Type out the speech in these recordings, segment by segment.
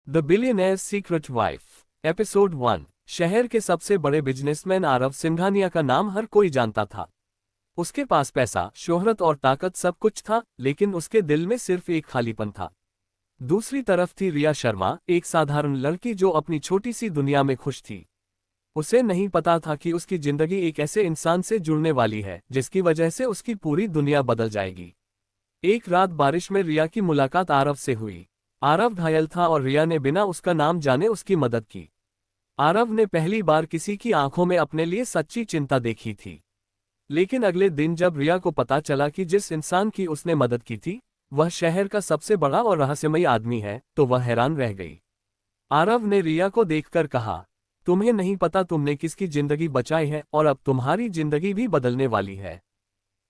The billionaire secret wife. Episode 1। शहर के सबसे बड़े बिजनेसमैन आरव सिंघानिया का नाम हर कोई जानता था। उसके पास पैसा, शोहरत और ताकत सब कुछ था, लेकिन उसके दिल में सिर्फ एक खालीपन था। दूसरी तरफ थी रिया शर्मा, एक साधारण लड़की जो अपनी छोटी सी दुनिया में खुश थी। उसे नहीं पता था कि उसकी जिंदगी एक ऐसे इंसान से जुड़ने वाली है जिसकी वजह से उसकी पूरी दुनिया बदल जाएगी। एक रात बारिश में रिया की मुलाकात आरव से हुई। आरव घायल था और रिया ने बिना उसका नाम जाने उसकी मदद की। आरव ने पहली बार किसी की आंखों में अपने लिए सच्ची चिंता देखी थी। लेकिन अगले दिन जब रिया को पता चला कि जिस इंसान की उसने मदद की थी वह शहर का सबसे बड़ा और रहस्यमयी आदमी है, तो वह हैरान रह गई। आरव ने रिया को देखकर कहा, तुम्हें नहीं पता तुमने किसकी जिंदगी बचाई है और अब तुम्हारी जिंदगी भी बदलने वाली है।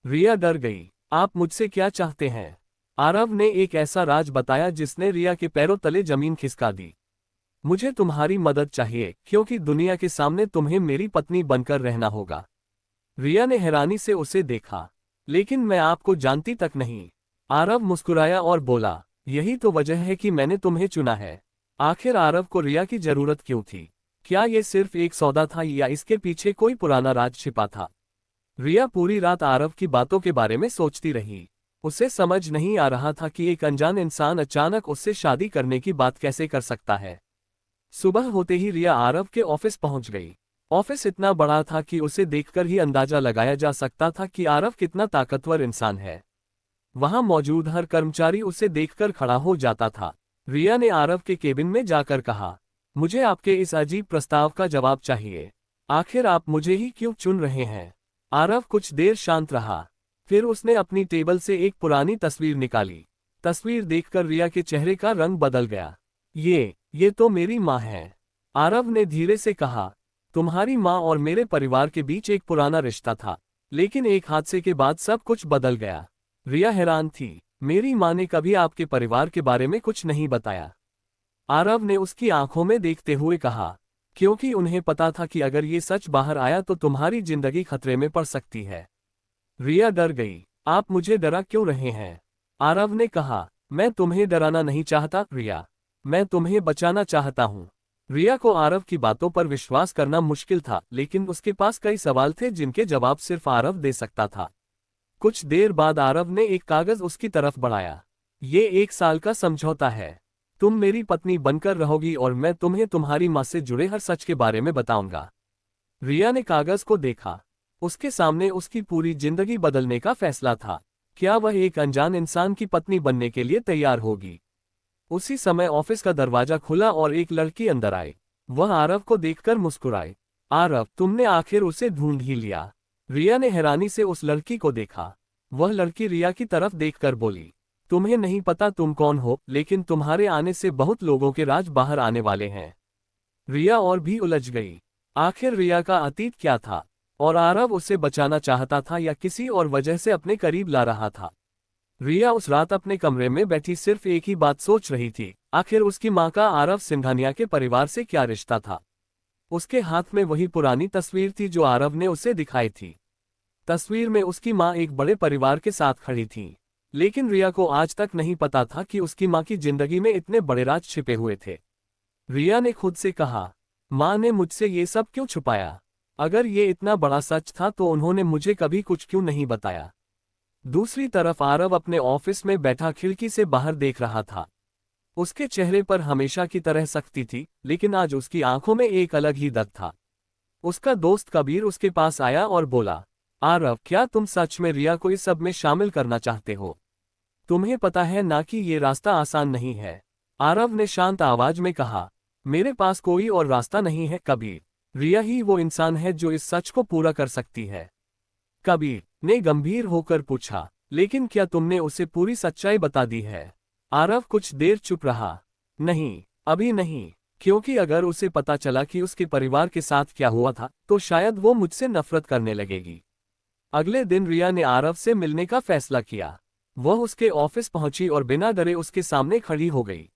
रिया डर गई। आप मुझसे क्या चाहते हैं? आरव ने एक ऐसा राज बताया जिसने रिया के पैरों तले जमीन खिसका दी। मुझे तुम्हारी मदद चाहिए क्योंकि दुनिया के सामने तुम्हें मेरी पत्नी बनकर रहना होगा। रिया ने हैरानी से उसे देखा। लेकिन मैं आपको जानती तक नहीं। आरव मुस्कुराया और बोला, यही तो वजह है कि मैंने तुम्हें चुना है। आखिर आरव को रिया की जरूरत क्यों थी? क्या ये सिर्फ एक सौदा था या इसके पीछे कोई पुराना राज छिपा था? रिया पूरी रात आरव की बातों के बारे में सोचती रही। उसे समझ नहीं आ रहा था कि एक अनजान इंसान अचानक उससे शादी करने की बात कैसे कर सकता है। सुबह होते ही रिया आरव के ऑफिस पहुंच गई। ऑफिस इतना बड़ा था कि उसे देखकर ही अंदाजा लगाया जा सकता था कि आरव कितना ताकतवर इंसान है। वहां मौजूद हर कर्मचारी उसे देखकर खड़ा हो जाता था। रिया ने आरव के केबिन में जाकर कहा, मुझे आपके इस अजीब प्रस्ताव का जवाब चाहिए। आखिर आप मुझे ही क्यों चुन रहे हैं? आरव कुछ देर शांत रहा। फिर उसने अपनी टेबल से एक पुरानी तस्वीर निकाली। तस्वीर देखकर रिया के चेहरे का रंग बदल गया। ये तो मेरी माँ है। आरव ने धीरे से कहा, तुम्हारी माँ और मेरे परिवार के बीच एक पुराना रिश्ता था, लेकिन एक हादसे के बाद सब कुछ बदल गया। रिया हैरान थी। मेरी माँ ने कभी आपके परिवार के बारे में कुछ नहीं बताया? आरव ने उसकी आंखों में देखते हुए कहा, क्योंकि उन्हें पता था कि अगर ये सच बाहर आया तो तुम्हारी जिंदगी खतरे में पड़ सकती है। रिया डर गई। आप मुझे डरा क्यों रहे हैं? आरव ने कहा, मैं तुम्हें डराना नहीं चाहता रिया, मैं तुम्हें बचाना चाहता हूँ। रिया को आरव की बातों पर विश्वास करना मुश्किल था, लेकिन उसके पास कई सवाल थे जिनके जवाब सिर्फ आरव दे सकता था। कुछ देर बाद आरव ने एक कागज उसकी तरफ बढ़ाया। ये 1 साल का समझौता है। तुम मेरी पत्नी बनकर रहोगी और मैं तुम्हें तुम्हारी माँ से जुड़े हर सच के बारे में बताऊंगा। रिया ने कागज को देखा। उसके सामने उसकी पूरी जिंदगी बदलने का फैसला था। क्या वह एक अनजान इंसान की पत्नी बनने के लिए तैयार होगी? उसी समय ऑफिस का दरवाजा खुला और एक लड़की अंदर आई। वह आरव को देखकर मुस्कुराई। आरव, तुमने आखिर उसे ढूंढ ही लिया। रिया ने हैरानी से उस लड़की को देखा। वह लड़की रिया की तरफ देखकर बोली, तुम्हें नहीं पता तुम कौन हो, लेकिन तुम्हारे आने से बहुत लोगों के राज बाहर आने वाले हैं। रिया और भी उलझ गई। आखिर रिया का अतीत क्या था, और आरव उसे बचाना चाहता था या किसी और वजह से अपने करीब ला रहा था? रिया उस रात अपने कमरे में बैठी सिर्फ एक ही बात सोच रही थी, आखिर उसकी माँ का आरव सिंघानिया के परिवार से क्या रिश्ता था? उसके हाथ में वही पुरानी तस्वीर थी जो आरव ने उसे दिखाई थी। तस्वीर में उसकी माँ एक बड़े परिवार के साथ खड़ी थी, लेकिन रिया को आज तक नहीं पता था कि उसकी माँ की जिंदगी में इतने बड़े राज छिपे हुए थे। रिया ने खुद से कहा, माँ ने मुझसे ये सब क्यों छुपाया? अगर ये इतना बड़ा सच था तो उन्होंने मुझे कभी कुछ क्यों नहीं बताया? दूसरी तरफ आरव अपने ऑफिस में बैठा खिड़की से बाहर देख रहा था। उसके चेहरे पर हमेशा की तरह सख्ती थी, लेकिन आज उसकी आंखों में एक अलग ही दर्द था। उसका दोस्त कबीर उसके पास आया और बोला, आरव, क्या तुम सच में रिया को इस सब में शामिल करना चाहते हो? तुम्हें पता है ना कि ये रास्ता आसान नहीं है। आरव ने शांत आवाज में कहा, मेरे पास कोई और रास्ता नहीं है कबीर। रिया ही वो इंसान है जो इस सच को पूरा कर सकती है। कबीर ने गंभीर होकर पूछा, लेकिन क्या तुमने उसे पूरी सच्चाई बता दी है? आरव कुछ देर चुप रहा। नहीं, अभी नहीं, क्योंकि अगर उसे पता चला कि उसके परिवार के साथ क्या हुआ था तो शायद वो मुझसे नफरत करने लगेगी। अगले दिन रिया ने आरव से मिलने का फैसला किया। वह उसके ऑफिस पहुंची और बिना डरे उसके सामने खड़ी हो गई।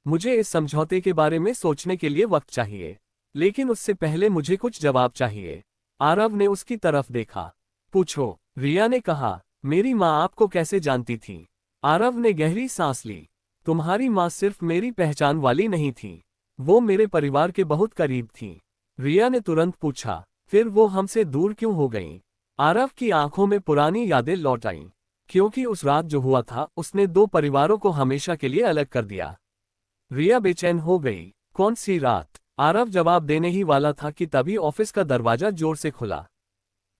मुझे इस समझौते के बारे में सोचने के लिए वक्त चाहिए, लेकिन उससे पहले मुझे कुछ जवाब चाहिए। आरव ने उसकी तरफ देखा। पूछो, रिया ने कहा। मेरी माँ आपको कैसे जानती थी? आरव ने गहरी सांस ली। तुम्हारी माँ सिर्फ मेरी पहचान वाली नहीं थी, वो मेरे परिवार के बहुत करीब थी। रिया ने तुरंत पूछा, फिर वो हमसे दूर क्यों हो गई? आरव की आंखों में पुरानी यादें लौट आईं। क्योंकि उस रात जो हुआ था उसने दो परिवारों को हमेशा के लिए अलग कर दिया। रिया बेचैन हो गई। कौन सी रात? आरव जवाब देने ही वाला था कि तभी ऑफिस का दरवाजा जोर से खुला।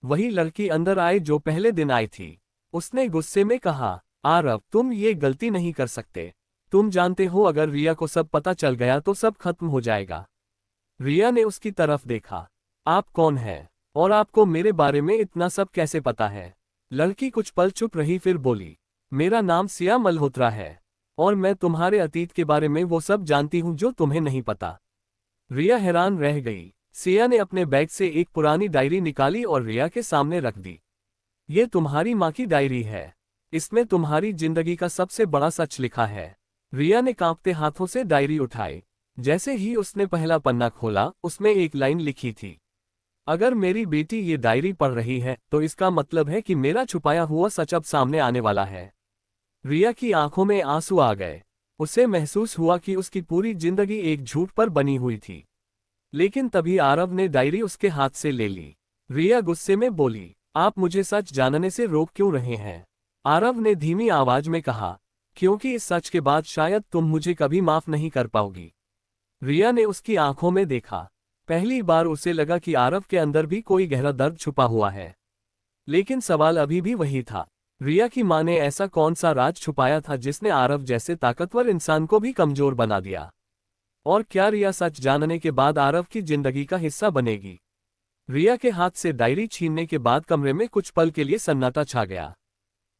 वही लड़की अंदर आए जो पहले दिन आई थी। उसने गुस्से में कहा, आरव तुम ये गलती नहीं कर सकते। तुम जानते हो अगर रिया को सब पता चल गया तो सब खत्म हो जाएगा। रिया ने उसकी तरफ देखा। आप कौन हैं? और आपको मेरे बारे में इतना सब कैसे पता है? लड़की कुछ पल चुप रही फिर बोली, मेरा नाम सिया मल्होत्रा है और मैं तुम्हारे अतीत के बारे में वो सब जानती हूँ जो तुम्हें नहीं पता। रिया हैरान रह गई। सिया ने अपने बैग से एक पुरानी डायरी निकाली और रिया के सामने रख दी। ये तुम्हारी माँ की डायरी है। इसमें तुम्हारी जिंदगी का सबसे बड़ा सच लिखा है। रिया ने कांपते हाथों से डायरी उठाई। जैसे ही उसने पहला पन्ना खोला उसमें एक लाइन लिखी थी, अगर मेरी बेटी ये डायरी पढ़ रही है तो इसका मतलब है कि मेरा छुपाया हुआ सच अब सामने आने वाला है। रिया की आंखों में आंसू आ गए। उसे महसूस हुआ कि उसकी पूरी जिंदगी एक झूठ पर बनी हुई थी। लेकिन तभी आरव ने डायरी उसके हाथ से ले ली। रिया गुस्से में बोली, आप मुझे सच जानने से रोक क्यों रहे हैं? आरव ने धीमी आवाज में कहा, क्योंकि इस सच के बाद शायद तुम मुझे कभी माफ नहीं कर पाओगी। रिया ने उसकी आंखों में देखा। पहली बार उसे लगा कि आरव के अंदर भी कोई गहरा दर्द छुपा हुआ है। लेकिन सवाल अभी भी वही था, रिया की मां ने ऐसा कौन सा राज छुपाया था जिसने आरव जैसे ताकतवर इंसान को भी कमजोर बना दिया? और क्या रिया सच जानने के बाद आरव की जिंदगी का हिस्सा बनेगी? रिया के हाथ से डायरी छीनने के बाद कमरे में कुछ पल के लिए सन्नाटा छा गया।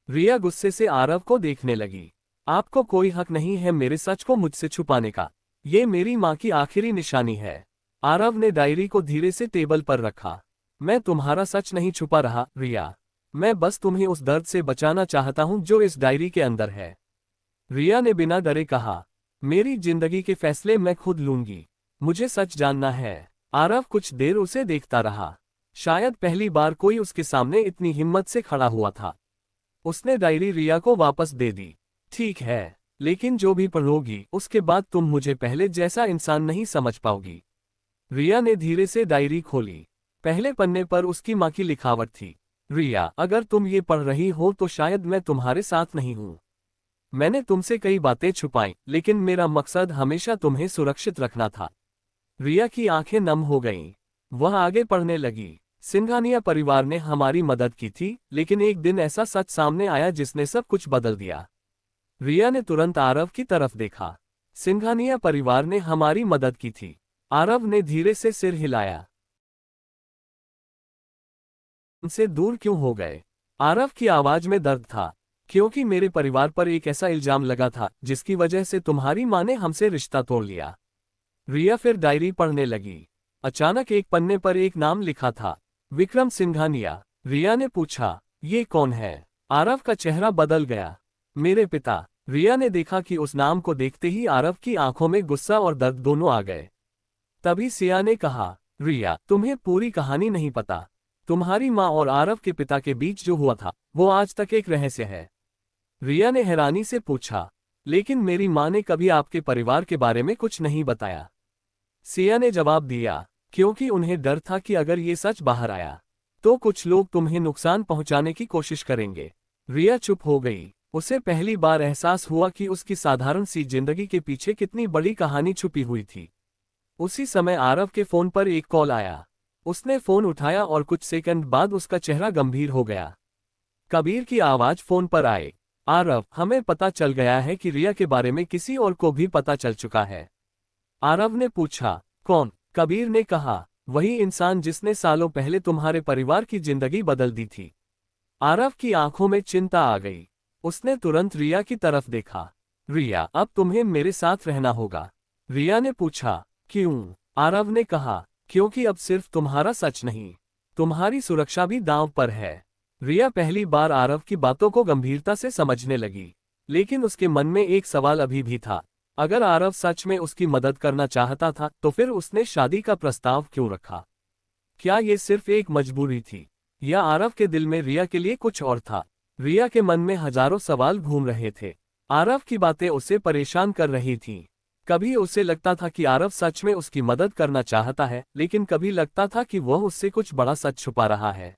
रिया गुस्से से आरव को देखने लगी। आपको कोई हक नहीं है मेरे सच को मुझसे छुपाने का। ये मेरी मां की आखिरी निशानी है। आरव ने डायरी को धीरे से टेबल पर रखा। मैं तुम्हारा सच नहीं छुपा रहा रिया। मैं बस तुम्हें उस दर्द से बचाना चाहता हूं जो इस डायरी के अंदर है। रिया ने बिना डरे कहा, मेरी जिंदगी के फैसले मैं खुद लूंगी। मुझे सच जानना है। आरव कुछ देर उसे देखता रहा। शायद पहली बार कोई उसके सामने इतनी हिम्मत से खड़ा हुआ था। उसने डायरी रिया को वापस दे दी। ठीक है, लेकिन जो भी पढ़ोगी उसके बाद तुम मुझे पहले जैसा इंसान नहीं समझ पाओगी। रिया ने धीरे से डायरी खोली। पहले पन्ने पर उसकी मां की लिखावट थी, रिया अगर तुम ये पढ़ रही हो तो शायद मैं तुम्हारे साथ नहीं हूं। मैंने तुमसे कई बातें छुपाई लेकिन मेरा मकसद हमेशा तुम्हें सुरक्षित रखना था। रिया की आंखें नम हो गईं। वह आगे पढ़ने लगी। सिंघानिया परिवार ने हमारी मदद की थी लेकिन एक दिन ऐसा सच सामने आया जिसने सब कुछ बदल दिया। रिया ने तुरंत आरव की तरफ देखा। सिंघानिया परिवार ने हमारी मदद की थी। आरव ने धीरे से सिर हिलाया। उनसे दूर क्यों हो गए? आरव की आवाज में दर्द था। क्योंकि मेरे परिवार पर एक ऐसा इल्जाम लगा था जिसकी वजह से तुम्हारी मां ने हमसे रिश्ता तोड़ लिया। रिया फिर डायरी पढ़ने लगी। अचानक एक पन्ने पर एक नाम लिखा था, विक्रम सिंघानिया। रिया ने पूछा, ये कौन है? आरव का चेहरा बदल गया। मेरे पिता। रिया ने देखा कि उस नाम को देखते ही आरव की आंखों में गुस्सा और दर्द दोनों आ गए। तभी सिया ने कहा, रिया तुम्हें पूरी कहानी नहीं पता। तुम्हारी माँ और आरव के पिता के बीच जो हुआ था वो आज तक एक रहस्य है। रिया ने हैरानी से पूछा, लेकिन मेरी माँ ने कभी आपके परिवार के बारे में कुछ नहीं बताया। सिया ने जवाब दिया, क्योंकि उन्हें डर था कि अगर ये सच बाहर आया तो कुछ लोग तुम्हें नुकसान पहुंचाने की कोशिश करेंगे। रिया चुप हो गई। उसे पहली बार एहसास हुआ कि उसकी साधारण सी जिंदगी के पीछे कितनी बड़ी कहानी छुपी हुई थी। उसी समय आरव के फोन पर एक कॉल आया। उसने फोन उठाया और कुछ सेकंड बाद उसका चेहरा गंभीर हो गया। कबीर की आवाज फोन पर आए, आरव हमें पता चल गया है कि रिया के बारे में किसी और को भी पता चल चुका है। आरव ने पूछा, कौन? कबीर ने कहा, वही इंसान जिसने सालों पहले तुम्हारे परिवार की जिंदगी बदल दी थी। आरव की आंखों में चिंता आ गई। उसने तुरंत रिया की तरफ देखा। रिया अब तुम्हें मेरे साथ रहना होगा। रिया ने पूछा, क्यों? आरव ने कहा, क्योंकि अब सिर्फ तुम्हारा सच नहीं, तुम्हारी सुरक्षा भी दांव पर है। रिया पहली बार आरव की बातों को गंभीरता से समझने लगी। लेकिन उसके मन में एक सवाल अभी भी था, अगर आरव सच में उसकी मदद करना चाहता था तो फिर उसने शादी का प्रस्ताव क्यों रखा? क्या ये सिर्फ एक मजबूरी थी या आरव के दिल में रिया के लिए कुछ और था? रिया के मन में हजारों सवाल घूम रहे थे। आरव की बातें उसे परेशान कर रही थीं। कभी उसे लगता था कि आरव सच में उसकी मदद करना चाहता है, लेकिन कभी लगता था कि वह उससे कुछ बड़ा सच छुपा रहा है।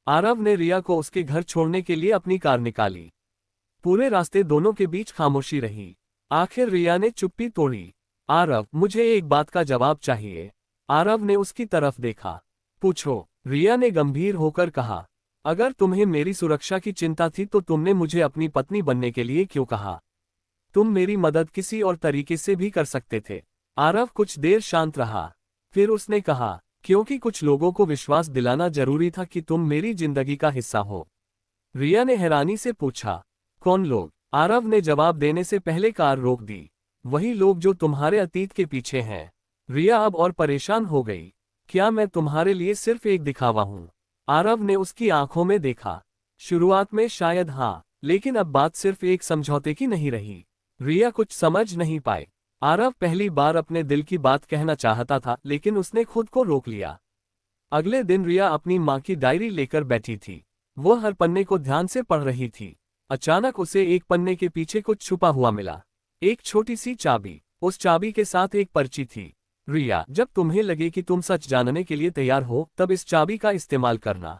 आरव ने रिया को उसके घर छोड़ने के लिए अपनी कार निकाली। पूरे रास्ते दोनों के बीच खामोशी रही। आखिर रिया ने चुप्पी तोड़ी। आरव, मुझे एक बात का जवाब चाहिए। आरव ने उसकी तरफ देखा। पूछो, रिया ने गंभीर होकर कहा। अगर तुम्हें मेरी सुरक्षा की चिंता थी तो तुमने मुझे अपनी पत्नी बनने के लिए क्यों कहा? तुम मेरी मदद किसी और तरीके से भी कर सकते थे। आरव कुछ देर शांत रहा। फिर उसने कहा, क्योंकि कुछ लोगों को विश्वास दिलाना जरूरी था कि तुम मेरी जिंदगी का हिस्सा हो। रिया ने हैरानी से पूछा, कौन लोग? आरव ने जवाब देने से पहले कार रोक दी। वही लोग जो तुम्हारे अतीत के पीछे हैं। रिया अब और परेशान हो गई। क्या मैं तुम्हारे लिए सिर्फ एक दिखावा हूं? आरव ने उसकी आंखों में देखा। शुरुआत में शायद हाँ, लेकिन अब बात सिर्फ एक समझौते की नहीं रही। रिया कुछ समझ नहीं पाए। आरव पहली बार अपने दिल की बात कहना चाहता था, लेकिन उसने खुद को रोक लिया। अगले दिन रिया अपनी माँ की डायरी लेकर बैठी थी। वो हर पन्ने को ध्यान से पढ़ रही थी। अचानक उसे एक पन्ने के पीछे कुछ छुपा हुआ मिला। एक छोटी सी चाबी। उस चाबी के साथ एक पर्ची थी। रिया, जब तुम्हें लगे कि तुम सच जानने के लिए तैयार हो, तब इस चाबी का इस्तेमाल करना।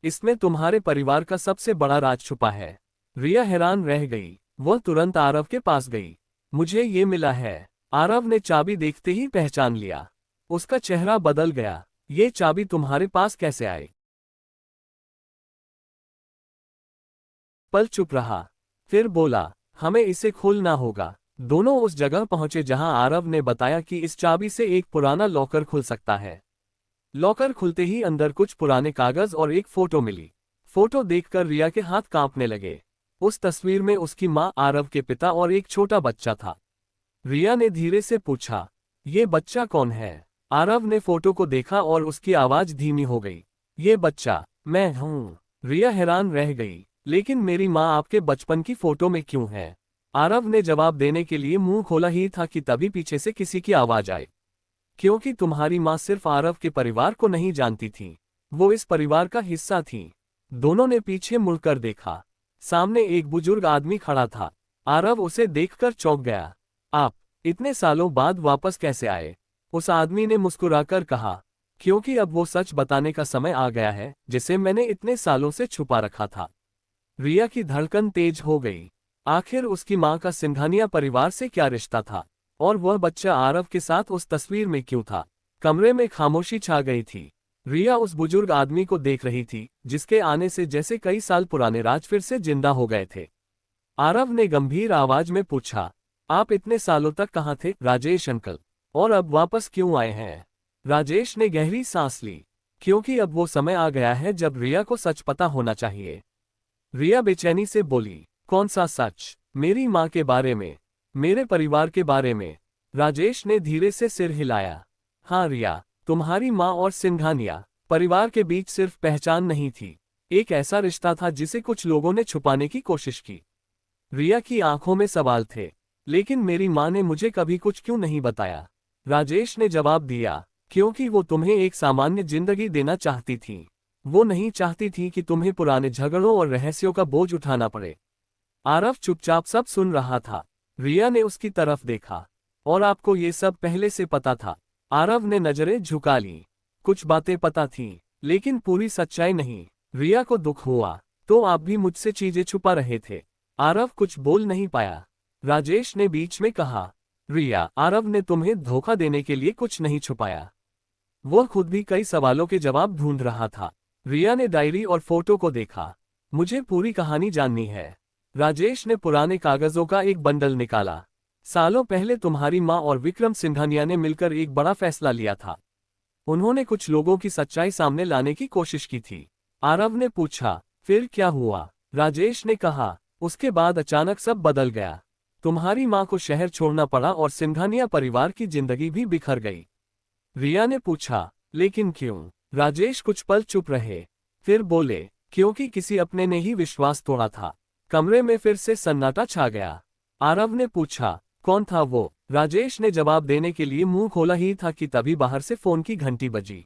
इसमें तुम्हारे परिवार का सबसे बड़ा राज छुपा है। रिया हैरान रह गई। वह तुरंत आरव के पास गई। मुझे ये मिला है। आरव ने चाबी देखते ही पहचान लिया। उसका चेहरा बदल गया। ये चाबी तुम्हारे पास कैसे आई? पल चुप रहा। फिर बोला, हमें इसे खोलना होगा। दोनों उस जगह पहुंचे जहां आरव ने बताया कि इस चाबी से एक पुराना लॉकर खुल सकता है। लॉकर खुलते ही अंदर कुछ पुराने कागज और एक फोटो मिली। फोटो देखकर रिया के हाथ कांपने लगे। उस तस्वीर में उसकी मां, आरव के पिता और एक छोटा बच्चा था। रिया ने धीरे से पूछा, ये बच्चा कौन है? आरव ने फोटो को देखा और उसकी आवाज धीमी हो गई। ये बच्चा मैं हूँ। रिया हैरान रह गई। लेकिन मेरी माँ आपके बचपन की फोटो में क्यों है? आरव ने जवाब देने के लिए मुंह खोला ही था कि तभी पीछे से किसी की आवाज आई। क्योंकि तुम्हारी माँ सिर्फ आरव के परिवार को नहीं जानती थी, वो इस परिवार का हिस्सा थी। दोनों ने पीछे मुड़कर देखा। सामने एक बुजुर्ग आदमी खड़ा था। आरव उसे देखकर चौंक गया। आप इतने सालों बाद वापस कैसे आए? उस आदमी ने मुस्कुराकर कहा, क्योंकि अब वो सच बताने का समय आ गया है, जिसे मैंने इतने सालों से छुपा रखा था। रिया की धड़कन तेज हो गई। आखिर उसकी मां का सिंघानिया परिवार से क्या रिश्ता था? और वह बच्चा आरव के साथ उस तस्वीर में क्यों था? कमरे में खामोशी छा गई थी। रिया उस बुजुर्ग आदमी को देख रही थी, जिसके आने से जैसे कई साल पुराने राज फिर से जिंदा हो गए थे। आरव ने गंभीर आवाज में पूछा, आप इतने सालों तक कहाँ थे, राजेश अंकल? और अब वापस क्यों आए हैं? राजेश ने गहरी सांस ली। क्योंकि अब वो समय आ गया है जब रिया को सच पता होना चाहिए। रिया बेचैनी से बोली, कौन सा सच? मेरी माँ के बारे में? मेरे परिवार के बारे में? राजेश ने धीरे से सिर हिलाया। हाँ रिया, तुम्हारी माँ और सिंघानिया परिवार के बीच सिर्फ पहचान नहीं थी, एक ऐसा रिश्ता था जिसे कुछ लोगों ने छुपाने की कोशिश की। रिया की आंखों में सवाल थे। लेकिन मेरी माँ ने मुझे कभी कुछ क्यों नहीं बताया? राजेश ने जवाब दिया, क्योंकि वो तुम्हें एक सामान्य जिंदगी देना चाहती थी। वो नहीं चाहती थी कि तुम्हें पुराने झगड़ों और रहस्यों का बोझ उठाना पड़े। आरव चुपचाप सब सुन रहा था। रिया ने उसकी तरफ देखा। और आपको ये सब पहले से पता था? आरव ने नजरें झुका ली। कुछ बातें पता थीं, लेकिन पूरी सच्चाई नहीं। रिया को दुख हुआ, तो आप भी मुझसे चीजें छुपा रहे थे। आरव कुछ बोल नहीं पाया। राजेश ने बीच में कहा, रिया, आरव ने तुम्हें धोखा देने के लिए कुछ नहीं छुपाया। वह खुद भी कई सवालों के जवाब ढूंढ रहा था। रिया ने डायरी और फोटो को देखा। मुझे पूरी कहानी जाननी है। राजेश ने पुराने कागजों का एक बंडल निकाला। सालों पहले तुम्हारी माँ और विक्रम सिंघानिया ने मिलकर एक बड़ा फैसला लिया था। उन्होंने कुछ लोगों की सच्चाई सामने लाने की कोशिश की थी। आरव ने पूछा, फिर क्या हुआ? राजेश ने कहा, उसके बाद अचानक सब बदल गया। तुम्हारी माँ को शहर छोड़ना पड़ा और सिंघानिया परिवार की जिंदगी भी बिखर गई। रिया ने पूछा, लेकिन क्यों? राजेश कुछ पल चुप रहे। फिर बोले, क्योंकि किसी अपने ने ही विश्वास तोड़ा था। कमरे में फिर से सन्नाटा छा गया। आरव ने पूछा, कौन था वो? राजेश ने जवाब देने के लिए मुंह खोला ही था कि तभी बाहर से फोन की घंटी बजी।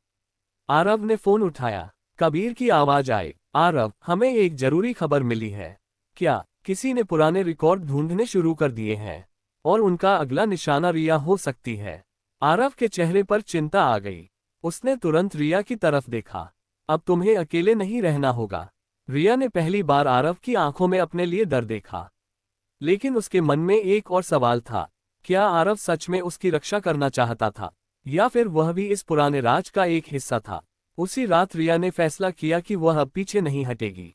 आरव ने फोन उठाया। कबीर की आवाज आई, आरव, हमें एक जरूरी खबर मिली है। क्या? किसी ने पुराने रिकॉर्ड ढूंढने शुरू कर दिए हैं और उनका अगला निशाना रिया हो सकती है। आरव के चेहरे पर चिंता आ गई। उसने तुरंत रिया की तरफ देखा। अब तुम्हें अकेले नहीं रहना होगा। रिया ने पहली बार आरव की आंखों में अपने लिए डर देखा, लेकिन उसके मन में एक और सवाल था, क्या आरव सच में उसकी रक्षा करना चाहता था, या फिर वह भी इस पुराने राज का एक हिस्सा था। उसी रात रिया ने फैसला किया कि वह अब पीछे नहीं हटेगी।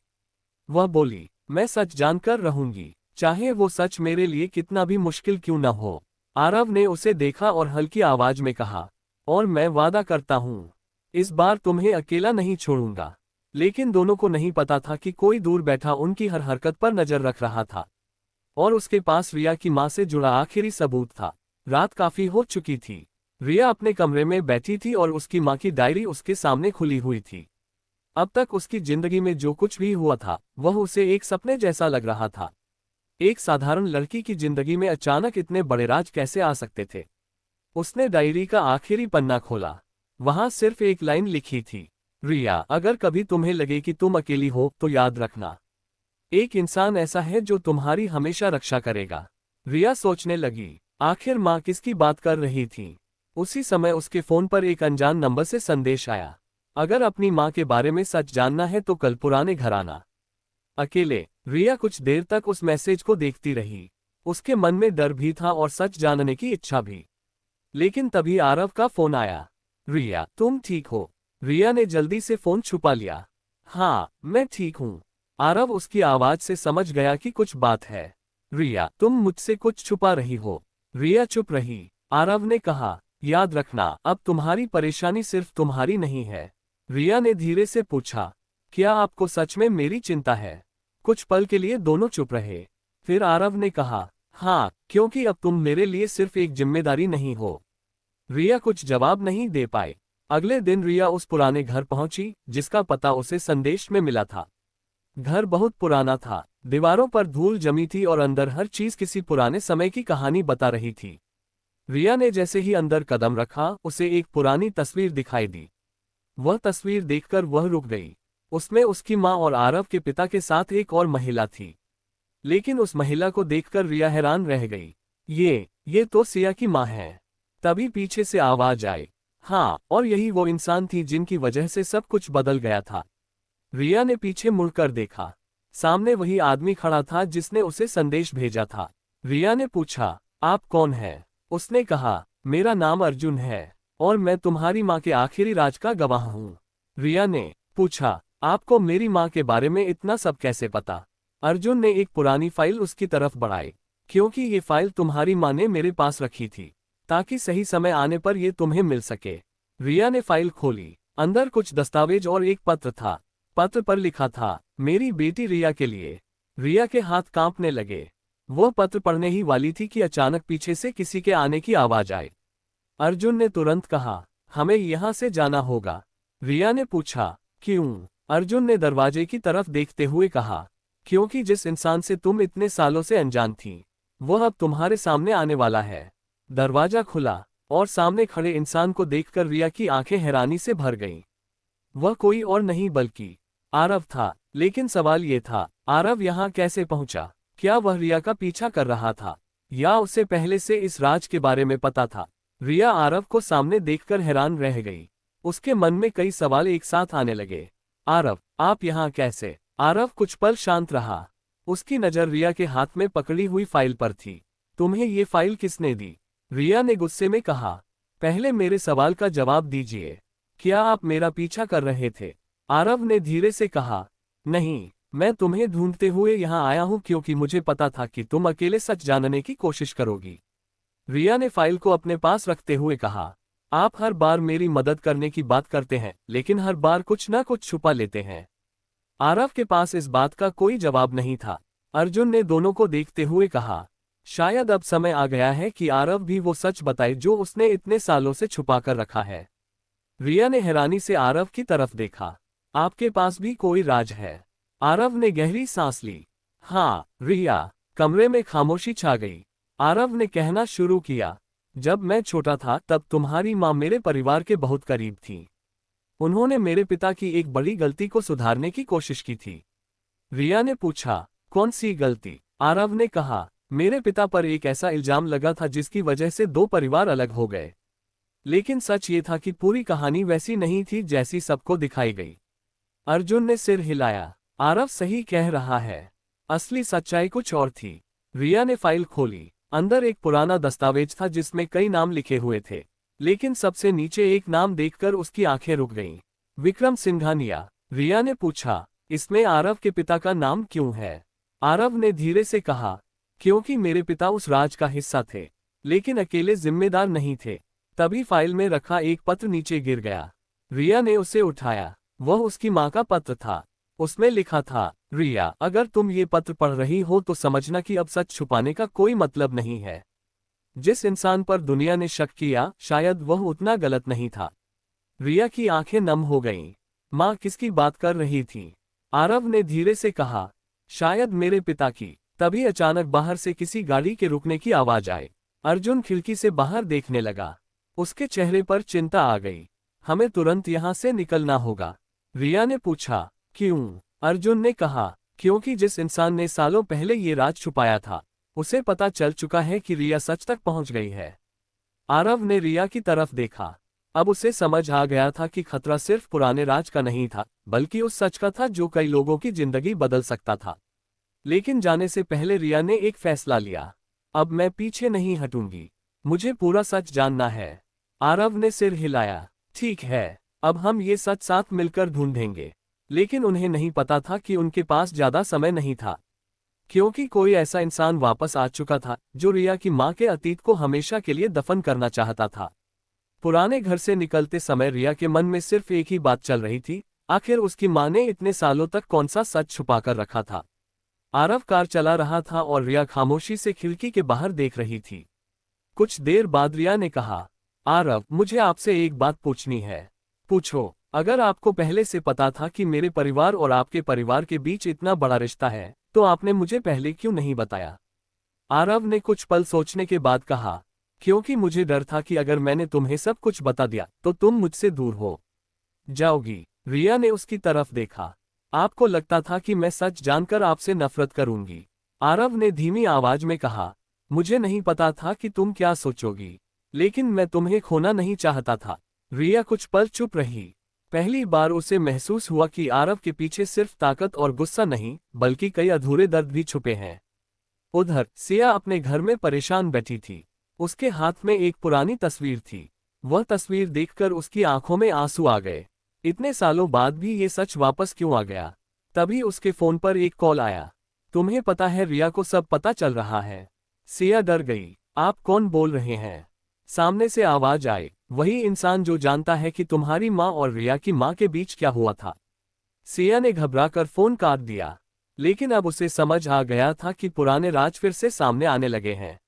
वह बोली, मैं सच जानकर रहूंगी, चाहे वो सच मेरे लिए कितना भी मुश्किल क्यों न हो। आरव ने उसे देखा और हल्की आवाज में कहा, और मैं वादा करता हूं, इस बार तुम्हें अकेला नहीं छोड़ूंगा। लेकिन दोनों को नहीं पता था कि कोई दूर बैठा उनकी हर हरकत पर नजर रख रहा था, और उसके पास रिया की मां से जुड़ा आखिरी सबूत था। रात काफी हो चुकी थी। रिया अपने कमरे में बैठी थी और उसकी मां की डायरी उसके सामने खुली हुई थी। अब तक उसकी जिंदगी में जो कुछ भी हुआ था वह उसे एक सपने जैसा लग रहा था। एक साधारण लड़की की जिंदगी में अचानक इतने बड़े राज कैसे आ सकते थे। उसने डायरी का आखिरी पन्ना खोला। वहां सिर्फ एक लाइन लिखी थी, रिया, अगर कभी तुम्हें लगे कि तुम अकेली हो तो याद रखना, एक इंसान ऐसा है जो तुम्हारी हमेशा रक्षा करेगा। रिया सोचने लगी, आखिर माँ किसकी बात कर रही थी। उसी समय उसके फोन पर एक अनजान नंबर से संदेश आया, अगर अपनी माँ के बारे में सच जानना है तो कल पुराने घर आना, अकेले। रिया कुछ देर तक उस मैसेज को देखती रही। उसके मन में डर भी था और सच जानने की इच्छा भी। लेकिन तभी आरव का फोन आया। रिया, तुम ठीक हो? रिया ने जल्दी से फोन छुपा लिया। हाँ, मैं ठीक हूँ। आरव उसकी आवाज से समझ गया कि कुछ बात है। रिया, तुम मुझसे कुछ छुपा रही हो। रिया चुप रही। आरव ने कहा, याद रखना, अब तुम्हारी परेशानी सिर्फ तुम्हारी नहीं है। रिया ने धीरे से पूछा, क्या आपको सच में मेरी चिंता है? कुछ पल के लिए दोनों चुप रहे। फिर आरव ने कहा, हाँ, क्योंकि अब तुम मेरे लिए सिर्फ एक जिम्मेदारी नहीं हो। रिया कुछ जवाब नहीं दे पाई। अगले दिन रिया उस पुराने घर पहुंची जिसका पता उसे संदेश में मिला था। घर बहुत पुराना था, दीवारों पर धूल जमी थी और अंदर हर चीज किसी पुराने समय की कहानी बता रही थी। रिया ने जैसे ही अंदर कदम रखा उसे एक पुरानी तस्वीर दिखाई दी। वह तस्वीर देखकर वह रुक गई। उसमें उसकी माँ और आरव के पिता के साथ एक और महिला थी। लेकिन उस महिला को देखकर रिया हैरान रह गई। ये तो सिया की माँ है। तभी पीछे से आवाज आई, हाँ, और यही वो इंसान थी जिनकी वजह से सब कुछ बदल गया था। रिया ने पीछे मुड़कर देखा। सामने वही आदमी खड़ा था जिसने उसे संदेश भेजा था। रिया ने पूछा, आप कौन हैं? उसने कहा, मेरा नाम अर्जुन है और मैं तुम्हारी माँ के आखिरी राज का गवाह हूँ। रिया ने पूछा, आपको मेरी माँ के बारे में इतना सब कैसे पता? अर्जुन ने एक पुरानी फाइल उसकी तरफ बढ़ाई, क्योंकि ये फाइल तुम्हारी माँ ने मेरे पास रखी थी ताकि सही समय आने पर ये तुम्हें मिल सके। रिया ने फाइल खोली। अंदर कुछ दस्तावेज और एक पत्र था। पत्र पर लिखा था, मेरी बेटी रिया के लिए। रिया के हाथ कांपने लगे। वह पत्र पढ़ने ही वाली थी कि अचानक पीछे से किसी के आने की आवाज आई। अर्जुन ने तुरंत कहा, हमें यहाँ से जाना होगा। रिया ने पूछा, क्यों? अर्जुन ने दरवाजे की तरफ देखते हुए कहा, क्योंकि जिस इंसान से तुम इतने सालों से अनजान थी वह अब तुम्हारे सामने आने वाला है। दरवाजा खुला और सामने खड़े इंसान को देखकर रिया की आंखें हैरानी से भर गईं। वह कोई और नहीं बल्कि आरव था। लेकिन सवाल ये था, आरव यहाँ कैसे पहुंचा? क्या वह रिया का पीछा कर रहा था या उसे पहले से इस राज के बारे में पता था? रिया आरव को सामने देखकर हैरान रह गई। उसके मन में कई सवाल एक साथ आने लगे। आरव, आप यहाँ कैसे? आरव कुछ पल शांत रहा। उसकी नजर रिया के हाथ में पकड़ी हुई फाइल पर थी। तुम्हें ये फाइल किसने दी? रिया ने गुस्से में कहा, पहले मेरे सवाल का जवाब दीजिए। क्या आप मेरा पीछा कर रहे थे? आरव ने धीरे से कहा, नहीं, मैं तुम्हें ढूंढते हुए यहाँ आया हूँ क्योंकि मुझे पता था कि तुम अकेले सच जानने की कोशिश करोगी। रिया ने फाइल को अपने पास रखते हुए कहा, आप हर बार मेरी मदद करने की बात करते हैं लेकिन हर बार कुछ ना कुछ छुपा लेते हैं। आरव के पास इस बात का कोई जवाब नहीं था। अर्जुन ने दोनों को देखते हुए कहा, शायद अब समय आ गया है कि आरव भी वो सच बताए जो उसने इतने सालों से छुपा कर रखा है। रिया ने हैरानी से आरव की तरफ देखा, आपके पास भी कोई राज है? आरव ने गहरी सांस ली। हाँ, रिया। कमरे में खामोशी छा गई। आरव ने कहना शुरू किया, जब मैं छोटा था तब तुम्हारी माँ मेरे परिवार के बहुत करीब थी। उन्होंने मेरे पिता की एक बड़ी गलती को सुधारने की कोशिश की थी। रिया ने पूछा, कौन सी गलती? आरव ने कहा, मेरे पिता पर एक ऐसा इल्जाम लगा था जिसकी वजह से 2 परिवार अलग हो गए। लेकिन सच ये था कि पूरी कहानी वैसी नहीं थी जैसी सबको दिखाई गई। अर्जुन ने सिर हिलाया। आरव सही कह रहा है। असली सच्चाई कुछ और थी। रिया ने फाइल खोली। अंदर एक पुराना दस्तावेज था जिसमें कई नाम लिखे हुए थे, लेकिन सबसे नीचे एक नाम देखकर उसकी आंखें रुक गईं। विक्रम सिंघानिया। रिया ने पूछा, इसमें आरव के पिता का नाम क्यों है? आरव ने धीरे से कहा, क्योंकि मेरे पिता उस राज का हिस्सा थे, लेकिन अकेले जिम्मेदार नहीं थे। तभी फाइल में रखा एक पत्र नीचे गिर गया। रिया ने उसे उठाया। वह उसकी माँ का पत्र था। उसमें लिखा था, रिया, अगर तुम ये पत्र पढ़ रही हो तो समझना कि अब सच छुपाने का कोई मतलब नहीं है। जिस इंसान पर दुनिया ने शक किया, शायद वह उतना गलत नहीं था। रिया की आंखें नम हो गईं। माँ किसकी बात कर रही थी? आरव ने धीरे से कहा, शायद मेरे पिता की। तभी अचानक बाहर से किसी गाड़ी के रुकने की आवाज आई। अर्जुन खिड़की से बाहर देखने लगा। उसके चेहरे पर चिंता आ गई। हमें तुरंत यहाँ से निकलना होगा। रिया ने पूछा, क्यों? अर्जुन ने कहा, क्योंकि जिस इंसान ने सालों पहले ये राज छुपाया था, उसे पता चल चुका है कि रिया सच तक पहुंच गई है। आरव ने रिया की तरफ देखा। अब उसे समझ आ गया था कि खतरा सिर्फ पुराने राज का नहीं था, बल्कि उस सच का था जो कई लोगों की जिंदगी बदल सकता था। लेकिन जाने से पहले रिया ने एक फैसला लिया। अब मैं पीछे नहीं हटूंगी। मुझे पूरा सच जानना है। आरव ने सिर हिलाया। ठीक है, अब हम ये सच साथ मिलकर ढूंढेंगे। लेकिन उन्हें नहीं पता था कि उनके पास ज्यादा समय नहीं था, क्योंकि कोई ऐसा इंसान वापस आ चुका था जो रिया की मां के अतीत को हमेशा के लिए दफन करना चाहता था। पुराने घर से निकलते समय रिया के मन में सिर्फ एक ही बात चल रही थी, आखिर उसकी मां ने इतने सालों तक कौन सा सच छुपा कर रखा था। आरव कार चला रहा था और रिया खामोशी से खिड़की के बाहर देख रही थी। कुछ देर बाद रिया ने कहा, आरव, मुझे आपसे एक बात पूछनी है। पूछो। अगर आपको पहले से पता था कि मेरे परिवार और आपके परिवार के बीच इतना बड़ा रिश्ता है, तो आपने मुझे पहले क्यों नहीं बताया? आरव ने कुछ पल सोचने के बाद कहा, क्योंकि मुझे डर था कि अगर मैंने तुम्हें सब कुछ बता दिया तो तुम मुझसे दूर हो जाओगी। रिया ने उसकी तरफ देखा। आपको लगता था कि मैं सच जानकर आपसे नफरत करूंगी। आरव ने धीमी आवाज में कहा, मुझे नहीं पता था कि तुम क्या सोचोगी, लेकिन मैं तुम्हें खोना नहीं चाहता था। रिया कुछ पल चुप रही। पहली बार उसे महसूस हुआ कि आरव के पीछे सिर्फ ताकत और गुस्सा नहीं, बल्कि कई अधूरे दर्द भी छुपे हैं। उधर सिया अपने घर में परेशान बैठी थी। उसके हाथ में एक पुरानी तस्वीर थी। वह तस्वीर देखकर उसकी आंखों में आंसू आ गए। इतने सालों बाद भी ये सच वापस क्यों आ गया? तभी उसके फोन पर एक कॉल आया। तुम्हें पता है, रिया को सब पता चल रहा है। सिया डर गई। आप कौन बोल रहे हैं? सामने से आवाज आई, वही इंसान जो जानता है कि तुम्हारी माँ और रिया की माँ के बीच क्या हुआ था। सिया ने घबराकर फोन काट दिया, लेकिन अब उसे समझ आ गया था कि पुराने राज फिर से सामने आने लगे हैं।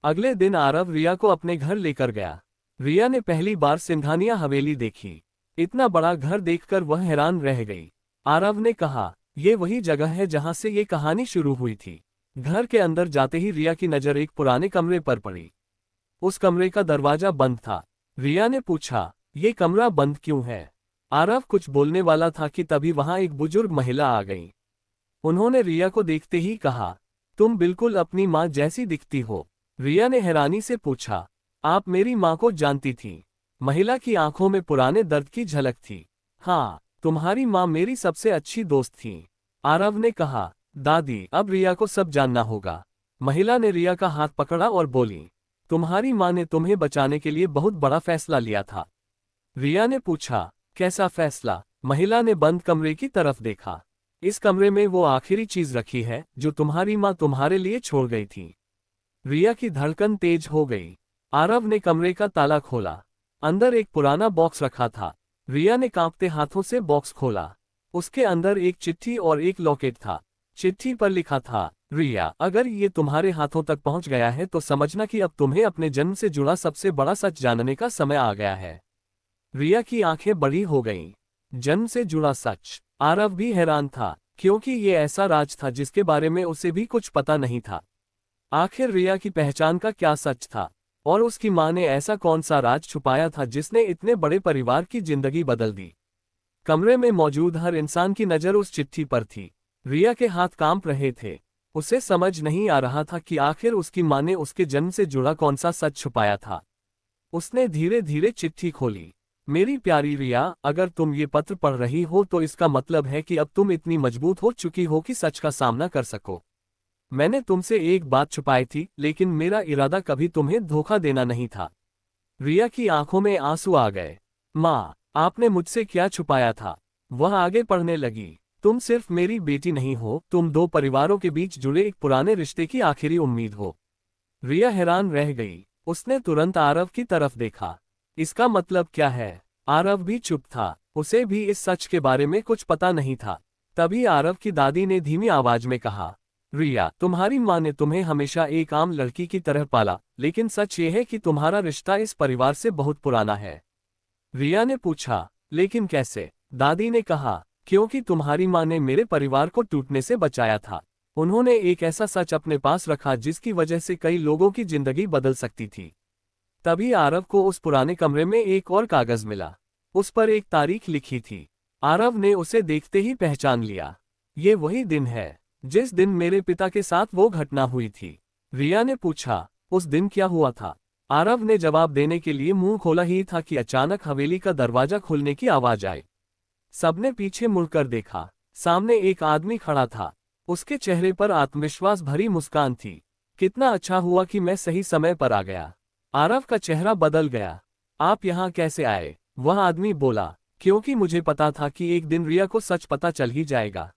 अगले दिन आरव रिया को अपने घर लेकर गया। रिया ने पहली बार सिंघानिया हवेली देखी। इतना बड़ा घर देखकर वह हैरान रह गई। आरव ने कहा, ये वही जगह है जहां से ये कहानी शुरू हुई थी। घर के अंदर जाते ही रिया की नजर एक पुराने कमरे पर पड़ी। उस कमरे का दरवाजा बंद था। रिया ने पूछा, ये कमरा बंद क्यों है? आरव कुछ बोलने वाला था कि तभी वहां एक बुजुर्ग महिला आ गई। उन्होंने रिया को देखते ही कहा, तुम बिल्कुल अपनी माँ जैसी दिखती हो। रिया ने हैरानी से पूछा, आप मेरी माँ को जानती थी? महिला की आंखों में पुराने दर्द की झलक थी। हाँ, तुम्हारी माँ मेरी सबसे अच्छी दोस्त थी। आरव ने कहा, दादी, अब रिया को सब जानना होगा। महिला ने रिया का हाथ पकड़ा और बोली, तुम्हारी माँ ने तुम्हें बचाने के लिए बहुत बड़ा फैसला लिया था। रिया ने पूछा, कैसा फैसला? महिला ने बंद कमरे की तरफ देखा। इस कमरे में वो आखिरी चीज रखी है जो तुम्हारी माँ तुम्हारे लिए छोड़ गई थी। रिया की धड़कन तेज हो गई। आरव ने कमरे का ताला खोला। अंदर एक पुराना बॉक्स रखा था। रिया ने कांपते हाथों से बॉक्स खोला। उसके अंदर एक चिट्ठी और एक लॉकेट था। चिट्ठी पर लिखा था, रिया, अगर ये तुम्हारे हाथों तक पहुंच गया है तो समझना कि अब तुम्हें अपने जन्म से जुड़ा सबसे बड़ा सच जानने का समय आ गया है। रिया की आंखें बड़ी हो गईं। जन्म से जुड़ा सच? आरव भी हैरान था, क्योंकि ये ऐसा राज था जिसके बारे में उसे भी कुछ पता नहीं था। आखिर रिया की पहचान का क्या सच था, और उसकी मां ने ऐसा कौन सा राज छुपाया था जिसने इतने बड़े परिवार की जिंदगी बदल दी? कमरे में मौजूद हर इंसान की नजर उस चिट्ठी पर थी। रिया के हाथ कांप रहे थे। उसे समझ नहीं आ रहा था कि आखिर उसकी मां ने उसके जन्म से जुड़ा कौन सा सच छुपाया था। उसने धीरे धीरे चिट्ठी खोली। मेरी प्यारी रिया, अगर तुम ये पत्र पढ़ रही हो तो इसका मतलब है कि अब तुम इतनी मजबूत हो चुकी हो कि सच का सामना कर सको। मैंने तुमसे एक बात छुपाई थी, लेकिन मेरा इरादा कभी तुम्हें धोखा देना नहीं था। रिया की आंखों में आंसू आ गए। माँ, आपने मुझसे क्या छुपाया था? वह आगे पढ़ने लगी। तुम सिर्फ मेरी बेटी नहीं हो, तुम दो परिवारों के बीच जुड़े एक पुराने रिश्ते की आखिरी उम्मीद हो। रिया हैरान रह गई। उसने तुरंत आरव की तरफ देखा। इसका मतलब क्या है? आरव भी चुप था। उसे भी इस सच के बारे में कुछ पता नहीं था। तभी आरव की दादी ने धीमी आवाज में कहा, रिया, तुम्हारी माँ ने तुम्हें हमेशा एक आम लड़की की तरह पाला, लेकिन सच ये है कि तुम्हारा रिश्ता इस परिवार से बहुत पुराना है। रिया ने पूछा, लेकिन कैसे? दादी ने कहा, क्योंकि तुम्हारी माँ ने मेरे परिवार को टूटने से बचाया था। उन्होंने एक ऐसा सच अपने पास रखा जिसकी वजह से कई लोगों की जिंदगी बदल सकती थी। तभी आरव को उस पुराने कमरे में एक और कागज मिला। उस पर एक तारीख लिखी थी। आरव ने उसे देखते ही पहचान लिया। ये वही दिन है जिस दिन मेरे पिता के साथ वो घटना हुई थी। रिया ने पूछा, उस दिन क्या हुआ था? आरव ने जवाब देने के लिए मुंह खोला ही था कि अचानक हवेली का दरवाजा खुलने की आवाज आई। सबने पीछे मुड़कर देखा। सामने एक आदमी खड़ा था। उसके चेहरे पर आत्मविश्वास भरी मुस्कान थी। कितना अच्छा हुआ कि मैं सही समय पर आ गया। आरव का चेहरा बदल गया। आप यहाँ कैसे आए? वह आदमी बोला, क्योंकि मुझे पता था कि एक दिन रिया को सच पता चल ही जाएगा।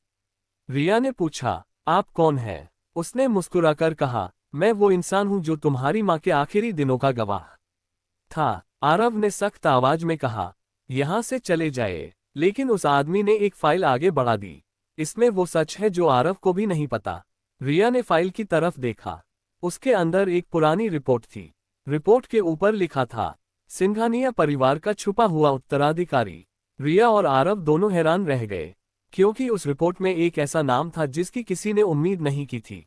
रिया ने पूछा, आप कौन हैं? उसने मुस्कुराकर कहा, मैं वो इंसान हूं जो तुम्हारी माँ के आखिरी दिनों का गवाह था। आरव ने सख्त आवाज में कहा, यहाँ से चले जाए। लेकिन उस आदमी ने एक फाइल आगे बढ़ा दी। इसमें वो सच है जो आरव को भी नहीं पता। रिया ने फाइल की तरफ देखा। उसके अंदर एक पुरानी रिपोर्ट थी। रिपोर्ट के ऊपर लिखा था, सिंघानिया परिवार का छुपा हुआ उत्तराधिकारी। रिया और आरव दोनों हैरान रह गए, क्योंकि उस रिपोर्ट में एक ऐसा नाम था जिसकी किसी ने उम्मीद नहीं की थी।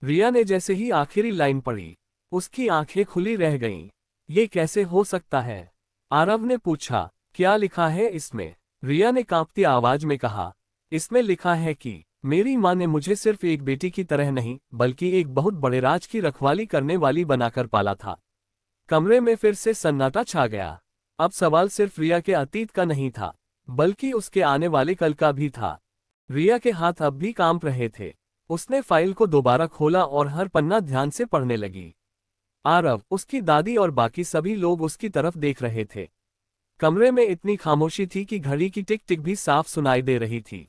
रिया ने जैसे ही आखिरी लाइन पढ़ी, उसकी आंखें खुली रह गईं। ये कैसे हो सकता है? आरव ने पूछा, क्या लिखा है इसमें? रिया ने कांपती आवाज में कहा, इसमें लिखा है कि मेरी माँ ने मुझे सिर्फ एक बेटी की तरह नहीं, बल्कि एक बहुत बड़े राज की रखवाली करने वाली बनाकर पाला था। कमरे में फिर से सन्नाटा छा गया। अब सवाल सिर्फ रिया के अतीत का नहीं था, बल्कि उसके आने वाले कल का भी था। रिया के हाथ अब भी कांप रहे थे। उसने फाइल को दोबारा खोला और हर पन्ना ध्यान से पढ़ने लगी। आरव, उसकी दादी और बाकी सभी लोग उसकी तरफ देख रहे थे। कमरे में इतनी खामोशी थी कि घड़ी की टिक टिक भी साफ सुनाई दे रही थी।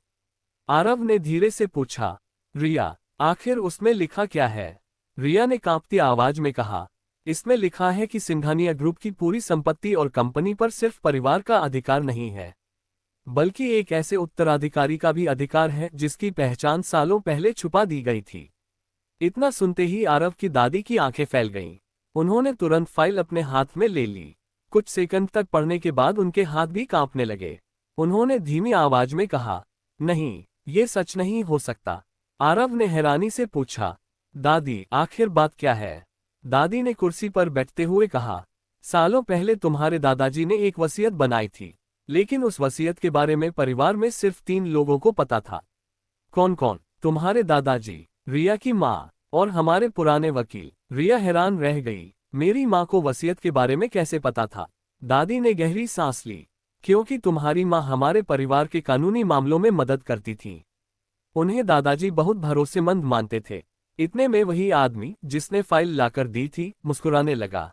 आरव ने धीरे से पूछा, रिया, आखिर उसमें लिखा क्या है? रिया ने कांपती आवाज में कहा, इसमें लिखा है कि सिंघानिया ग्रुप की पूरी संपत्ति और कंपनी पर सिर्फ परिवार का अधिकार नहीं है, बल्कि एक ऐसे उत्तराधिकारी का भी अधिकार है जिसकी पहचान सालों पहले छुपा दी गई थी। इतना सुनते ही आरव की दादी की आंखें फैल गईं। उन्होंने तुरंत फाइल अपने हाथ में ले ली। कुछ सेकंड तक पढ़ने के बाद उनके हाथ भी कांपने लगे। उन्होंने धीमी आवाज में कहा, नहीं, ये सच नहीं हो सकता। आरव ने हैरानी से पूछा, दादी, आखिर बात क्या है? दादी ने कुर्सी पर बैठते हुए कहा, सालों पहले तुम्हारे दादाजी ने एक वसीयत बनाई थी, लेकिन उस वसीयत के बारे में परिवार में सिर्फ 3 लोगों को पता था। कौन कौन? तुम्हारे दादाजी, रिया की माँ, और हमारे पुराने वकील। रिया हैरान रह गई। मेरी माँ को वसीयत के बारे में कैसे पता था? दादी ने गहरी सांस ली, क्योंकि तुम्हारी माँ हमारे परिवार के कानूनी मामलों में मदद करती थी। उन्हें दादाजी बहुत भरोसेमंद मानते थे। इतने में वही आदमी जिसने फाइल लाकर दी थी, मुस्कुराने लगा।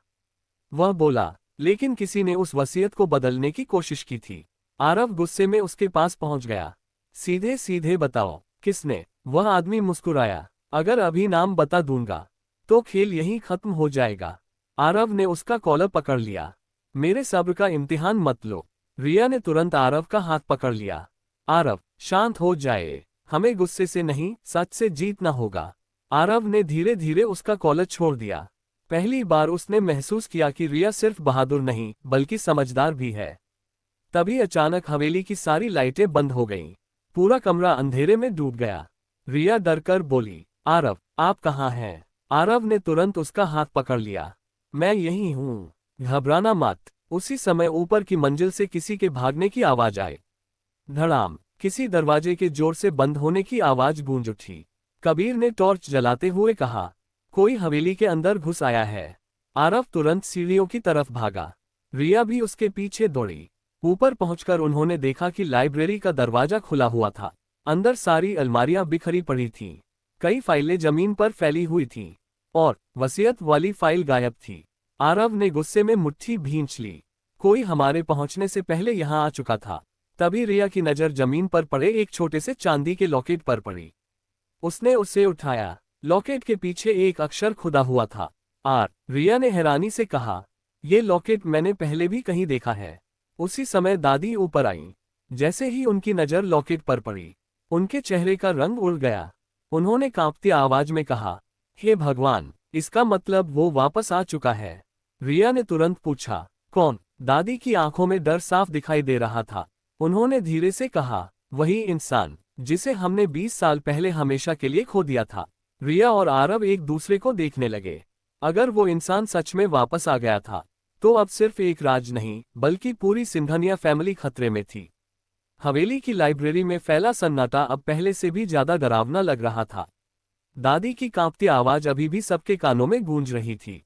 वह बोला, लेकिन किसी ने उस वसीयत को बदलने की कोशिश की थी। आरव गुस्से में उसके पास पहुंच गया। सीधे सीधे बताओ, किसने? वह आदमी मुस्कुराया, अगर अभी नाम बता दूंगा तो खेल यहीं खत्म हो जाएगा। आरव ने उसका कॉलर पकड़ लिया। मेरे सब्र का इम्तिहान मत लो। रिया ने तुरंत आरव का हाथ पकड़ लिया। आरव, शांत हो जाए, हमें गुस्से से नहीं, सच से जीतना होगा। आरव ने धीरे धीरे उसका कॉलर छोड़ दिया। पहली बार उसने महसूस किया कि रिया सिर्फ बहादुर नहीं, बल्कि समझदार भी है। तभी अचानक हवेली की सारी लाइटें बंद हो गईं। पूरा कमरा अंधेरे में डूब गया। रिया डरकर बोली, आरव, आप कहाँ हैं? आरव ने तुरंत उसका हाथ पकड़ लिया। मैं यहीं हूँ, घबराना मत। उसी समय ऊपर की मंजिल से किसी के भागने की आवाज आई। धड़ाम। किसी दरवाजे के जोर से बंद होने की आवाज गूंज उठी। कबीर ने टॉर्च जलाते हुए कहा, कोई हवेली के अंदर घुस आया है। आरव तुरंत सीढ़ियों की तरफ भागा। रिया भी उसके पीछे दौड़ी। ऊपर पहुंचकर उन्होंने देखा कि लाइब्रेरी का दरवाजा खुला हुआ था। अंदर सारी अलमारियां बिखरी पड़ी थीं। कई फाइलें जमीन पर फैली हुई थीं और वसीयत वाली फाइल गायब थी। आरव ने गुस्से में मुट्ठी भींच ली। कोई हमारे पहुंचने से पहले यहां आ चुका था। तभी रिया की नजर जमीन पर पड़े एक छोटे से चांदी के लॉकेट पर पड़ी। उसने उसे उठाया। लॉकेट के पीछे एक अक्षर खुदा हुआ था, आर। रिया ने हैरानी से कहा, ये लॉकेट मैंने पहले भी कहीं देखा है। उसी समय दादी ऊपर आईं। जैसे ही उनकी नजर लॉकेट पर पड़ी, उनके चेहरे का रंग उड़ गया। उन्होंने कांपती आवाज में कहा, हे भगवान, इसका मतलब वो वापस आ चुका है। रिया ने तुरंत पूछा, कौन? दादी की आंखों में डर साफ दिखाई दे रहा था। उन्होंने धीरे से कहा, वही इंसान जिसे हमने 20 साल पहले हमेशा के लिए खो दिया था। रिया और आरव एक दूसरे को देखने लगे। अगर वो इंसान सच में वापस आ गया था, तो अब सिर्फ एक राज नहीं, बल्कि पूरी सिंघानिया फैमिली खतरे में थी। हवेली की लाइब्रेरी में फैला सन्नाटा अब पहले से भी ज्यादा डरावना लग रहा था। दादी की कांपती आवाज अभी भी सबके कानों में गूंज रही थी।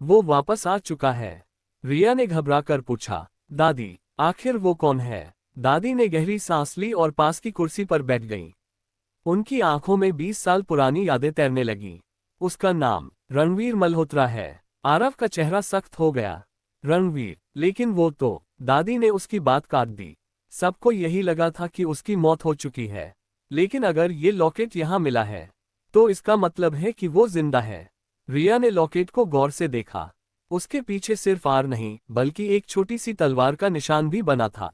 वो वापस आ चुका है। रिया ने घबराकर पूछा, दादी, आखिर वो कौन है? दादी ने गहरी सांस ली और पास की कुर्सी पर बैठ गईं। उनकी आंखों में 20 साल पुरानी यादें तैरने लगीं। उसका नाम रणवीर मल्होत्रा है। आरव का चेहरा सख्त हो गया। रणवीर? लेकिन वो तो। दादी ने उसकी बात काट दी। सबको यही लगा था कि उसकी मौत हो चुकी है। लेकिन अगर ये लॉकेट यहाँ मिला है, तो इसका मतलब है कि वो जिंदा है। रिया ने लॉकेट को गौर से देखा। उसके पीछे सिर्फ आर नहीं, बल्कि एक छोटी सी तलवार का निशान भी बना था।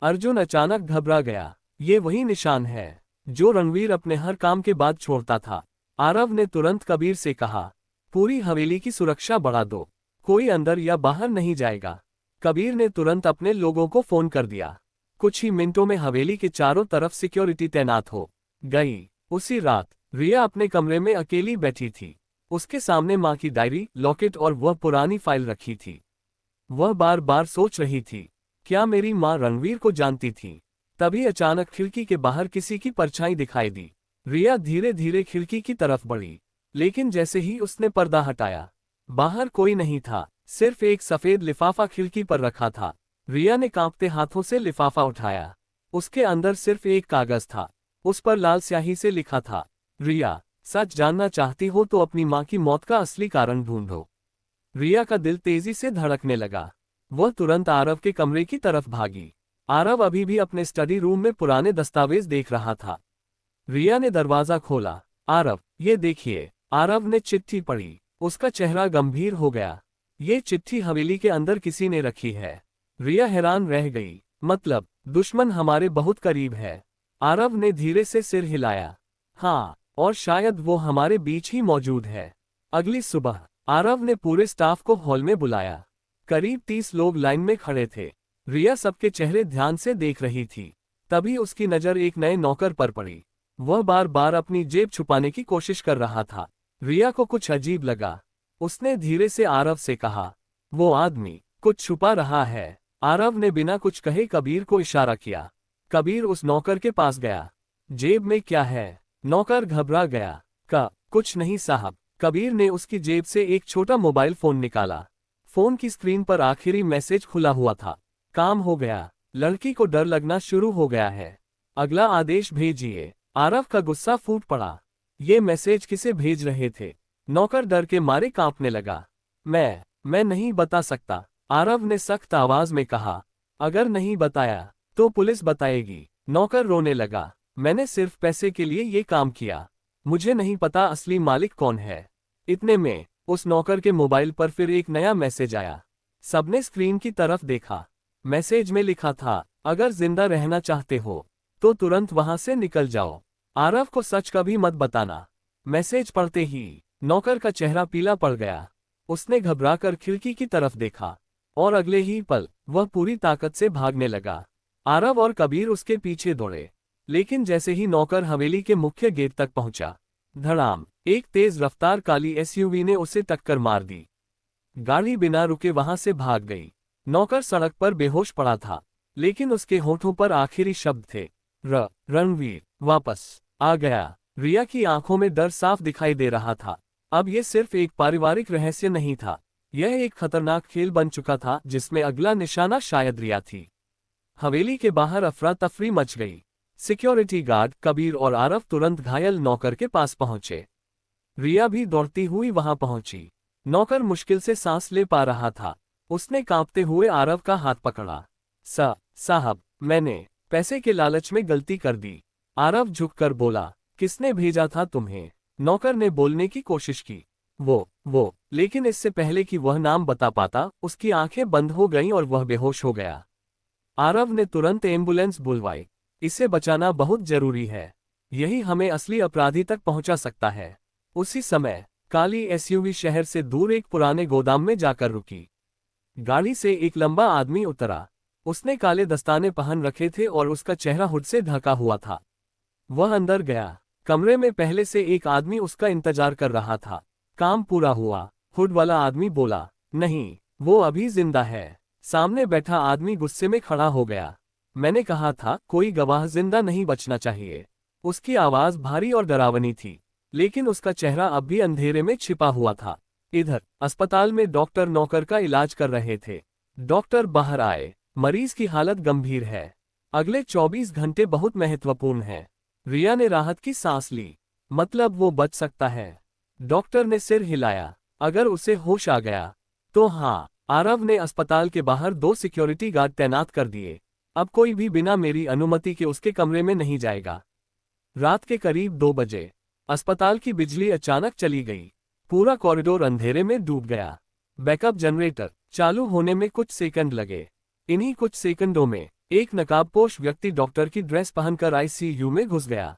अर्जुन अचानक घबरा गया। ये वही निशान है जो रणवीर अपने हर काम के बाद छोड़ता था। आरव ने तुरंत कबीर से कहा, पूरी हवेली की सुरक्षा बढ़ा दो, कोई अंदर या बाहर नहीं जाएगा। कबीर ने तुरंत अपने लोगों को फोन कर दिया। कुछ ही मिनटों में हवेली के चारों तरफ सिक्योरिटी तैनात हो गई। उसी रात रिया अपने कमरे में अकेली बैठी थी। उसके सामने माँ की डायरी, लॉकेट और वह पुरानी फाइल रखी थी। वह बार बार सोच रही थी, क्या मेरी माँ रणवीर को जानती थी? तभी अचानक खिड़की के बाहर किसी की परछाई दिखाई दी। रिया धीरे धीरे खिड़की की तरफ बढ़ी, लेकिन जैसे ही उसने पर्दा हटाया, बाहर कोई नहीं था, सिर्फ एक सफेद लिफाफा खिड़की पर रखा था। रिया ने कांपते हाथों से लिफाफा उठाया। उसके अंदर सिर्फ एक कागज था। उस पर लाल स्याही से लिखा था, रिया, सच जानना चाहती हो तो अपनी माँ की मौत का असली कारण ढूंढो। रिया का दिल तेजी से धड़कने लगा। वह तुरंत आरव के कमरे की तरफ भागी। आरव अभी भी अपने स्टडी रूम में पुराने दस्तावेज देख रहा था। रिया ने दरवाजा खोला। आरव, ये देखिए। आरव ने चिट्ठी पढ़ी। उसका चेहरा गंभीर हो गया। ये चिट्ठी हवेली के अंदर किसी ने रखी है। रिया हैरान रह गई। मतलब, दुश्मन हमारे बहुत करीब है। आरव ने धीरे से सिर हिलाया। हाँ, और शायद वो हमारे बीच ही मौजूद है। अगली सुबह आरव ने पूरे स्टाफ को हॉल में बुलाया। करीब 30 लोग लाइन में खड़े थे। रिया सबके चेहरे ध्यान से देख रही थी। तभी उसकी नजर एक नए नौकर पर पड़ी। वह बार बार अपनी जेब छुपाने की कोशिश कर रहा था। रिया को कुछ अजीब लगा। उसने धीरे से आरव से कहा, वो आदमी कुछ छुपा रहा है। आरव ने बिना कुछ कहे कबीर को इशारा किया। कबीर उस नौकर के पास गया। जेब में क्या है? नौकर घबरा गया। कुछ नहीं साहब। कबीर ने उसकी जेब से एक छोटा मोबाइल फोन निकाला। फोन की स्क्रीन पर आखिरी मैसेज खुला हुआ था, काम हो गया। लड़की को डर लगना शुरू हो गया है। अगला आदेश भेजिए। आरव का गुस्सा फूट पड़ा। ये मैसेज किसे भेज रहे थे? नौकर डर के मारे कांपने लगा। मैं नहीं बता सकता, आरव ने सख्त आवाज में कहा। अगर नहीं बताया तो पुलिस बताएगी। नौकर रोने लगा। मैंने सिर्फ पैसे के लिए ये काम किया। मुझे नहीं पता असली मालिक कौन है। इतने में उस नौकर के मोबाइल पर फिर एक नया मैसेज आया। सबने स्क्रीन की तरफ देखा। मैसेज में लिखा था, अगर जिंदा रहना चाहते हो तो तुरंत वहां से निकल जाओ। आरव को सच कभी मत बताना। मैसेज पढ़ते ही नौकर का चेहरा पीला पड़ गया। उसने घबराकर खिड़की की तरफ देखा और अगले ही पल वह पूरी ताकत से भागने लगा। आरव और कबीर उसके पीछे दौड़े, लेकिन जैसे ही नौकर हवेली के मुख्य गेट तक पहुंचा, धड़ाम, एक तेज रफ्तार काली एसयूवी ने उसे टक्कर मार दी। गाड़ी बिना रुके वहां से भाग गई। नौकर सड़क पर बेहोश पड़ा था, लेकिन उसके होठों पर आखिरी शब्द थे, रणवीर वापस आ गया। रिया की आंखों में डर साफ दिखाई दे रहा था। अब यह सिर्फ एक पारिवारिक रहस्य नहीं था, यह एक खतरनाक खेल बन चुका था जिसमें अगला निशाना शायद रिया थी। हवेली के बाहर अफरा तफरी मच गई। सिक्योरिटी गार्ड कबीर और आरव तुरंत घायल नौकर के पास पहुंचे। रिया भी दौड़ती हुई वहां पहुंची। नौकर मुश्किल से सांस ले पा रहा था। उसने कांपते हुए आरव का हाथ पकड़ा। साहब, मैंने पैसे के लालच में गलती कर दी। आरव झुककर बोला, किसने भेजा था तुम्हें? नौकर ने बोलने की कोशिश की। वो, लेकिन इससे पहले कि वह नाम बता पाता, उसकी आंखें बंद हो गईं और वह बेहोश हो गया। आरव ने तुरंत एम्बुलेंस बुलवाई। इसे बचाना बहुत जरूरी है, यही हमें असली अपराधी तक पहुंचा सकता है। उसी समय काली एसयूवी शहर से दूर एक पुराने गोदाम में जाकर रुकी। गाड़ी से एक लंबा आदमी उतरा। उसने काले दस्ताने पहन रखे थे और उसका चेहरा हुड से ढका हुआ था। वह अंदर गया। कमरे में पहले से एक आदमी उसका इंतजार कर रहा था। काम पूरा हुआ, हुड वाला आदमी बोला। नहीं, वो अभी जिंदा है। सामने बैठा आदमी गुस्से में खड़ा हो गया। मैंने कहा था कोई गवाह जिंदा नहीं बचना चाहिए। उसकी आवाज भारी और डरावनी थी, लेकिन उसका चेहरा अब भी अंधेरे में छिपा हुआ था। इधर अस्पताल में डॉक्टर नौकर का इलाज कर रहे थे। डॉक्टर बाहर आए। मरीज की हालत गंभीर है। अगले 24 घंटे बहुत महत्वपूर्ण हैं। रिया ने राहत की सांस ली। मतलब वो बच सकता है? डॉक्टर ने सिर हिलाया। अगर उसे होश आ गया तो हाँ। आरव ने अस्पताल के बाहर 2 सिक्योरिटी गार्ड तैनात कर दिए। अब कोई भी बिना मेरी अनुमति के उसके कमरे में नहीं जाएगा। रात के करीब 2 बजे अस्पताल की बिजली अचानक चली गई। पूरा कॉरिडोर अंधेरे में डूब गया। बैकअप जनरेटर चालू होने में कुछ सेकंड लगे। इन्हीं कुछ सेकंडों में एक नकाबपोश व्यक्ति डॉक्टर की ड्रेस पहनकर आईसीयू में घुस गया।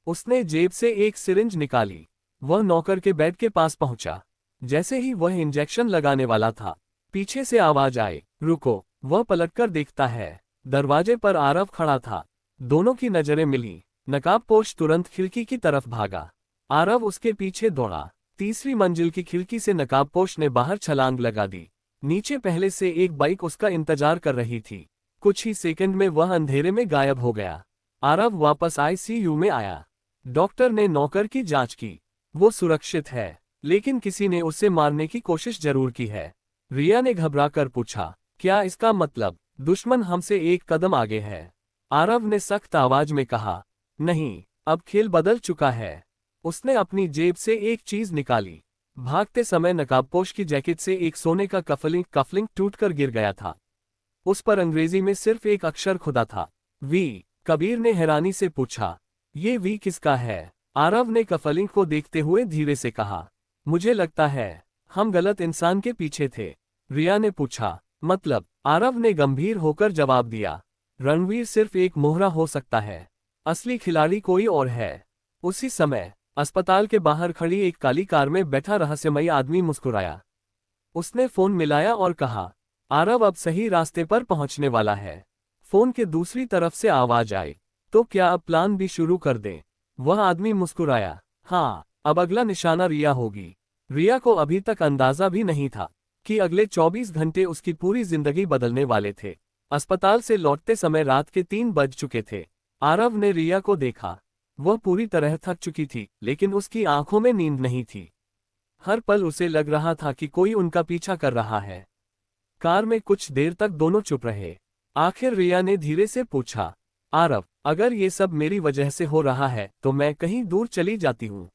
उसने जेब से एक सिरिंज निकाली। वह नौकर के बेड के पास पहुंचा। जैसे ही वह इंजेक्शन लगाने वाला था, पीछे से आवाज आई, रुको। वह पलटकर देखता है। दरवाजे पर आरव खड़ा था। दोनों की नजरें मिली। नकाबपोश तुरंत खिड़की की तरफ भागा। आरव उसके पीछे दौड़ा। तीसरी मंजिल की खिड़की से नकाबपोश ने बाहर छलांग लगा दी। नीचे पहले से एक बाइक उसका इंतजार कर रही थी। कुछ ही सेकंड में वह अंधेरे में गायब हो गया। आरव वापस आईसीयू में आया। डॉक्टर ने नौकर की जांच की। वो सुरक्षित है, लेकिन किसी ने उसे मारने की कोशिश जरूर की है। रिया ने घबराकर पूछा, क्या इसका मतलब दुश्मन हमसे एक कदम आगे है? आरव ने सख्त आवाज में कहा, नहीं, अब खेल बदल चुका है। उसने अपनी जेब से एक चीज निकाली। भागते समय नकाबपोश की जैकेट से एक सोने का कफलिंग टूटकर गिर गया था। उस पर अंग्रेजी में सिर्फ एक अक्षर खुदा था, वी। कबीर ने हैरानी से पूछा, ये वी किसका है? आरव ने कफलिंग को देखते हुए धीरे से कहा, मुझे लगता है हम गलत इंसान के पीछे थे। रिया ने पूछा, मतलब? आरव ने गंभीर होकर जवाब दिया, रणवीर सिर्फ एक मोहरा हो सकता है, असली खिलाड़ी कोई और है। उसी समय अस्पताल के बाहर खड़ी एक काली कार में बैठा रहस्यमयी आदमी मुस्कुराया। उसने फोन मिलाया और कहा, आरव अब सही रास्ते पर पहुंचने वाला है। फोन के दूसरी तरफ से आवाज आई, तो क्या अब प्लान भी शुरू कर दें? वह आदमी मुस्कुराया, हाँ, अब अगला निशाना रिया होगी। रिया को अभी तक अंदाजा भी नहीं था कि अगले 24 घंटे उसकी पूरी जिंदगी बदलने वाले थे। अस्पताल से लौटते समय रात के 3 बज चुके थे। आरव ने रिया को देखा। वह पूरी तरह थक चुकी थी, लेकिन उसकी आंखों में नींद नहीं थी। हर पल उसे लग रहा था कि कोई उनका पीछा कर रहा है। कार में कुछ देर तक दोनों चुप रहे। आखिर रिया ने धीरे से पूछा, आरव, अगर ये सब मेरी वजह से हो रहा है तो मैं कहीं दूर चली जाती हूँ।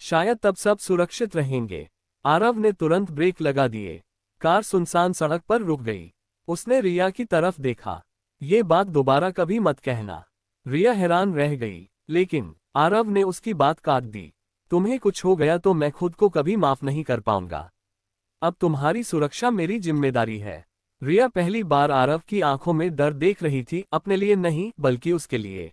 शायद तब सब सुरक्षित रहेंगे। आरव ने तुरंत ब्रेक लगा दिए। कार सुनसान सड़क पर रुक गई। उसने रिया की तरफ देखा, ये बात दोबारा कभी मत कहना। रिया हैरान रह गई, लेकिन आरव ने उसकी बात काट दी। तुम्हें कुछ हो गया तो मैं खुद को कभी माफ नहीं कर पाऊंगा। अब तुम्हारी सुरक्षा मेरी जिम्मेदारी है। रिया पहली बार आरव की आंखों में डर देख रही थी, अपने लिए नहीं बल्कि उसके लिए।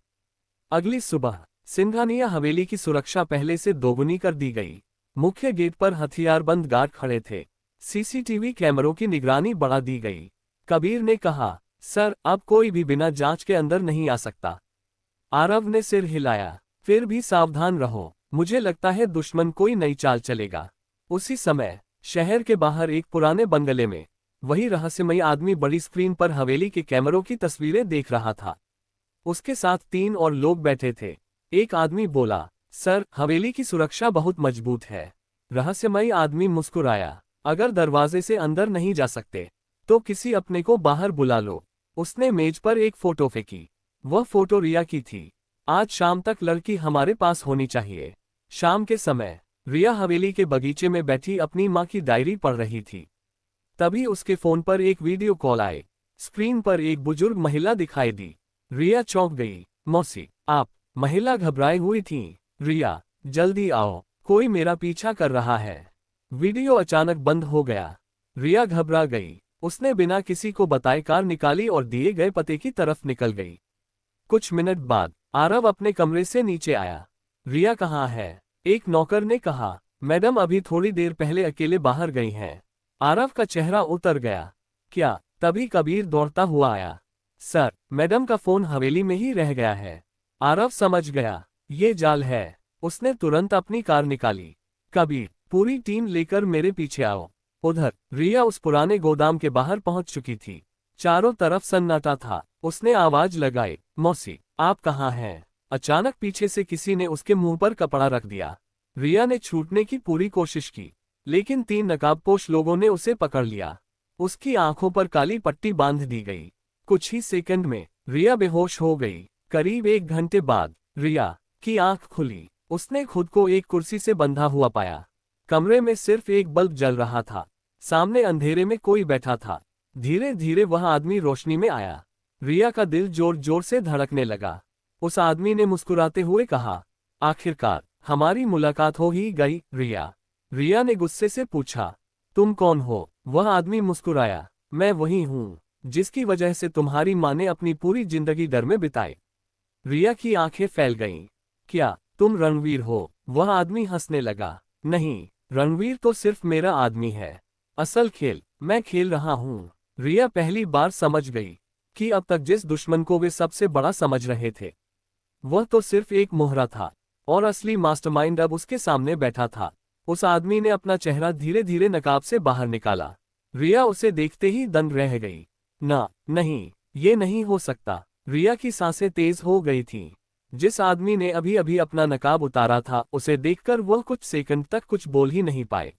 अगली सुबह सिंघानिया हवेली की सुरक्षा पहले से दोगुनी कर दी गई। मुख्य गेट पर हथियारबंद गार्ड खड़े थे। सीसीटीवी कैमरों की निगरानी बढ़ा दी गई। कबीर ने कहा, सर, अब कोई भी बिना जांच के अंदर नहीं आ सकता। आरव ने सिर हिलाया, फिर भी सावधान रहो, मुझे लगता है दुश्मन कोई नई चाल चलेगा। उसी समय शहर के बाहर एक पुराने बंगले में वही रहस्यमयी आदमी बड़ी स्क्रीन पर हवेली के कैमरों की तस्वीरें देख रहा था। उसके साथ 3 और लोग बैठे थे। एक आदमी बोला, सर, हवेली की सुरक्षा बहुत मजबूत है। रहस्यमयी आदमी मुस्कुराया, अगर दरवाजे से अंदर नहीं जा सकते तो किसी अपने को बाहर बुला लो। उसने मेज पर एक फोटो फेंकी। वह फोटो रिया की थी। आज शाम तक लड़की हमारे पास होनी चाहिए। शाम के समय रिया हवेली के बगीचे में बैठी अपनी माँ की डायरी पढ़ रही थी। तभी उसके फोन पर एक वीडियो कॉल आए। स्क्रीन पर एक बुजुर्ग महिला दिखाई दी। रिया चौंक गई। मौसी, आप? महिला घबराई हुई थी। रिया, जल्दी आओ, कोई मेरा पीछा कर रहा है। वीडियो अचानक बंद हो गया। रिया घबरा गई। उसने बिना किसी को बताए कार निकाली और दिए गए पते की तरफ निकल गई। कुछ मिनट बाद आरव अपने कमरे से नीचे आया। रिया कहाँ है? एक नौकर ने कहा, मैडम अभी थोड़ी देर पहले अकेले बाहर गई हैं। आरव का चेहरा उतर गया। क्या? तभी कबीर दौड़ता हुआ आया। सर, मैडम का फोन हवेली में ही रह गया है। आरव समझ गया, ये जाल है। उसने तुरंत अपनी कार निकाली। कबीर, पूरी टीम लेकर मेरे पीछे आओ। उधर रिया उस पुराने गोदाम के बाहर पहुंच चुकी थी। चारों तरफ सन्नाटा था। उसने आवाज लगाई, मौसी, आप कहाँ हैं? अचानक पीछे से किसी ने उसके मुंह पर कपड़ा रख दिया। रिया ने छूटने की पूरी कोशिश की, लेकिन 3 नकाबपोश लोगों ने उसे पकड़ लिया। उसकी आंखों पर काली पट्टी बांध दी गई। कुछ ही सेकंड में रिया बेहोश हो गई। करीब 1 घंटे बाद रिया की आंख खुली। उसने खुद को एक कुर्सी से बंधा हुआ पाया। कमरे में सिर्फ एक बल्ब जल रहा था। सामने अंधेरे में कोई बैठा था। धीरे धीरे वह आदमी रोशनी में आया। रिया का दिल जोर जोर से धड़कने लगा। उस आदमी ने मुस्कुराते हुए कहा, आखिरकार हमारी मुलाकात हो ही गई, रिया। रिया ने गुस्से से पूछा, तुम कौन हो? वह आदमी मुस्कुराया, मैं वही हूँ जिसकी वजह से तुम्हारी माँ ने अपनी पूरी जिंदगी डर में बिताई। रिया की आंखें फैल गईं। क्या तुम रणवीर हो? वह आदमी हंसने लगा, नहीं, रणवीर तो सिर्फ मेरा आदमी है। असल खेल मैं खेल रहा हूँ। रिया पहली बार समझ गई कि अब तक जिस दुश्मन को वे सबसे बड़ा समझ रहे थे, वह तो सिर्फ एक मोहरा था और असली मास्टरमाइंड अब उसके सामने बैठा था। उस आदमी ने अपना चेहरा धीरे धीरे नकाब से बाहर निकाला। रिया उसे देखते ही दंग रह गई। नहीं, ये नहीं हो सकता। रिया की सांसें तेज हो गई थीं। जिस आदमी ने अभी अभी अपना नकाब उतारा था, उसे देखकर वह कुछ सेकंड तक कुछ बोल ही नहीं पाए।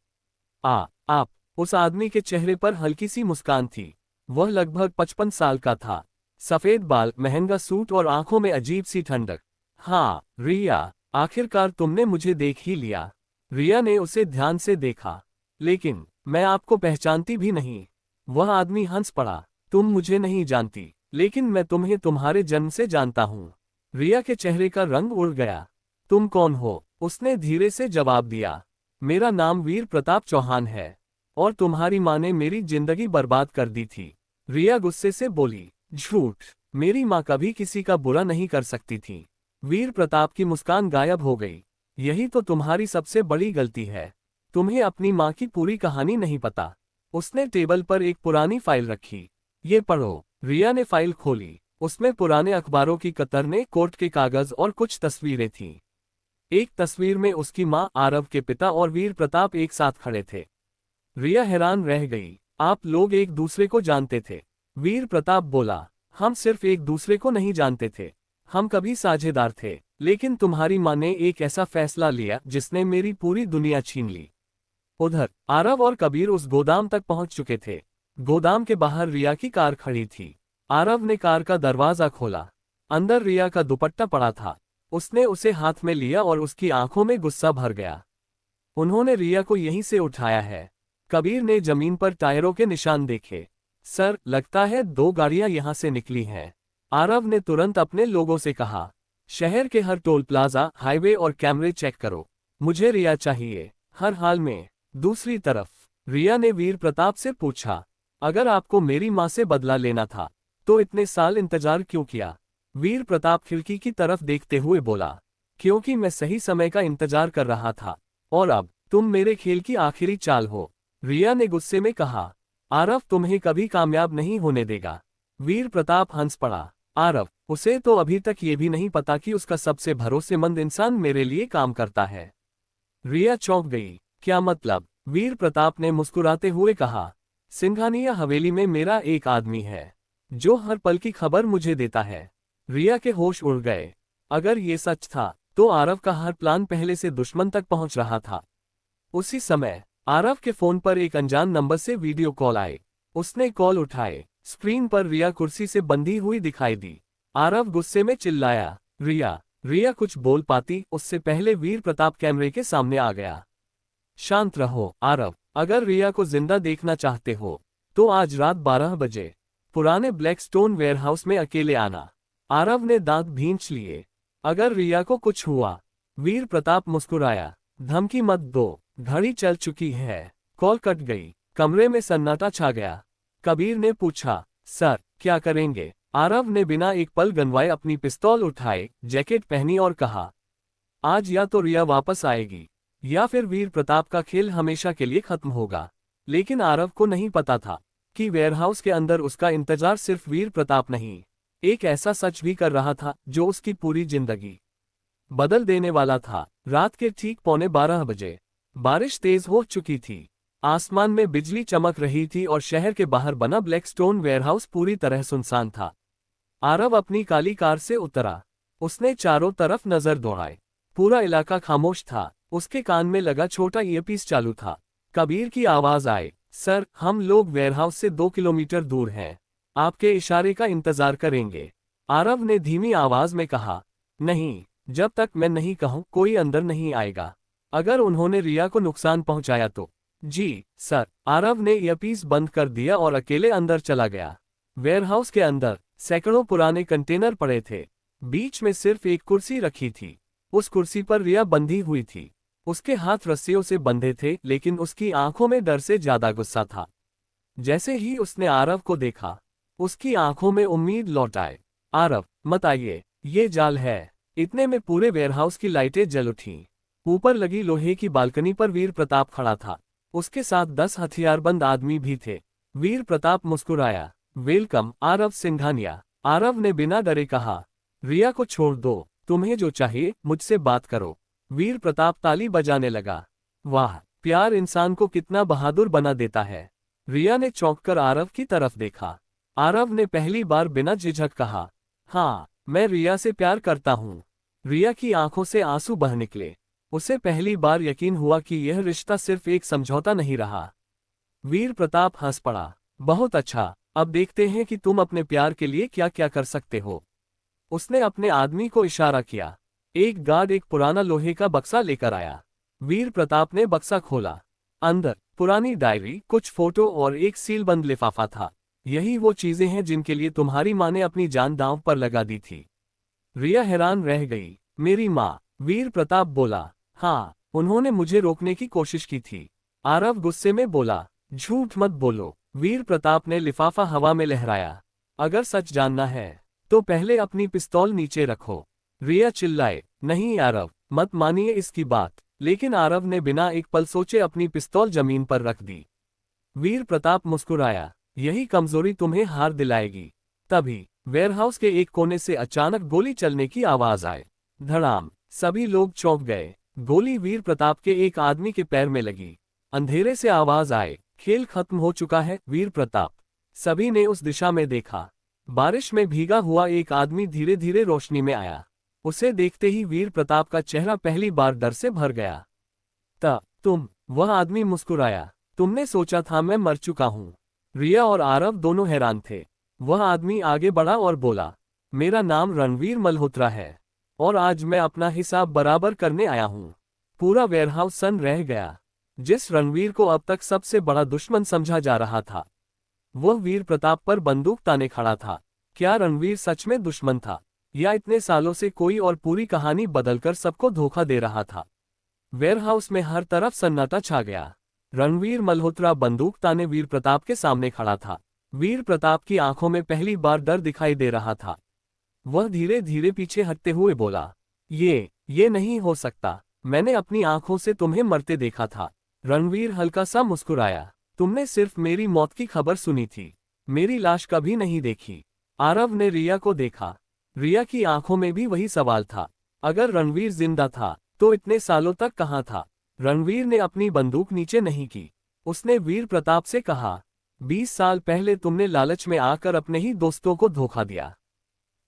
आप? उस आदमी के चेहरे पर हल्की सी मुस्कान थी। वह लगभग 55 साल का था। सफेद बाल, महंगा सूट और आंखों में अजीब सी ठंडक। हाँ, रिया, आखिरकार तुमने मुझे देख ही लिया। रिया ने उसे ध्यान से देखा। लेकिन मैं आपको पहचानती भी नहीं। वह आदमी हंस पड़ा, तुम मुझे नहीं जानती, लेकिन मैं तुम्हें तुम्हारे जन्म से जानता हूँ। रिया के चेहरे का रंग उड़ गया। तुम कौन हो? उसने धीरे से जवाब दिया, मेरा नाम वीर प्रताप चौहान है और तुम्हारी माँ ने मेरी जिंदगी बर्बाद कर दी थी। रिया गुस्से से बोली, झूठ, मेरी माँ कभी किसी का बुरा नहीं कर सकती थी। वीर प्रताप की मुस्कान गायब हो गई। यही तो तुम्हारी सबसे बड़ी गलती है। तुम्हें अपनी माँ की पूरी कहानी नहीं पता। उसने टेबल पर एक पुरानी फाइल रखी। ये पढ़ो। रिया ने फाइल खोली। उसमें पुराने अखबारों की कतरने, कोर्ट के कागज और कुछ तस्वीरें थीं। एक तस्वीर में उसकी माँ, आरव के पिता और वीर प्रताप एक साथ खड़े थे। रिया हैरान रह गई, आप लोग एक दूसरे को जानते थे? वीर प्रताप बोला, हम सिर्फ एक दूसरे को नहीं जानते थे, हम कभी साझेदार थे। लेकिन तुम्हारी माँ ने एक ऐसा फैसला लिया जिसने मेरी पूरी दुनिया छीन ली। उधर आरव और कबीर उस गोदाम तक पहुंच चुके थे। गोदाम के बाहर रिया की कार खड़ी थी। आरव ने कार का दरवाजा खोला। अंदर रिया का दुपट्टा पड़ा था। उसने उसे हाथ में लिया और उसकी आंखों में गुस्सा भर गया। उन्होंने रिया को यहीं से उठाया है। कबीर ने जमीन पर टायरों के निशान देखे। सर, लगता है 2 गाड़ियां यहां से निकली हैं। आरव ने तुरंत अपने लोगों से कहा, शहर के हर टोल प्लाजा, हाईवे और कैमरे चेक करो। मुझे रिया चाहिए, हर हाल में। दूसरी तरफ रिया ने वीर प्रताप से पूछा, अगर आपको मेरी माँ से बदला लेना था तो इतने साल इंतजार क्यों किया? वीर प्रताप खिड़की की तरफ देखते हुए बोला, क्योंकि मैं सही समय का इंतजार कर रहा था और अब तुम मेरे खेल की आखिरी चाल हो। रिया ने गुस्से में कहा, आरव तुम्हें कभी कामयाब नहीं होने देगा। वीर प्रताप हंस पड़ा, आरव, उसे तो अभी तक ये भी नहीं पता कि उसका सबसे भरोसेमंद इंसान मेरे लिए काम करता है। रिया चौंक गई, क्या मतलब? वीर प्रताप ने मुस्कुराते हुए कहा, सिंघानिया हवेली में मेरा एक आदमी है जो हर पल की खबर मुझे देता है। रिया के होश उड़ गए। अगर ये सच था तो आरव का हर प्लान पहले से दुश्मन तक पहुंच रहा था। उसी समय आरव के फोन पर एक अनजान नंबर से वीडियो कॉल आए। उसने कॉल उठाए। स्क्रीन पर रिया कुर्सी से बंधी हुई दिखाई दी। आरव गुस्से में चिल्लाया, रिया। रिया कुछ बोल पाती उससे पहले वीर प्रताप कैमरे के सामने आ गया। शांत रहो आरव, अगर रिया को जिंदा देखना चाहते हो तो आज रात 12 बजे पुराने ब्लैकस्टोन वेयरहाउस में अकेले आना। आरव ने दांत भींच लिए। अगर रिया को कुछ हुआ। वीर प्रताप मुस्कुराया, धमकी मत दो, घड़ी चल चुकी है। कॉल कट गई। कमरे में सन्नाटा छा गया। कबीर ने पूछा, सर क्या करेंगे? आरव ने बिना एक पल गंवाए अपनी पिस्तौल उठाए, जैकेट पहनी और कहा, आज या तो रिया वापस आएगी या फिर वीर प्रताप का खेल हमेशा के लिए खत्म होगा। लेकिन आरव को नहीं पता था कि वेयरहाउस के अंदर उसका इंतजार सिर्फ वीर प्रताप नहीं, एक ऐसा सच भी कर रहा था जो उसकी पूरी जिंदगी बदल देने वाला था। रात के ठीक 11:15 बारिश तेज हो चुकी थी। आसमान में बिजली चमक रही थी और शहर के बाहर बना ब्लैकस्टोन वेयरहाउस पूरी तरह सुनसान था। आरव अपनी काली कार से उतरा। उसने चारों तरफ नजर दौड़ाई। पूरा इलाका खामोश था। उसके कान में लगा छोटा ईयरपीस चालू था। कबीर की आवाज आई, सर हम लोग वेयरहाउस से 2 किलोमीटर दूर हैं, आपके इशारे का इंतजार करेंगे। आरव ने धीमी आवाज में कहा, नहीं, जब तक मैं नहीं कहूं कोई अंदर नहीं आएगा। अगर उन्होंने रिया को नुकसान पहुंचाया तो। जी सर। आरव ने ईयरपीस बंद कर दिया और अकेले अंदर चला गया। वेयरहाउस के अंदर सैकड़ों पुराने कंटेनर पड़े थे। बीच में सिर्फ एक कुर्सी रखी थी। उस कुर्सी पर रिया बंधी हुई थी। उसके हाथ रस्सियों से बंधे थे लेकिन उसकी आंखों में डर से ज्यादा गुस्सा था। जैसे ही उसने आरव को देखा, उसकी आंखों में उम्मीद लौट आए। आरव मत आइए, ये जाल है। इतने में पूरे वेयरहाउस की लाइटें जल उठीं। ऊपर लगी लोहे की बालकनी पर वीर प्रताप खड़ा था। उसके साथ 10 हथियारबंद आदमी भी थे। वीर प्रताप मुस्कुराया, वेलकम आरव सिंघानिया। आरव ने बिना डरे कहा, रिया को छोड़ दो, तुम्हें जो चाहिए मुझसे बात करो। वीर प्रताप ताली बजाने लगा। वाह, प्यार इंसान को कितना बहादुर बना देता है। रिया ने चौंककर आरव की तरफ देखा। आरव ने पहली बार बिना झिझक कहा, हाँ मैं रिया से प्यार करता हूँ। रिया की आंखों से आंसू बह निकले। उसे पहली बार यकीन हुआ कि यह रिश्ता सिर्फ एक समझौता नहीं रहा। वीर प्रताप हंस पड़ा, बहुत अच्छा, अब देखते हैं कि तुम अपने प्यार के लिए क्या क्या कर सकते हो। उसने अपने आदमी को इशारा किया। एक गार्ड एक पुराना लोहे का बक्सा लेकर आया। वीर प्रताप ने बक्सा खोला। अंदर पुरानी डायरी, कुछ फोटो और एक सीलबंद लिफाफा था। यही वो चीजें हैं जिनके लिए तुम्हारी माँ ने अपनी जान दांव पर लगा दी थी। रिया हैरान रह गई। मेरी माँ? वीर प्रताप बोला, हाँ, उन्होंने मुझे रोकने की कोशिश की थी। आरव गुस्से में बोला, झूठ मत बोलो। वीर प्रताप ने लिफाफा हवा में लहराया। अगर सच जानना है तो पहले अपनी पिस्तौल नीचे रखो। रिया चिल्लाए, नहीं आरव, मत मानिए इसकी बात। लेकिन आरव ने बिना एक पल सोचे अपनी पिस्तौल जमीन पर रख दी। वीर प्रताप मुस्कुराया, यही कमजोरी तुम्हें हार दिलाएगी। तभी वेयरहाउस के एक कोने से अचानक गोली चलने की आवाज आए। धड़ाम। सभी लोग चौंक गए। गोली वीर प्रताप के एक आदमी के पैर में लगी। अंधेरे से आवाज आए, खेल खत्म हो चुका है वीर प्रताप। सभी ने उस दिशा में देखा। बारिश में भीगा हुआ एक आदमी धीरे धीरे रोशनी में आया। उसे देखते ही वीर प्रताप का चेहरा पहली बार डर से भर गया। तुम? वह आदमी मुस्कुराया, तुमने सोचा था मैं मर चुका हूं। रिया और आरव दोनों हैरान थे। वह आदमी आगे बढ़ा और बोला, मेरा नाम रणवीर मल्होत्रा है और आज मैं अपना हिसाब बराबर करने आया हूं। पूरा वेयरहाउस सन रह गया। जिस रणवीर को अब तक सबसे बड़ा दुश्मन समझा जा रहा था, वह वीर प्रताप पर बंदूक ताने खड़ा था। क्या रणवीर सच में दुश्मन था या इतने सालों से कोई और पूरी कहानी बदलकर सबको धोखा दे रहा था? वेयरहाउस में हर तरफ सन्नाटा छा गया। रणवीर मल्होत्रा बंदूक ताने वीर प्रताप के सामने खड़ा था। वीर प्रताप की आंखों में पहली बार डर दिखाई दे रहा था। वह धीरे धीरे पीछे हटते हुए बोला, ये नहीं हो सकता। मैंने अपनी आंखों से तुम्हें मरते देखा था। रणवीर हल्का सा मुस्कुराया, तुमने सिर्फ मेरी मौत की खबर सुनी थी, मेरी लाश कभी नहीं देखी। आरव ने रिया को देखा। रिया की आंखों में भी वही सवाल था। अगर रणवीर जिंदा था तो इतने सालों तक कहाँ था? रणवीर ने अपनी बंदूक नीचे नहीं की। उसने वीर प्रताप से कहा, 20 साल पहले तुमने लालच में आकर अपने ही दोस्तों को धोखा दिया।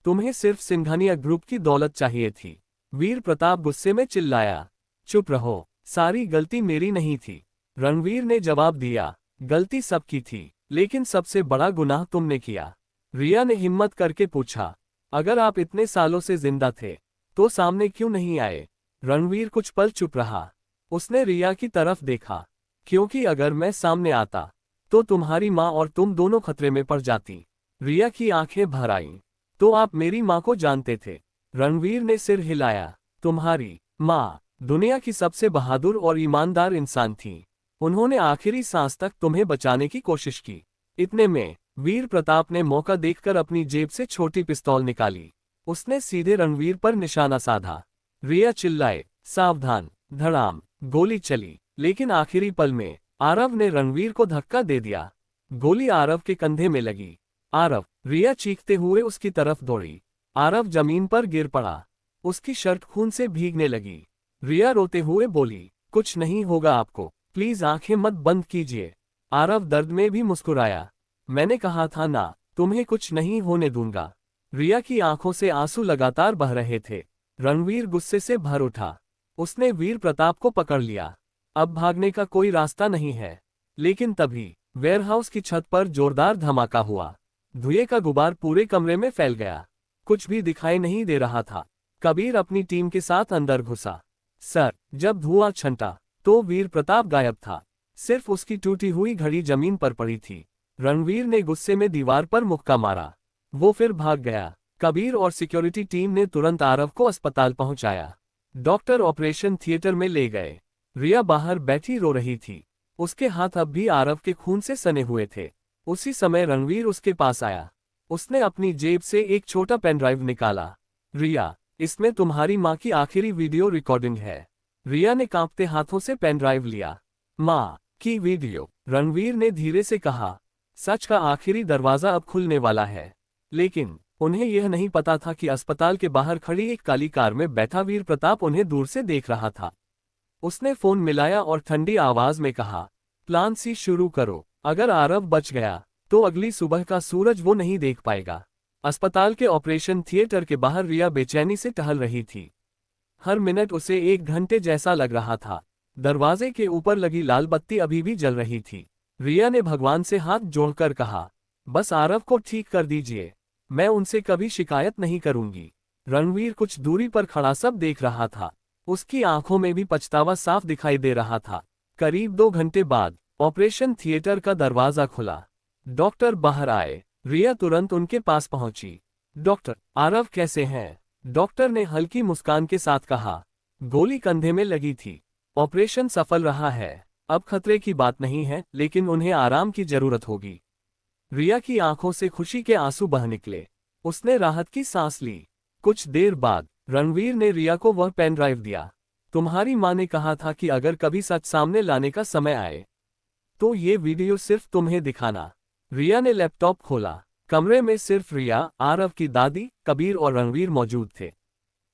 तुम्हें सिर्फ सिंघानिया ग्रुप की दौलत चाहिए थी। वीर प्रताप गुस्से में चिल्लाया। चुप रहो, सारी गलती मेरी नहीं थी। रणवीर ने जवाब दिया, गलती सबकी थी, लेकिन सबसे बड़ा गुनाह तुमने किया। रिया ने हिम्मत करके पूछा, अगर आप इतने सालों से जिंदा थे तो सामने क्यों नहीं आए? रणवीर कुछ पल चुप रहा। उसने रिया की तरफ देखा, क्योंकि अगर मैं सामने आता तो तुम्हारी माँ और तुम दोनों खतरे में पड़ जाती। रिया की आंखें भर आईं। तो आप मेरी माँ को जानते थे? रणवीर ने सिर हिलाया। तुम्हारी माँ दुनिया की सबसे बहादुर और ईमानदार इंसान थी। उन्होंने आखिरी सांस तक तुम्हें बचाने की कोशिश की। इतने में वीर प्रताप ने मौका देखकर अपनी जेब से छोटी पिस्तौल निकाली। उसने सीधे रणवीर पर निशाना साधा। रिया चिल्लाए, सावधान! धड़ाम! गोली चली, लेकिन आखिरी पल में आरव ने रणवीर को धक्का दे दिया। गोली आरव के कंधे में लगी। आरव! रिया चीखते हुए उसकी तरफ दौड़ी। आरव जमीन पर गिर पड़ा। उसकी शर्ट खून से भीगने लगी। रिया रोते हुए बोली, कुछ नहीं होगा आपको, प्लीज आंखें मत बंद कीजिए। आरव दर्द में भी मुस्कुराया। मैंने कहा था ना, तुम्हें कुछ नहीं होने दूंगा। रिया की आंखों से आंसू लगातार बह रहे थे। रणवीर गुस्से से भर उठा। उसने वीर प्रताप को पकड़ लिया। अब भागने का कोई रास्ता नहीं है। लेकिन तभी वेयरहाउस की छत पर जोरदार धमाका हुआ। धुएं का गुबार पूरे कमरे में फैल गया। कुछ भी दिखाई नहीं दे रहा था। कबीर अपनी टीम के साथ अंदर घुसा। सर, जब धुआं छंटा तो वीर प्रताप गायब था। सिर्फ उसकी टूटी हुई घड़ी जमीन पर पड़ी थी। रणवीर ने गुस्से में दीवार पर मुक्का मारा। वो फिर भाग गया। कबीर और सिक्योरिटी टीम ने तुरंत आरव को अस्पताल पहुंचाया। डॉक्टर ऑपरेशन थिएटर में ले गए। रिया बाहर बैठी रो रही थी। उसके हाथ अब भी आरव के खून से सने हुए थे। उसी समय रणवीर उसके पास आया। उसने अपनी जेब से एक छोटा पेन ड्राइव निकाला। रिया, इसमें तुम्हारी माँ की आखिरी वीडियो रिकॉर्डिंग है। रिया ने कांपते हाथों से पेन ड्राइव लिया। माँ की वीडियो? रणवीर ने धीरे से कहा। सच का आखिरी दरवाजा अब खुलने वाला है। लेकिन उन्हें यह नहीं पता था कि अस्पताल के बाहर खड़ी एक काली कार में बैठा वीर प्रताप उन्हें दूर से देख रहा था। उसने फोन मिलाया और ठंडी आवाज में कहा, प्लान सी शुरू करो। अगर आरव बच गया तो अगली सुबह का सूरज वो नहीं देख पाएगा। अस्पताल के ऑपरेशन थिएटर के बाहर रिया बेचैनी से टहल रही थी। हर मिनट उसे 1 घंटे जैसा लग रहा था। दरवाजे के ऊपर लगी लाल बत्ती अभी भी जल रही थी। रिया ने भगवान से हाथ जोड़कर कहा, बस आरव को ठीक कर दीजिए, मैं उनसे कभी शिकायत नहीं करूंगी। रणवीर कुछ दूरी पर खड़ा सब देख रहा था। उसकी आंखों में भी पछतावा साफ दिखाई दे रहा था। करीब 2 घंटे बाद ऑपरेशन थिएटर का दरवाजा खुला। डॉक्टर बाहर आए। रिया तुरंत उनके पास पहुंची। डॉक्टर, आरव कैसे हैं? डॉक्टर ने हल्की मुस्कान के साथ कहा, गोली कंधे में लगी थी। ऑपरेशन सफल रहा है। अब खतरे की बात नहीं है, लेकिन उन्हें आराम की जरूरत होगी। रिया की आंखों से खुशी के आंसू बह निकले। उसने राहत की सांस ली। कुछ देर बाद रणवीर ने रिया को वह पेन ड्राइव दिया। तुम्हारी माँ ने कहा था कि अगर कभी सच सामने लाने का समय आए तो ये वीडियो सिर्फ तुम्हें दिखाना। रिया ने लैपटॉप खोला। कमरे में सिर्फ रिया, आरव की दादी, कबीर और रणवीर मौजूद थे।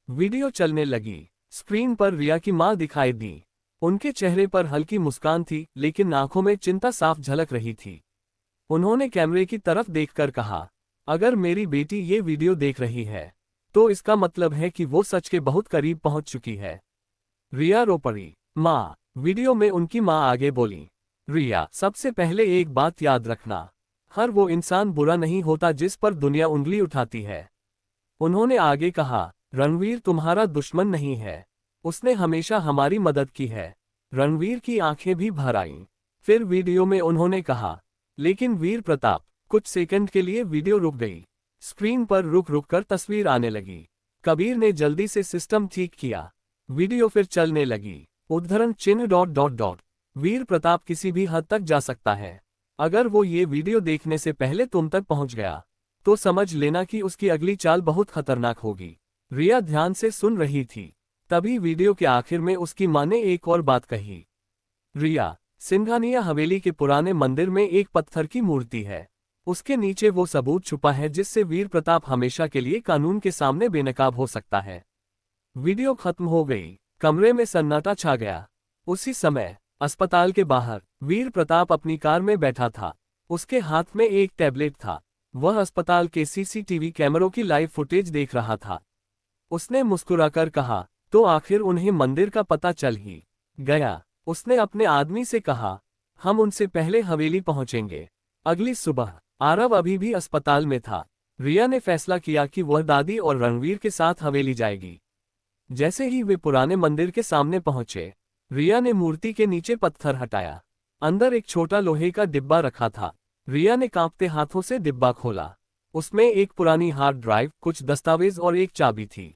वीडियो चलने लगी। स्क्रीन पर रिया की माँ दिखाई दी। उनके चेहरे पर हल्की मुस्कान थी, लेकिन आंखों में चिंता साफ झलक रही थी। उन्होंने कैमरे की तरफ देखकर कहा, अगर मेरी बेटी ये वीडियो देख रही है तो इसका मतलब है कि वो सच के बहुत करीब पहुंच चुकी है। रिया रो पड़ी। माँ, वीडियो में उनकी माँ आगे बोली, रिया, सबसे पहले एक बात याद रखना, हर वो इंसान बुरा नहीं होता जिस पर दुनिया उंगली उठाती है। उन्होंने आगे कहा, रणवीर तुम्हारा दुश्मन नहीं है, उसने हमेशा हमारी मदद की है। रणवीर की आंखें भी भर आईं। फिर वीडियो में उन्होंने कहा, लेकिन वीर प्रताप। कुछ सेकंड के लिए वीडियो रुक गई। स्क्रीन पर रुक रुक कर तस्वीर आने लगी। कबीर ने जल्दी से सिस्टम ठीक किया। वीडियो फिर चलने लगी। उद्धरण चिन्ह ... वीर प्रताप किसी भी हद तक जा सकता है। अगर वो ये वीडियो देखने से पहले तुम तक पहुंच गया तो समझ लेना कि उसकी अगली चाल बहुत खतरनाक होगी। रिया ध्यान से सुन रही थी। तभी वीडियो के आखिर में उसकी मां ने एक और बात कही, रिया, सिंघानिया हवेली के पुराने मंदिर में एक पत्थर की मूर्ति है। उसके नीचे वो सबूत छुपा है जिससे वीर प्रताप हमेशा के लिए कानून के सामने बेनकाब हो सकता है। वीडियो खत्म हो गई। कमरे में सन्नाटा छा गया। उसी समय अस्पताल के बाहर वीर प्रताप अपनी कार में बैठा था। उसके हाथ में एक टैबलेट था। वह अस्पताल के सीसीटीवी कैमरों की लाइव फुटेज देख रहा था। उसने मुस्कुराकर कहा, तो आखिर उन्हें मंदिर का पता चल ही गया। उसने अपने आदमी से कहा, हम उनसे पहले हवेली पहुंचेंगे। अगली सुबह आरव अभी भी अस्पताल में था। रिया ने फैसला किया कि वह दादी और रणवीर के साथ हवेली जाएगी। जैसे ही वे पुराने मंदिर के सामने पहुंचे, रिया ने मूर्ति के नीचे पत्थर हटाया। अंदर एक छोटा लोहे का डिब्बा रखा था। रिया ने कांपते हाथों से डिब्बा खोला। उसमें एक पुरानी हार्ड ड्राइव, कुछ दस्तावेज और एक चाबी थी।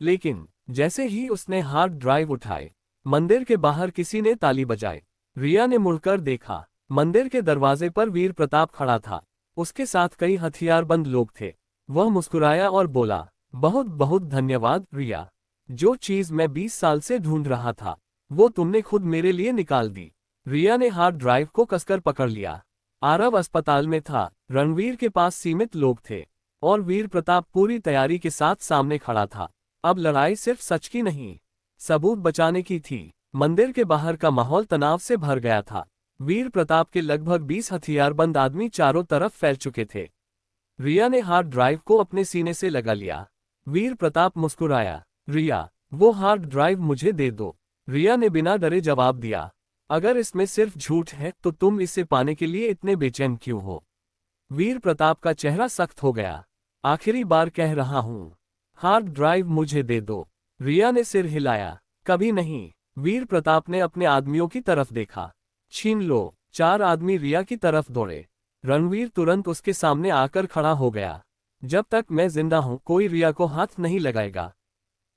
लेकिन जैसे ही उसने हार्ड ड्राइव उठाए, मंदिर के बाहर किसी ने ताली बजाई। रिया ने मुड़कर देखा। मंदिर के दरवाजे पर वीर प्रताप खड़ा था। उसके साथ कई हथियारबंद लोग थे। वह मुस्कुराया और बोला, बहुत बहुत धन्यवाद रिया। जो चीज मैं 20 साल से ढूंढ रहा था, वो तुमने खुद मेरे लिए निकाल दी। रिया ने हार्ड ड्राइव को कसकर पकड़ लिया। आरव अस्पताल में था। रणवीर के पास सीमित लोग थे और वीर प्रताप पूरी तैयारी के साथ सामने खड़ा था। अब लड़ाई सिर्फ सच की नहीं, सबूत बचाने की थी। मंदिर के बाहर का माहौल तनाव से भर गया था। वीर प्रताप के लगभग 20 हथियारबंद आदमी चारों तरफ फैल चुके थे। रिया ने हार्ड ड्राइव को अपने सीने से लगा लिया। वीर प्रताप मुस्कुराया, रिया, वो हार्ड ड्राइव मुझे दे दो। रिया ने बिना डरे जवाब दिया, अगर इसमें सिर्फ झूठ है तो तुम इसे पाने के लिए इतने बेचैन क्यों हो? वीर प्रताप का चेहरा सख्त हो गया। आखिरी बार कह रहा हूं, हार्ड ड्राइव मुझे दे दो। रिया ने सिर हिलाया, कभी नहीं। वीर प्रताप ने अपने आदमियों की तरफ देखा। छीन लो। 4 आदमी रिया की तरफ दौड़े। रणवीर तुरंत उसके सामने आकर खड़ा हो गया। जब तक मैं जिंदा हूं कोई रिया को हाथ नहीं लगाएगा।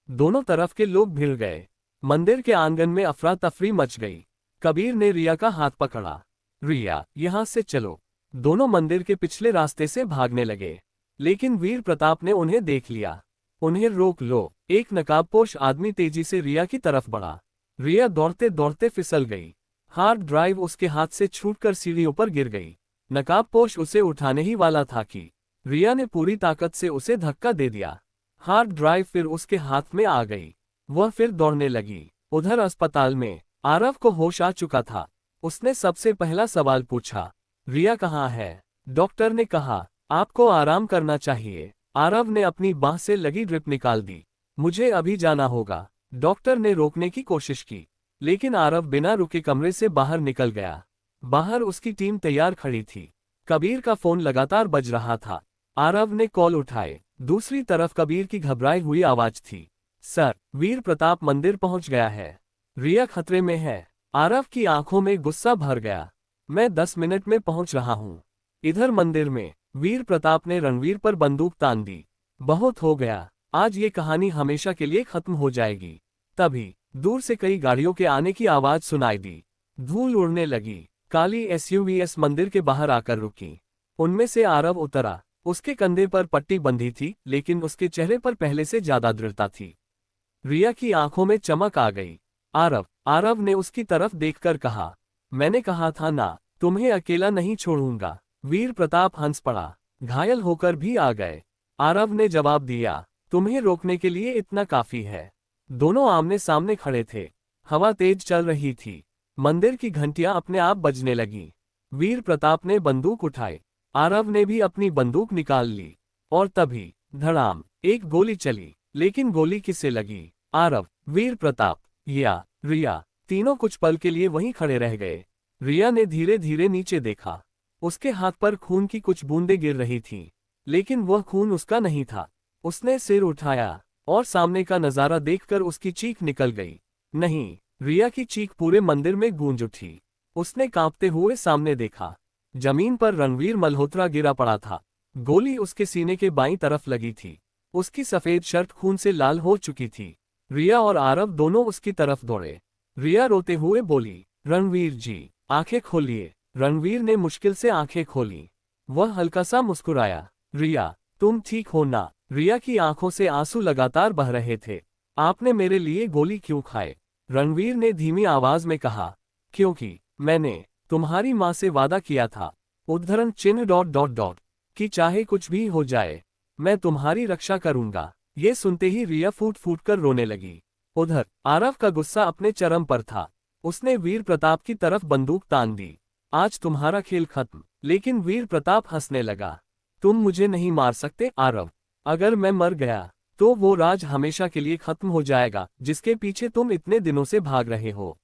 दोनों तरफ के लोग भिड़ गए। मंदिर के आंगन में अफरा तफरी मच गई। कबीर ने रिया का हाथ पकड़ा, रिया, यहां से चलो। दोनों मंदिर के पिछले रास्ते से भागने लगे, लेकिन वीर प्रताप ने उन्हें देख लिया। उन्हें रोक लो। एक नकाबपोश आदमी तेजी से रिया की तरफ बढ़ा। रिया दौड़ते दौड़ते फिसल गई। हार्ड ड्राइव उसके हाथ से छूटकर सीढ़ियों पर गिर गई। नकाबपोश उसे उठाने ही वाला था कि रिया ने पूरी ताकत से उसे धक्का दे दिया। हार्ड ड्राइव फिर उसके हाथ में आ गई। वह फिर दौड़ने लगी। उधर अस्पताल में आरव को होश आ चुका था। उसने सबसे पहला सवाल पूछा, रिया कहाँ है? डॉक्टर ने कहा, आपको आराम करना चाहिए। आरव ने अपनी बांह से लगी ड्रिप निकाल दी। मुझे अभी जाना होगा। डॉक्टर ने रोकने की कोशिश की, लेकिन आरव बिना रुके कमरे से बाहर निकल गया। बाहर उसकी टीम तैयार खड़ी थी। कबीर का फोन लगातार बज रहा था। आरव ने कॉल उठाए। दूसरी तरफ कबीर की घबराई हुई आवाज थी, सर, वीर प्रताप मंदिर पहुंच गया है। रिया खतरे में है। आरव की आंखों में गुस्सा भर गया। मैं 10 मिनट में पहुंच रहा हूं। इधर मंदिर में वीर प्रताप ने रणवीर पर बंदूक तान दी। बहुत हो गया, आज ये कहानी हमेशा के लिए खत्म हो जाएगी। तभी दूर से कई गाड़ियों के आने की आवाज सुनाई दी। धूल उड़ने लगी। काली एसयूवीएस मंदिर के बाहर आकर रुकी। उनमें से आरव उतरा। उसके कंधे पर पट्टी बंधी थी, लेकिन उसके चेहरे पर पहले से ज्यादा दृढ़ता थी। रिया की आंखों में चमक आ गई। आरव ने उसकी तरफ देखकर कहा, मैंने कहा था ना, तुम्हें अकेला नहीं छोड़ूंगा। वीर प्रताप हंस पड़ा। घायल होकर भी आ गए। आरव ने जवाब दिया, तुम्हें रोकने के लिए इतना काफी है। दोनों आमने सामने खड़े थे। हवा तेज चल रही थी। मंदिर की घंटियां अपने आप बजने लगी। वीर प्रताप ने बंदूक उठाई। आरव ने भी अपनी बंदूक निकाल ली। और तभी धड़ाम, एक गोली चली। लेकिन गोली किसे लगी? आरव, वीर प्रताप या रिया, तीनों कुछ पल के लिए वहीं खड़े रह गए। रिया ने धीरे धीरे नीचे देखा। उसके हाथ पर खून की कुछ बूंदें गिर रही थीं, लेकिन वह खून उसका नहीं था। उसने सिर उठाया और सामने का नजारा देखकर उसकी चीख निकल गई। नहीं, रिया की चीख पूरे मंदिर में गूंज उठी। उसने कांपते हुए सामने देखा। जमीन पर रणवीर मल्होत्रा गिरा पड़ा था। गोली उसके सीने के बाईं तरफ लगी थी। उसकी सफेद शर्ट खून से लाल हो चुकी थी। रिया और आरव दोनों उसकी तरफ दौड़े। रिया रोते हुए बोली, रणवीर जी, आंखें खोलिए। रणवीर ने मुश्किल से आंखें खोली। वह हल्का सा मुस्कुराया। रिया, तुम ठीक हो ना? रिया की आंखों से आंसू लगातार बह रहे थे। आपने मेरे लिए गोली क्यों खाए? रणवीर ने धीमी आवाज में कहा, क्योंकि मैंने तुम्हारी मां से वादा किया था, उद्धरण चिन्ह ... कि चाहे कुछ भी हो जाए, मैं तुम्हारी रक्षा करूंगा। ये सुनते ही रिया फूट फूट कर रोने लगी। उधर आरव का गुस्सा अपने चरम पर था। उसने वीर प्रताप की तरफ बंदूक तान दी। आज तुम्हारा खेल खत्म। लेकिन वीर प्रताप हंसने लगा। तुम मुझे नहीं मार सकते आरव। अगर मैं मर गया तो वो राज हमेशा के लिए खत्म हो जाएगा जिसके पीछे तुम इतने दिनों से भाग रहे हो।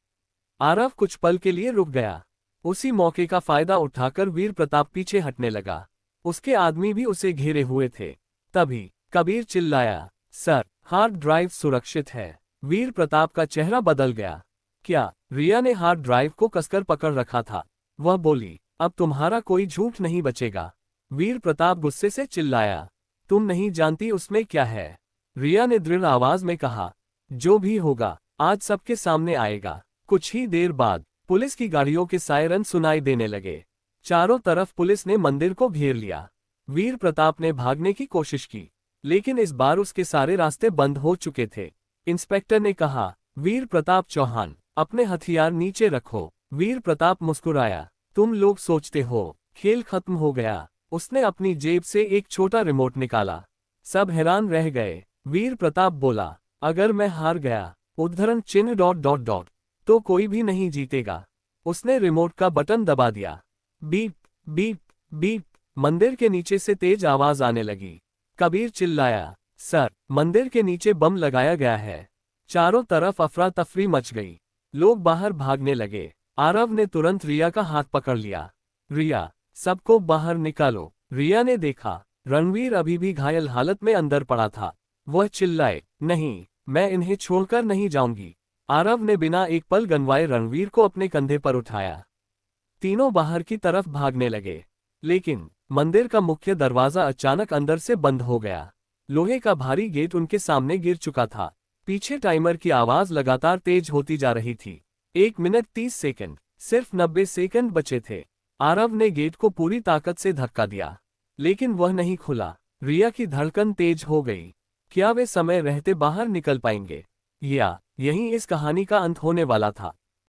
आरव कुछ पल के लिए रुक गया। उसी मौके का फायदा उठाकर वीर प्रताप पीछे हटने लगा। उसके आदमी भी उसे घेरे हुए थे। तभी कबीर चिल्लाया, सर, हार्ड ड्राइव सुरक्षित है। वीर प्रताप का चेहरा बदल गया। क्या? रिया ने हार्ड ड्राइव को कसकर पकड़ रखा था। वह बोली, अब तुम्हारा कोई झूठ नहीं बचेगा। वीर प्रताप गुस्से से चिल्लाया, तुम नहीं जानती उसमें क्या है। रिया ने दृढ़ आवाज में कहा, जो भी होगा आज सबके सामने आएगा। कुछ ही देर बाद पुलिस की गाड़ियों के सायरन सुनाई देने लगे। चारों तरफ पुलिस ने मंदिर को घेर लिया। वीर प्रताप ने भागने की कोशिश की, लेकिन इस बार उसके सारे रास्ते बंद हो चुके थे। इंस्पेक्टर ने कहा, वीर प्रताप चौहान, अपने हथियार नीचे रखो। वीर प्रताप मुस्कुराया, तुम लोग सोचते हो खेल खत्म हो गया। उसने अपनी जेब से एक छोटा रिमोट निकाला। सब हैरान रह गए। वीर प्रताप बोला, अगर मैं हार गया उद्धरण चिन्ह ... तो कोई भी नहीं जीतेगा। उसने रिमोट का बटन दबा दिया। बीप बीप बीप मंदिर के नीचे से तेज आवाज आने लगी। कबीर चिल्लाया, सर, मंदिर के नीचे बम लगाया गया है। चारों तरफ अफरा तफरी मच गई। लोग बाहर भागने लगे। आरव ने तुरंत रिया का हाथ पकड़ लिया। रिया, सबको बाहर निकालो। रिया ने देखा रणवीर अभी भी घायल हालत में अंदर पड़ा था। वह चिल्लाए, नहीं, मैं इन्हें छोड़कर नहीं जाऊंगी। आरव ने बिना एक पल गंवाए रणवीर को अपने कंधे पर उठाया। तीनों बाहर की तरफ भागने लगे, लेकिन मंदिर का मुख्य दरवाजा अचानक अंदर से बंद हो गया। लोहे का भारी गेट उनके सामने गिर चुका था। पीछे टाइमर की आवाज लगातार तेज होती जा रही थी। 1 मिनट 30 सेकंड, सिर्फ 90 सेकंड बचे थे। आरव ने गेट को पूरी ताकत से धक्का दिया, लेकिन वह नहीं खुला। रिया की धड़कन तेज हो गई। क्या वे समय रहते बाहर निकल पाएंगे, या यहीं इस कहानी का अंत होने वाला था?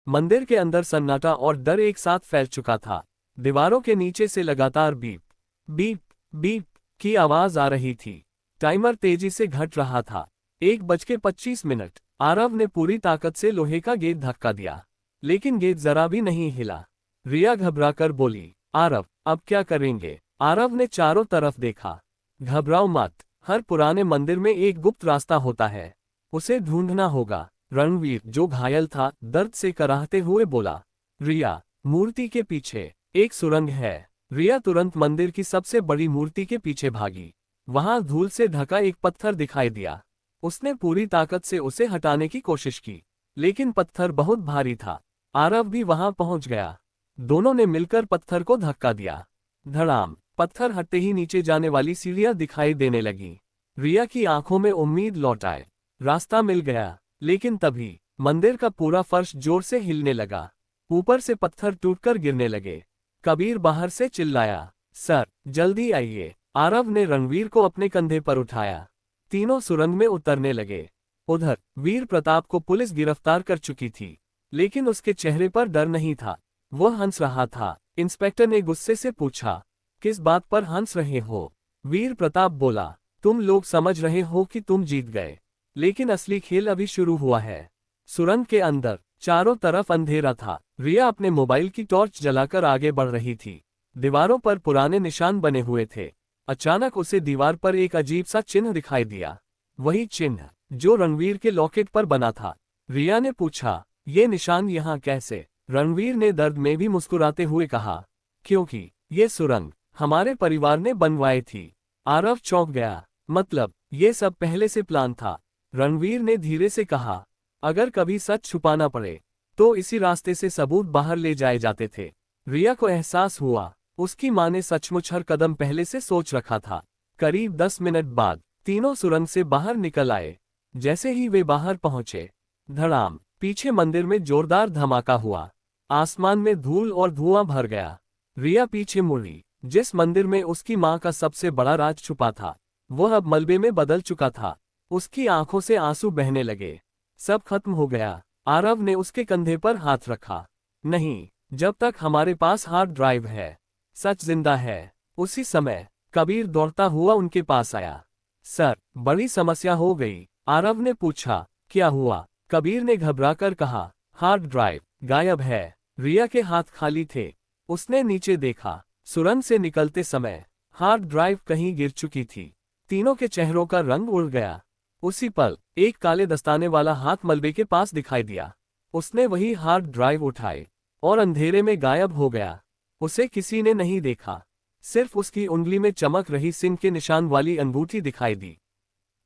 मंदिर के अंदर सन्नाटा और डर एक साथ फैल चुका था। दीवारों के नीचे से लगातार बीप बीप बीप की आवाज आ रही थी। टाइमर तेजी से घट रहा था। 1:25। आरव ने पूरी ताकत से लोहे का गेट धक्का दिया, लेकिन गेट जरा भी नहीं हिला। रिया घबराकर बोली, आरव, अब क्या करेंगे? आरव ने चारों तरफ देखा। घबराओ मत, हर पुराने मंदिर में एक गुप्त रास्ता होता है, उसे ढूंढना होगा। रणवीर, जो घायल था, दर्द से कराहते हुए बोला। रिया, मूर्ति के पीछे एक सुरंग है। रिया तुरंत मंदिर की सबसे बड़ी मूर्ति के पीछे भागी। वहां धूल से ढका एक पत्थर दिखाई दिया। उसने पूरी ताकत से उसे हटाने की कोशिश की, लेकिन पत्थर बहुत भारी था। आरव भी वहां पहुंच गया। दोनों ने मिलकर पत्थर को धक्का दिया। धड़ाम, पत्थर हटते ही नीचे जाने वाली सीढ़ियां दिखाई देने लगी। रिया की आंखों में उम्मीद लौट आए। रास्ता मिल गया, लेकिन तभी मंदिर का पूरा फर्श जोर से हिलने लगा। ऊपर से पत्थर टूटकर गिरने लगे। कबीर बाहर से चिल्लाया, सर, जल्दी आइए। आरव ने रणवीर को अपने कंधे पर उठाया। तीनों सुरंग में उतरने लगे। उधर वीर प्रताप को पुलिस गिरफ्तार कर चुकी थी, लेकिन उसके चेहरे पर डर नहीं था। वह हंस रहा था। इंस्पेक्टर ने गुस्से से पूछा, किस बात पर हंस रहे हो? वीर प्रताप बोला, तुम लोग समझ रहे हो कि तुम जीत गए, लेकिन असली खेल अभी शुरू हुआ है। सुरंग के अंदर चारों तरफ अंधेरा था। रिया अपने मोबाइल की टॉर्च जलाकर आगे बढ़ रही थी। दीवारों पर पुराने निशान बने हुए थे। अचानक उसे दीवार पर एक अजीब सा चिन्ह दिखाई दिया, वही चिन्ह जो रणवीर के लॉकेट पर बना था। रिया ने पूछा, ये निशान यहाँ कैसे? रणवीर ने दर्द में भी मुस्कुराते हुए कहा, क्योंकि ये सुरंग हमारे परिवार ने बनवाई थी। आरव चौंक गया, मतलब ये सब पहले से प्लान था? रणवीर ने धीरे से कहा, अगर कभी सच छुपाना पड़े तो इसी रास्ते से सबूत बाहर ले जाए जाते थे। रिया को एहसास हुआ, उसकी मां ने सचमुच हर कदम पहले से सोच रखा था। करीब 10 मिनट बाद तीनों सुरंग से बाहर निकल आए। जैसे ही वे बाहर पहुंचे, धड़ाम, पीछे मंदिर में जोरदार धमाका हुआ। आसमान में धूल और धुआं भर गया। रिया पीछे मुड़ी। जिस मंदिर में उसकी मां का सबसे बड़ा राज छुपा था, वह अब मलबे में बदल चुका था। उसकी आंखों से आंसू बहने लगे। सब खत्म हो गया। आरव ने उसके कंधे पर हाथ रखा। नहीं, जब तक हमारे पास हार्ड ड्राइव है, सच जिंदा है। उसी समय कबीर दौड़ता हुआ उनके पास आया। सर, बड़ी समस्या हो गई। आरव ने पूछा, क्या हुआ? कबीर ने घबराकर कहा, हार्ड ड्राइव गायब है। रिया के हाथ खाली थे। उसने नीचे देखा। सुरंग से निकलते समय हार्ड ड्राइव कहीं गिर चुकी थी। तीनों के चेहरों का रंग उड़ गया। उसी पल एक काले दस्ताने वाला हाथ मलबे के पास दिखाई दिया। उसने वही हार्ड ड्राइव उठाए और अंधेरे में गायब हो गया। उसे किसी ने नहीं देखा, सिर्फ उसकी उंगली में चमक रही सिंह के निशान वाली अंगूठी दिखाई दी।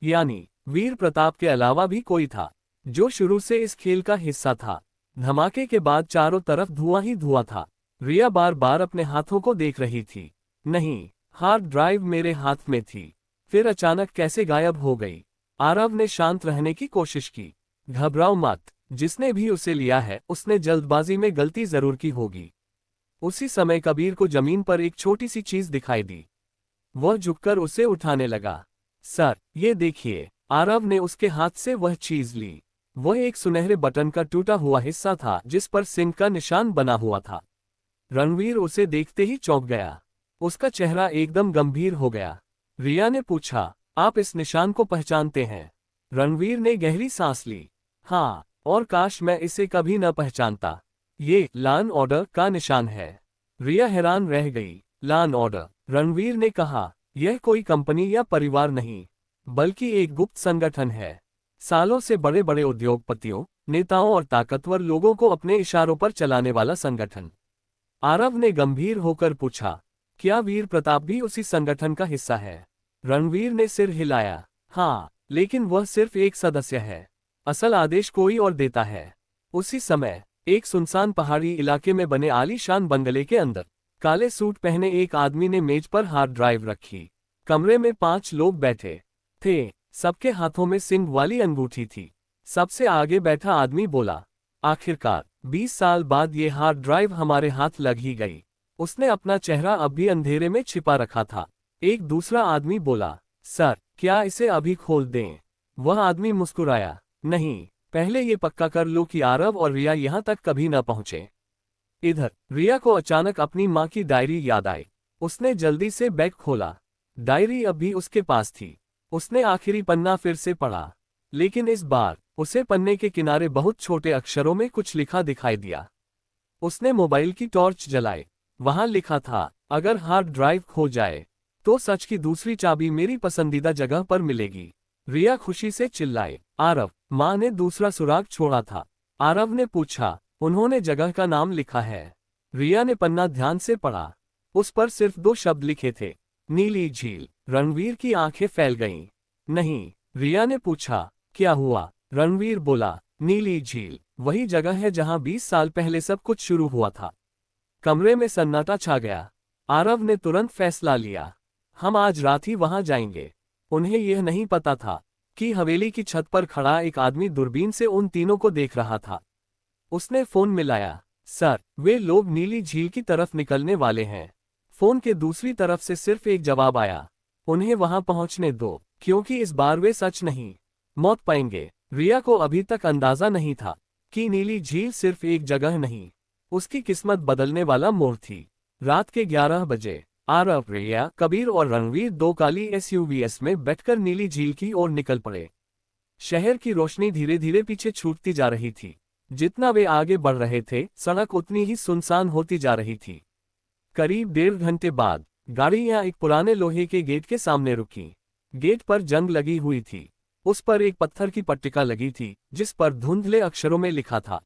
यानी वीर प्रताप के अलावा भी कोई था जो शुरू से इस खेल का हिस्सा था। धमाके के बाद चारों तरफ धुआं ही धुआं था। रिया बार बार अपने हाथों को देख रही थी। नहीं, हार्ड ड्राइव मेरे हाथ में थी, फिर अचानक कैसे गायब हो गई। आरव ने शांत रहने की कोशिश की। घबराओ मत, जिसने भी उसे लिया है उसने जल्दबाजी में गलती जरूर की होगी। उसी समय कबीर को जमीन पर एक छोटी सी चीज दिखाई दी। वह झुककर उसे उठाने लगा। सर, ये देखिए। आरव ने उसके हाथ से वह चीज ली। वह एक सुनहरे बटन का टूटा हुआ हिस्सा था जिस पर सिंह का निशान बना हुआ था। रणवीर उसे देखते ही चौंक गया। उसका चेहरा एकदम गंभीर हो गया। रिया ने पूछा, आप इस निशान को पहचानते हैं? रणवीर ने गहरी सांस ली। हाँ, और काश मैं इसे कभी न पहचानता। ये लॉ एंड ऑर्डर का निशान है। रिया हैरान रह गई। Law and order? रणवीर ने कहा, यह कोई कंपनी या परिवार नहीं, बल्कि एक गुप्त संगठन है। सालों से बड़े बड़े उद्योगपतियों, नेताओं और ताकतवर लोगों को अपने इशारों पर चलाने वाला संगठन। आरव ने गंभीर होकर पूछा, क्या वीर प्रताप भी उसी संगठन का हिस्सा है? रणवीर ने सिर हिलाया। हाँ, लेकिन वह सिर्फ एक सदस्य है। असल आदेश कोई और देता है। उसी समय एक सुनसान पहाड़ी इलाके में बने आलीशान बंगले के अंदर काले सूट पहने एक आदमी ने मेज पर हार्ड ड्राइव रखी। कमरे में 5 लोग बैठे थे। सबके हाथों में सिंह वाली अंगूठी थी। सबसे आगे बैठा आदमी बोला, आखिरकार 20 साल बाद ये हार्ड ड्राइव हमारे हाथ लग ही गई। उसने अपना चेहरा अब भी अंधेरे में छिपा रखा था। एक दूसरा आदमी बोला, सर, क्या इसे अभी खोल दें? वह आदमी मुस्कुराया, नहीं, पहले ये पक्का कर लो कि आरव और रिया यहाँ तक कभी न पहुंचे। इधर रिया को अचानक अपनी माँ की डायरी याद आई। उसने जल्दी से बैग खोला। डायरी अब भी उसके पास थी। उसने आखिरी पन्ना फिर से पढ़ा, लेकिन इस बार उसे पन्ने के किनारे बहुत छोटे अक्षरों में कुछ लिखा दिखाई दिया। उसने मोबाइल की टॉर्च जलाई। वहां लिखा था, अगर हार्ड ड्राइव खो जाए तो सच की दूसरी चाबी मेरी पसंदीदा जगह पर मिलेगी। रिया खुशी से चिल्लाए, आरव, माँ ने दूसरा सुराग छोड़ा था। आरव ने पूछा, उन्होंने जगह का नाम लिखा है? रिया ने पन्ना ध्यान से पढ़ा। उस पर सिर्फ 2 शब्द लिखे थे, नीली झील। रणवीर की आंखें फैल गईं। नहीं, रिया ने पूछा, क्या हुआ? रणवीर बोला, नीली झील वही जगह है जहां 20 साल पहले सब कुछ शुरू हुआ था। कमरे में सन्नाटा छा गया। आरव ने तुरंत फैसला लिया, हम आज रात ही वहां जाएंगे। उन्हें यह नहीं पता था कि हवेली की छत पर खड़ा एक आदमी दूरबीन से उन तीनों को देख रहा था। उसने फोन मिलाया, सर, वे लोग नीली झील की तरफ निकलने वाले हैं। फोन के दूसरी तरफ से सिर्फ एक जवाब आया, उन्हें वहां पहुंचने दो, क्योंकि इस बार वे सच नहीं मौत पाएंगे। रिया को अभी तक अंदाजा नहीं था कि नीली झील सिर्फ एक जगह नहीं, उसकी किस्मत बदलने वाला मोड़ थी। रात के 11 बजे आरव, रिया, कबीर और रणवीर 2 काली एसयूवीएस में बैठकर नीली झील की ओर निकल पड़े। शहर की रोशनी धीरे धीरे पीछे छूटती जा रही थी। जितना वे आगे बढ़ रहे थे, सड़क उतनी ही सुनसान होती जा रही थी। करीब 1.5 घंटे बाद गाड़ियां एक पुराने लोहे के गेट के सामने रुकी। गेट पर जंग लगी हुई थी। उस पर एक पत्थर की पट्टिका लगी थी जिस पर धुंधले अक्षरों में लिखा था,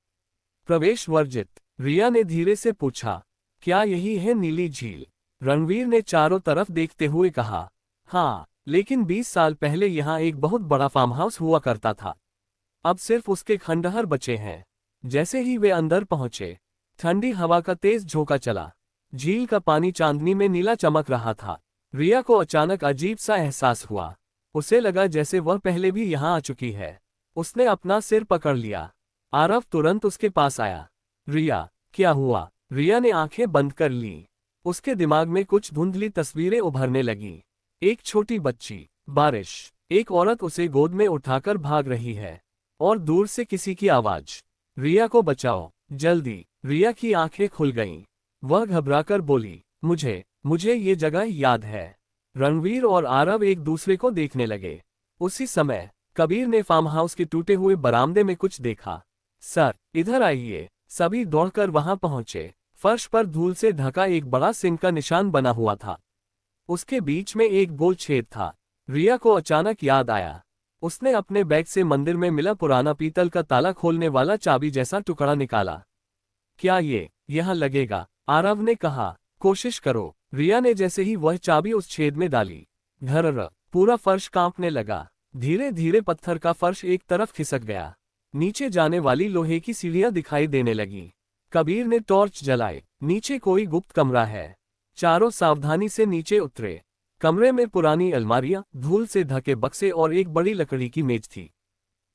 प्रवेश वर्जित। रिया ने धीरे से पूछा, क्या यही है नीली झील? रणवीर ने चारों तरफ देखते हुए कहा, हाँ, लेकिन 20 साल पहले यहाँ एक बहुत बड़ा फार्म हाउस हुआ करता था। अब सिर्फ उसके खंडहर बचे हैं। जैसे ही वे अंदर पहुंचे, ठंडी हवा का तेज झोंका चला। झील का पानी चांदनी में नीला चमक रहा था। रिया को अचानक अजीब सा एहसास हुआ। उसे लगा जैसे वह पहले भी यहाँ आ चुकी है। उसने अपना सिर पकड़ लिया। आरव तुरंत उसके पास आया। रिया, क्या हुआ? रिया ने आंखें बंद कर लीं। उसके दिमाग में कुछ धुंधली तस्वीरें उभरने लगीं। एक छोटी बच्ची, बारिश, एक औरत उसे गोद में उठाकर भाग रही है, और दूर से किसी की आवाज, रिया को बचाओ, जल्दी। रिया की आंखें खुल गईं। वह घबराकर बोली, मुझे ये जगह याद है। रणवीर और आरव एक दूसरे को देखने लगे। उसी समय कबीर ने फार्म हाउस के टूटे हुए बरामदे में कुछ देखा। सर, इधर आइए। सभी दौड़कर वहां पहुंचे। फर्श पर धूल से ढका एक बड़ा सिंह का निशान बना हुआ था। उसके बीच में एक गोल छेद था। रिया को अचानक याद आया। उसने अपने बैग से मंदिर में मिला पुराना पीतल का ताला खोलने वाला चाबी जैसा टुकड़ा निकाला। क्या ये यहाँ लगेगा? आरव ने कहा। कोशिश करो। रिया ने जैसे ही वह चाबी उस छेद में डाली, घर्र, पूरा फर्श कांपने लगा। धीरे धीरे पत्थर का फर्श एक तरफ खिसक गया। नीचे जाने वाली लोहे की सीढ़ियां दिखाई देने लगी। कबीर ने टॉर्च जलाए। नीचे कोई गुप्त कमरा है। चारों सावधानी से नीचे उतरे। कमरे में पुरानी अलमारियां, धूल से ढके बक्से और एक बड़ी लकड़ी की मेज थी।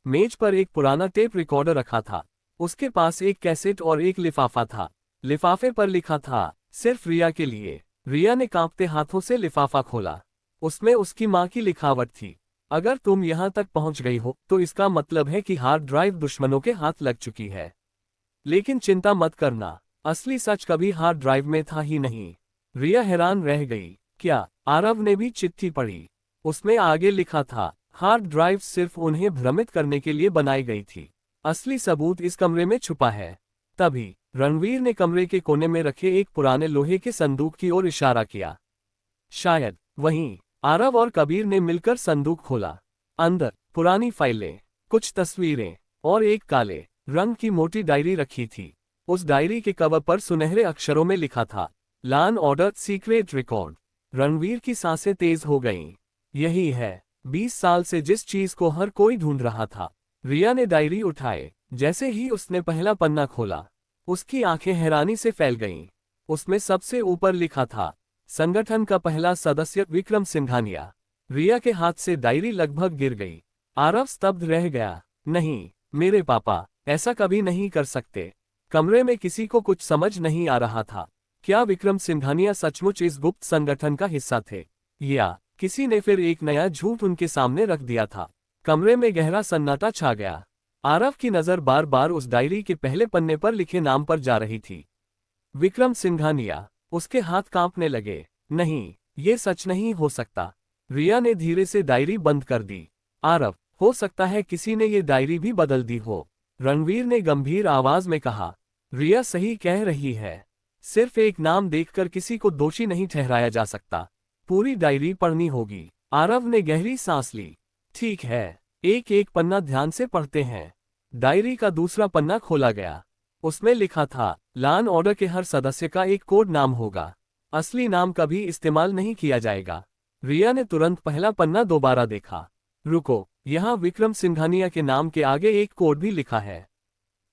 मेज पर एक पुराना टेप रिकॉर्डर रखा था। उसके पास एक कैसेट और एक लिफाफा था। लिफाफे पर लिखा था, सिर्फ रिया के लिए। रिया ने कांपते हाथों से लिफाफा खोला। उसमें उसकी मां की लिखावट थी। अगर तुम यहां तक पहुंच गई हो तो इसका मतलब है कि हार्ड ड्राइव दुश्मनों के हाथ लग चुकी है। लेकिन चिंता मत करना, असली सच कभी हार्ड ड्राइव में था ही नहीं। रिया हैरान रह गई। क्या? आरव ने भी चिट्ठी पढ़ी। उसमें आगे लिखा था, हार्ड ड्राइव सिर्फ उन्हें भ्रमित करने के लिए बनाई गई थी। असली सबूत इस कमरे में छुपा है। तभी रणवीर ने कमरे के कोने में रखे एक पुराने लोहे के संदूक की ओर इशारा किया। शायद वहीं आरव और कबीर ने मिलकर संदूक खोला। अंदर पुरानी फाइलें, कुछ तस्वीरें और एक काले रंग की मोटी डायरी रखी थी। उस डायरी के कवर पर सुनहरे अक्षरों में लिखा था, law and order secret record. Ranveer की सांसें तेज हो गईं। यही है 20 साल से जिस चीज को हर कोई ढूंढ रहा था। रिया ने डायरी उठाए। जैसे ही उसने पहला पन्ना खोला, उसकी आंखें हैरानी से फैल गईं। उसमें सबसे ऊपर लिखा था, संगठन का पहला सदस्य विक्रम सिंघानिया। रिया के हाथ से डायरी लगभग गिर गई। आरव स्तब्ध रह गया। नहीं, मेरे पापा ऐसा कभी नहीं कर सकते। कमरे में किसी को कुछ समझ नहीं आ रहा था। क्या विक्रम सिंघानिया सचमुच इस गुप्त संगठन का हिस्सा थे, या किसी ने फिर एक नया झूठ उनके सामने रख दिया था? कमरे में गहरा सन्नाटा छा गया। आरव की नजर बार बार उस डायरी के पहले पन्ने पर लिखे नाम पर जा रही थी, विक्रम सिंघानिया। उसके हाथ कांपने लगे। नहीं, ये सच नहीं हो सकता। रिया ने धीरे से डायरी बंद कर दी। आरव, हो सकता है किसी ने ये डायरी भी बदल दी हो, रणवीर ने गंभीर आवाज में कहा। रिया सही कह रही है। सिर्फ एक नाम देखकर किसी को दोषी नहीं ठहराया जा सकता। पूरी डायरी पढ़नी होगी। आरव ने गहरी सांस ली। ठीक है, एक एक पन्ना ध्यान से पढ़ते हैं। डायरी का दूसरा पन्ना खोला गया। उसमें लिखा था, लॉ एंड ऑर्डर के हर सदस्य का एक कोड नाम होगा। असली नाम कभी इस्तेमाल नहीं किया जाएगा। रिया ने तुरंत पहला पन्ना दोबारा देखा। रुको, यहाँ विक्रम सिंघानिया के नाम के आगे एक कोड भी लिखा है,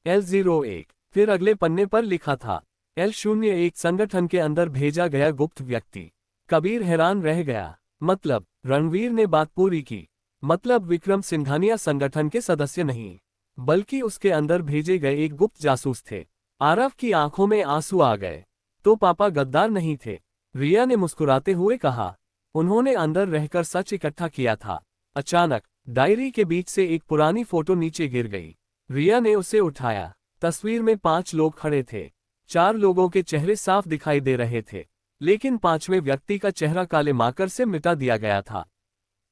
L01। फिर अगले पन्ने पर लिखा था, L01, संगठन के अंदर भेजा गया गुप्त व्यक्ति। कबीर हैरान रह गया। मतलब? रणवीर ने बात पूरी की। मतलब विक्रम सिंघानिया संगठन के सदस्य नहीं, बल्कि उसके अंदर भेजे गए एक गुप्त जासूस थे। आरव की आंखों में आंसू आ गए। तो पापा गद्दार नहीं थे? रिया ने मुस्कुराते हुए कहा। उन्होंने अंदर रहकर सच इकट्ठा किया था। अचानक डायरी के बीच से एक पुरानी फोटो नीचे गिर गई। रिया ने उसे उठाया। तस्वीर में 5 लोग खड़े थे। 4 लोगों के चेहरे साफ दिखाई दे रहे थे, लेकिन 5वें व्यक्ति का चेहरा काले मार्कर से मिटा दिया गया था।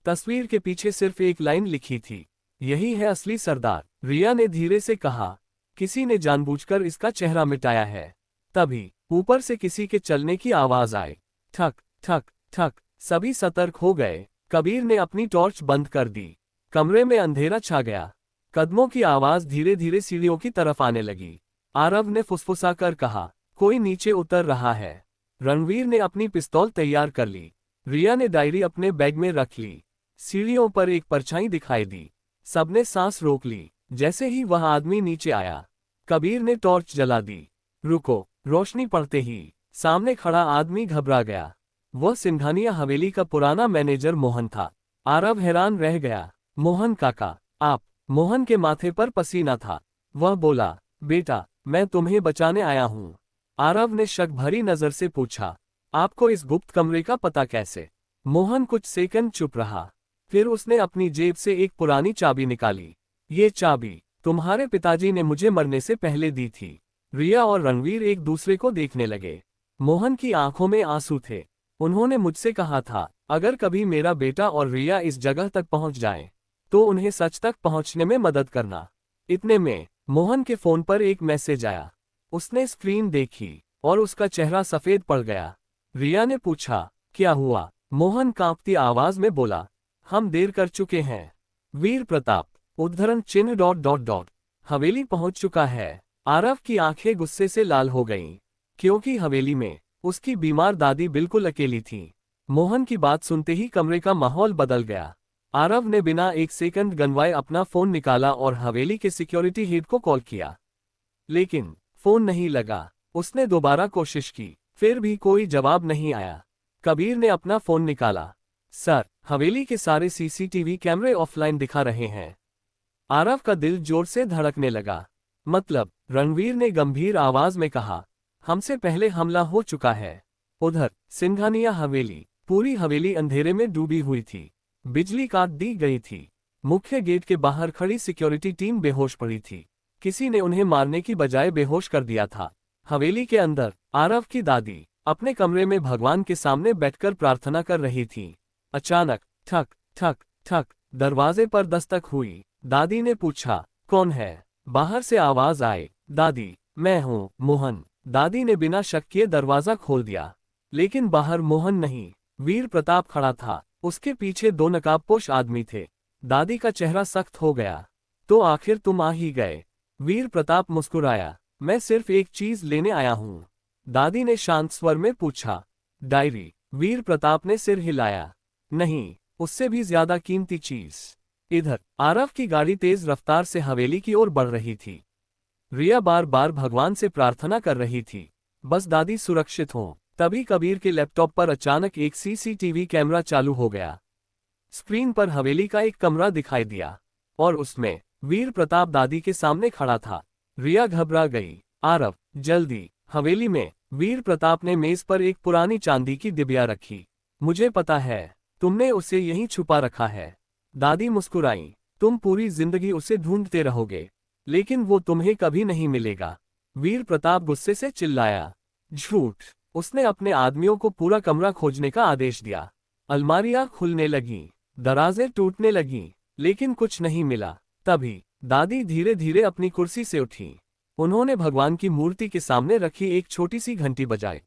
तस्वीर के पीछे सिर्फ एक लाइन लिखी थी, यही है असली सरदार। रिया ने धीरे से कहा, किसी ने जानबूझकर इसका चेहरा मिटाया है। तभी ऊपर से किसी के चलने की आवाज आई। ठक ठक ठक। सभी सतर्क हो गए। कबीर ने अपनी टॉर्च बंद कर दी। कमरे में अंधेरा छा गया। कदमों की आवाज धीरे धीरे सीढ़ियों की तरफ आने लगी। आरव ने फुसफुसाकर कहा, कोई नीचे उतर रहा है। रणवीर ने अपनी पिस्तौल तैयार कर ली। रिया ने डायरी अपने बैग में रख ली। सीढ़ियों पर एक परछाई दिखाई दी। सबने सांस रोक ली। जैसे ही वह आदमी नीचे आया, कबीर ने टॉर्च जला दी। रुको। रोशनी पड़ते ही सामने खड़ा आदमी घबरा गया। वह सिंघानिया हवेली का पुराना मैनेजर मोहन था। आरव हैरान रह गया। मोहन काका, आप? मोहन के माथे पर पसीना था। वह बोला, बेटा, मैं तुम्हें बचाने आया हूं। आरव ने शक भरी नजर से पूछा, आपको इस गुप्त कमरे का पता कैसे? मोहन कुछ सेकंड चुप रहा। फिर उसने अपनी जेब से एक पुरानी चाबी निकाली। ये चाबी तुम्हारे पिताजी ने मुझे मरने से पहले दी थी। रिया और रणवीर एक दूसरे को देखने लगे। मोहन की आंखों में आंसू थे। उन्होंने मुझसे कहा था, अगर कभी मेरा बेटा और रिया इस जगह तक पहुंच जाएं, तो उन्हें सच तक पहुंचने में मदद करना। इतने में मोहन के फोन पर एक मैसेज आया। उसने स्क्रीन देखी और उसका चेहरा सफेद पड़ गया। रिया ने पूछा, क्या हुआ? मोहन कांपती आवाज में बोला, हम देर कर चुके हैं। वीर प्रताप, उद्धरण चिन्ह डॉट डॉट डॉट, हवेली पहुंच चुका है। आरव की आंखें गुस्से से लाल हो गईं, क्योंकि हवेली में उसकी बीमार दादी बिल्कुल अकेली थी। मोहन की बात सुनते ही कमरे का माहौल बदल गया। आरव ने बिना एक सेकंड गंवाए अपना फोन निकाला और हवेली के सिक्योरिटी हेड को कॉल किया। लेकिन फोन नहीं लगा। उसने दोबारा कोशिश की, फिर भी कोई जवाब नहीं आया। कबीर ने अपना फोन निकाला। सर, हवेली के सारे सीसीटीवी कैमरे ऑफलाइन दिखा रहे हैं। आरव का दिल जोर से धड़कने लगा। मतलब? रणवीर ने गंभीर आवाज में कहा, हमसे पहले हमला हो चुका है। उधर सिंघानिया हवेली, पूरी हवेली अंधेरे में डूबी हुई थी। बिजली काट दी गई थी। मुख्य गेट के बाहर खड़ी सिक्योरिटी टीम बेहोश पड़ी थी। किसी ने उन्हें मारने की बजाय बेहोश कर दिया था। हवेली के अंदर आरव की दादी अपने कमरे में भगवान के सामने बैठकर प्रार्थना कर रही थी। अचानक ठक ठक ठक दरवाजे पर दस्तक हुई। दादी ने पूछा, कौन है? बाहर से आवाज आई, दादी, मैं हूँ, मोहन। दादी ने बिना शक किए दरवाजा खोल दिया। लेकिन बाहर मोहन नहीं, वीर प्रताप खड़ा था। उसके पीछे दो नकाबपोश आदमी थे। दादी का चेहरा सख्त हो गया। तो आखिर तुम आ ही गए। वीर प्रताप मुस्कुराया, मैं सिर्फ एक चीज लेने आया हूँ। दादी ने शांत स्वर में पूछा, डायरी? वीर प्रताप ने सिर हिलाया, नहीं, उससे भी ज्यादा कीमती चीज। इधर आरव की गाड़ी तेज रफ्तार से हवेली की ओर बढ़ रही थी। रिया बार बार भगवान से प्रार्थना कर रही थी, बस दादी सुरक्षित हो। तभी कबीर के लैपटॉप पर अचानक एक सीसीटीवी कैमरा चालू हो गया। स्क्रीन पर हवेली का एक कमरा दिखाई दिया और उसमें वीर प्रताप दादी के सामने खड़ा था। रिया घबरा गई। आरव, जल्दी। हवेली में वीर प्रताप ने मेज पर एक पुरानी चांदी की डिबिया रखी। मुझे पता है, तुमने उसे यहीं छुपा रखा है। दादी मुस्कुराई, तुम पूरी जिंदगी उसे ढूंढते रहोगे, लेकिन वो तुम्हें कभी नहीं मिलेगा। वीर प्रताप गुस्से से चिल्लाया, झूठ। उसने अपने आदमियों को पूरा कमरा खोजने का आदेश दिया। अलमारियां खुलने लगीं, दराजें टूटने लगीं, लेकिन कुछ नहीं मिला। तभी दादी धीरे धीरे अपनी कुर्सी से उठी। उन्होंने भगवान की मूर्ति के सामने रखी एक छोटी सी घंटी बजाई।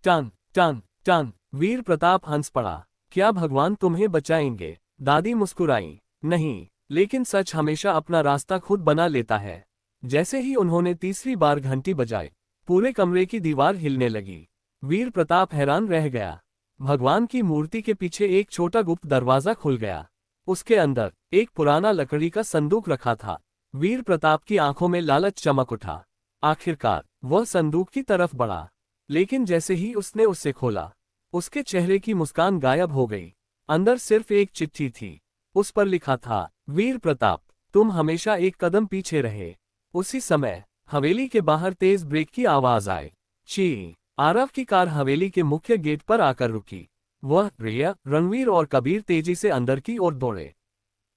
टन टन टन। वीर प्रताप हंस पड़ा, क्या भगवान तुम्हें बचाएंगे? दादी मुस्कुराई, नहीं, लेकिन सच हमेशा अपना रास्ता खुद बना लेता है। जैसे ही उन्होंने तीसरी बार घंटी बजाई, पूरे कमरे की दीवार हिलने लगी। वीर प्रताप हैरान रह गया। भगवान की मूर्ति के पीछे एक छोटा गुप्त दरवाजा खुल गया। उसके अंदर एक पुराना लकड़ी का संदूक रखा था। वीर प्रताप की आंखों में लालच चमक उठा। आखिरकार वह संदूक की तरफ बढ़ा, लेकिन जैसे ही उसने उसे खोला, उसके चेहरे की मुस्कान गायब हो गई। अंदर सिर्फ एक चिट्ठी थी। उस पर लिखा था, वीर प्रताप, तुम हमेशा एक कदम पीछे रहे। उसी समय हवेली के बाहर तेज ब्रेक की आवाज आई। ची। आरव की कार हवेली के मुख्य गेट पर आकर रुकी। वह, रिया, रणवीर और कबीर तेजी से अंदर की ओर दौड़े।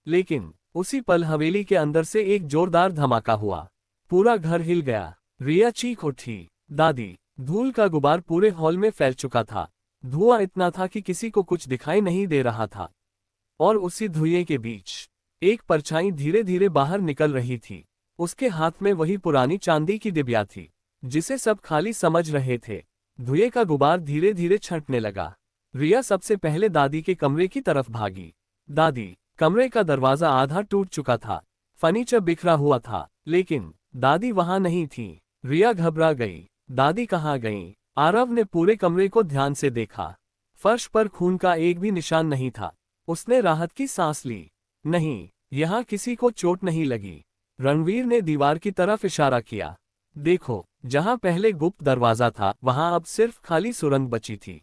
लेकिन उसी पल हवेली के अंदर से एक जोरदार धमाका हुआ। पूरा घर हिल गया। रिया चीख उठी, दादी। धूल का गुबार पूरे हॉल में फैल चुका था। धुआं इतना था कि किसी को कुछ दिखाई नहीं दे रहा था। और उसी धुएं के बीच एक परछाई धीरे धीरे बाहर निकल रही थी। उसके हाथ में वही पुरानी चांदी की डिबिया थी, जिसे सब खाली समझ रहे थे। धुएं का गुबार धीरे धीरे छंटने लगा। रिया सबसे पहले दादी के कमरे की तरफ भागी। दादी। कमरे का दरवाजा आधा टूट चुका था। फर्नीचर बिखरा हुआ था, लेकिन दादी वहां नहीं थी। रिया घबरा गई। दादी कहाँ गईं? आरव ने पूरे कमरे को ध्यान से देखा। फर्श पर खून का एक भी निशान नहीं था। उसने राहत की सांस ली। नहीं, यहाँ किसी को चोट नहीं लगी। रणवीर ने दीवार की तरफ इशारा किया। देखो, जहाँ पहले गुप्त दरवाजा था, वहां अब सिर्फ खाली सुरंग बची थी।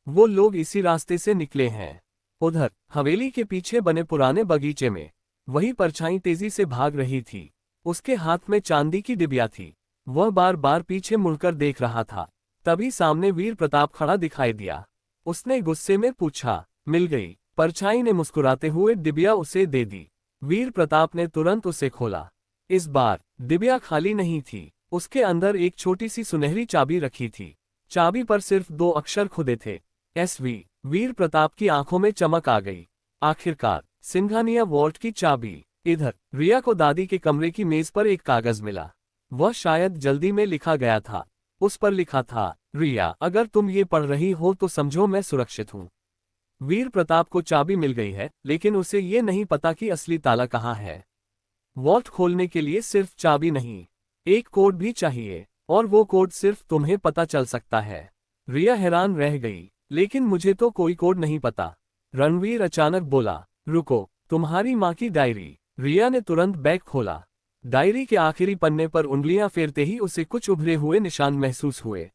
वो लोग इसी रास्ते से निकले हैं। उधर हवेली के पीछे बने पुराने बगीचे में वही परछाई तेजी से भाग रही थी। उसके हाथ में चांदी की डिबिया थी। वह बार बार पीछे मुड़कर देख रहा था। तभी सामने वीर प्रताप खड़ा दिखाई दिया। उसने गुस्से में पूछा, मिल गई? परछाई ने मुस्कुराते हुए डिबिया उसे दे दी। वीर प्रताप ने तुरंत उसे खोला। इस बार डिबिया खाली नहीं थी। उसके अंदर एक छोटी सी सुनहरी चाबी रखी थी। चाबी पर सिर्फ 2 अक्षर खुदे थे, SV। वीर प्रताप की आंखों में चमक आ गई। आखिरकार सिंघानिया वॉल्ट की चाबी। इधर रिया को दादी के कमरे की मेज पर एक कागज मिला। वह शायद जल्दी में लिखा गया था। उस पर लिखा था, रिया, अगर तुम ये पढ़ रही हो तो समझो मैं सुरक्षित हूँ। वीर प्रताप को चाबी मिल गई है, लेकिन उसे ये नहीं पता कि असली ताला कहाँ है। वॉल्ट खोलने के लिए सिर्फ चाबी नहीं, एक कोड भी चाहिए, और वो कोड सिर्फ तुम्हें पता चल सकता है। रिया हैरान रह गई, लेकिन मुझे तो कोई कोड नहीं पता। रणवीर अचानक बोला, रुको, तुम्हारी माँ की डायरी। रिया ने तुरंत बैग खोला। डायरी के आखिरी पन्ने पर उंगलियां फेरते ही उसे कुछ उभरे हुए निशान महसूस हुए।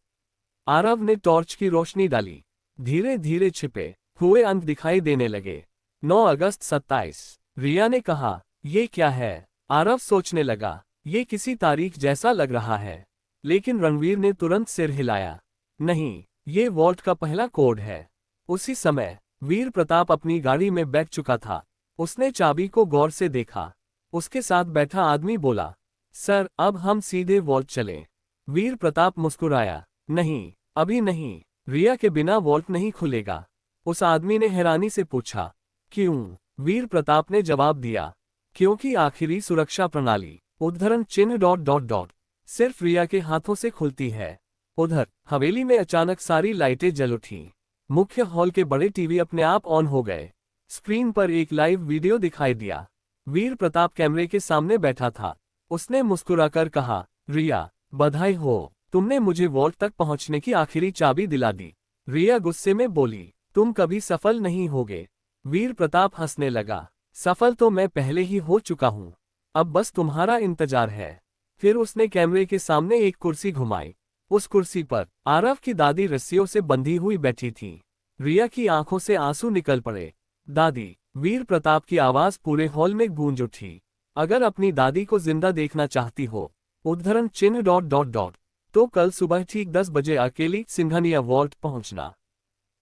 आरव ने टॉर्च की रोशनी डाली। धीरे धीरे छिपे हुए अंक दिखाई देने लगे। 9 अगस्त 27। रिया ने कहा, ये क्या है? आरव सोचने लगा, ये किसी तारीख जैसा लग रहा है। लेकिन रणवीर ने तुरंत सिर हिलाया, नहीं, ये वॉल्ट का पहला कोड है। उसी समय वीर प्रताप अपनी गाड़ी में बैठ चुका था। उसने चाबी को गौर से देखा। उसके साथ बैठा आदमी बोला, सर, अब हम सीधे वॉल्ट चलें। वीर प्रताप मुस्कुराया, नहीं, अभी नहीं, रिया के बिना वॉल्ट नहीं खुलेगा। उस आदमी ने हैरानी से पूछा, क्यों? वीर प्रताप ने जवाब दिया, क्योंकि आखिरी सुरक्षा प्रणाली उद्धरण चिन्ह ... सिर्फ रिया के हाथों से खुलती है। उधर हवेली में अचानक सारी लाइटें जल उठीं। मुख्य हॉल के बड़े टीवी अपने आप ऑन हो गए। स्क्रीन पर एक लाइव वीडियो दिखाई दिया। वीर प्रताप कैमरे के सामने बैठा था। उसने मुस्कुराकर कहा, रिया, बधाई हो, तुमने मुझे वॉल्ट तक पहुंचने की आखिरी चाबी दिला दी। रिया गुस्से में बोली, तुम कभी सफल नहीं होगे। वीर प्रताप हंसने लगा, सफल तो मैं पहले ही हो चुका हूं, अब बस तुम्हारा इंतजार है। फिर उसने कैमरे के सामने एक कुर्सी घुमाई। उस कुर्सी पर आरव की दादी रस्सियों से बंधी हुई बैठी थी। रिया की आंखों से आंसू निकल पड़े। दादी! वीर प्रताप की आवाज पूरे हॉल में गूंज उठी। अगर अपनी दादी को जिंदा देखना चाहती हो, उद्धरण चिन्ह ... तो कल सुबह ठीक 10 बजे अकेली सिंघानिया वॉल्ट पहुंचना।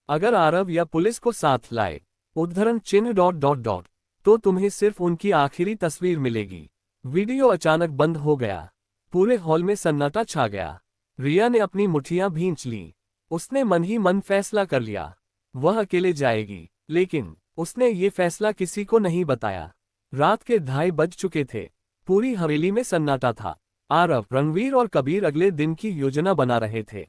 अगर आरव या पुलिस को साथ लाए, उद्धरण चिन्ह ... तो तुम्हें सिर्फ उनकी आखिरी तस्वीर मिलेगी। वीडियो अचानक बंद हो गया। पूरे हॉल में सन्नाटा छा गया। रिया ने अपनी मुट्ठियां भींच लीं। उसने मन ही मन फैसला कर लिया, वह अकेले जाएगी। लेकिन उसने ये फैसला किसी को नहीं बताया। रात के 2:30 बज चुके थे। पूरी हवेली में सन्नाटा था। आरव, रणवीर और कबीर अगले दिन की योजना बना रहे थे।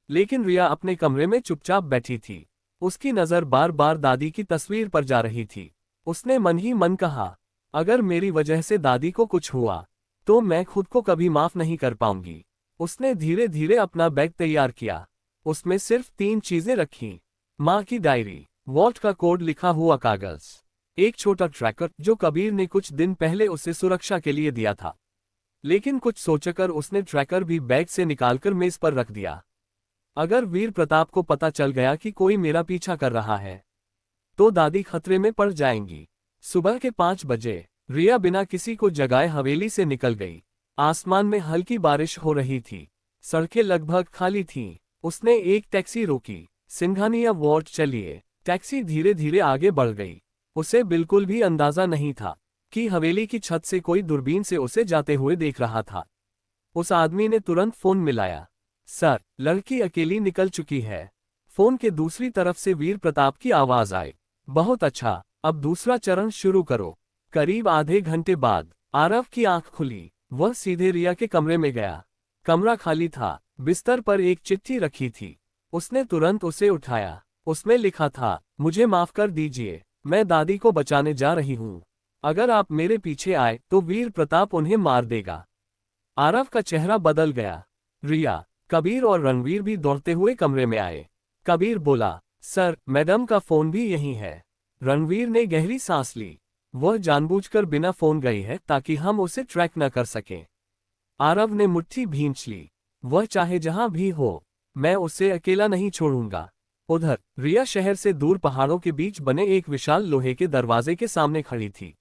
लेकिन रिया अपने कमरे में चुपचाप बैठी थी। उसकी नजर बार बार दादी की तस्वीर पर जा रही थी। उसने मन ही मन कहा, अगर मेरी वजह से दादी को कुछ हुआ, तो मैं खुद को कभी माफ नहीं कर पाऊंगी। उसने धीरे धीरे अपना बैग तैयार किया। उसमें सिर्फ 3 चीजें रखीं। माँ की डायरी, वॉल्ट का कोड लिखा हुआ कागज, एक छोटा ट्रैकर जो कबीर ने कुछ दिन पहले उसे सुरक्षा के लिए दिया था। लेकिन कुछ सोचकर उसने ट्रैकर भी बैग से निकालकर मेज पर रख दिया। अगर वीर प्रताप को पता चल गया कि कोई मेरा पीछा कर रहा है, तो दादी खतरे में पड़ जाएंगी। सुबह के 5 बजे रिया बिना किसी को जगाए हवेली से निकल गई। आसमान में हल्की बारिश हो रही थी। सड़कें लगभग खाली थीं। उसने एक टैक्सी रोकी। सिंघानिया वॉल्ट चलिए। टैक्सी धीरे धीरे आगे बढ़ गई। उसे बिल्कुल भी अंदाजा नहीं था कि हवेली की छत से कोई दूरबीन से उसे जाते हुए देख रहा था। उस आदमी ने तुरंत फोन मिलाया। सर, लड़की अकेली निकल चुकी है। फोन के दूसरी तरफ से वीर प्रताप की आवाज आई, बहुत अच्छा, अब दूसरा चरण शुरू करो। करीब आधे घंटे बाद आरव की आंख खुली। वह सीधे रिया के कमरे में गया। कमरा खाली था। बिस्तर पर एक चिट्ठी रखी थी। उसने तुरंत उसे उठाया। उसमें लिखा था, मुझे माफ कर दीजिए, मैं दादी को बचाने जा रही हूँ। अगर आप मेरे पीछे आए तो वीर प्रताप उन्हें मार देगा। आरव का चेहरा बदल गया। रिया, कबीर और रणवीर भी दौड़ते हुए कमरे में आए। कबीर बोला, सर, मैडम का फोन भी यहीं है। रणवीर ने गहरी सांस ली। वह जानबूझकर बिना फोन गई है ताकि हम उसे ट्रैक न कर सकें। आरव ने मुट्ठी भींच ली। वह चाहे जहां भी हो, मैं उसे अकेला नहीं छोड़ूंगा। उधर रिया शहर से दूर पहाड़ों के बीच बने एक विशाल लोहे के दरवाजे के सामने खड़ी थी।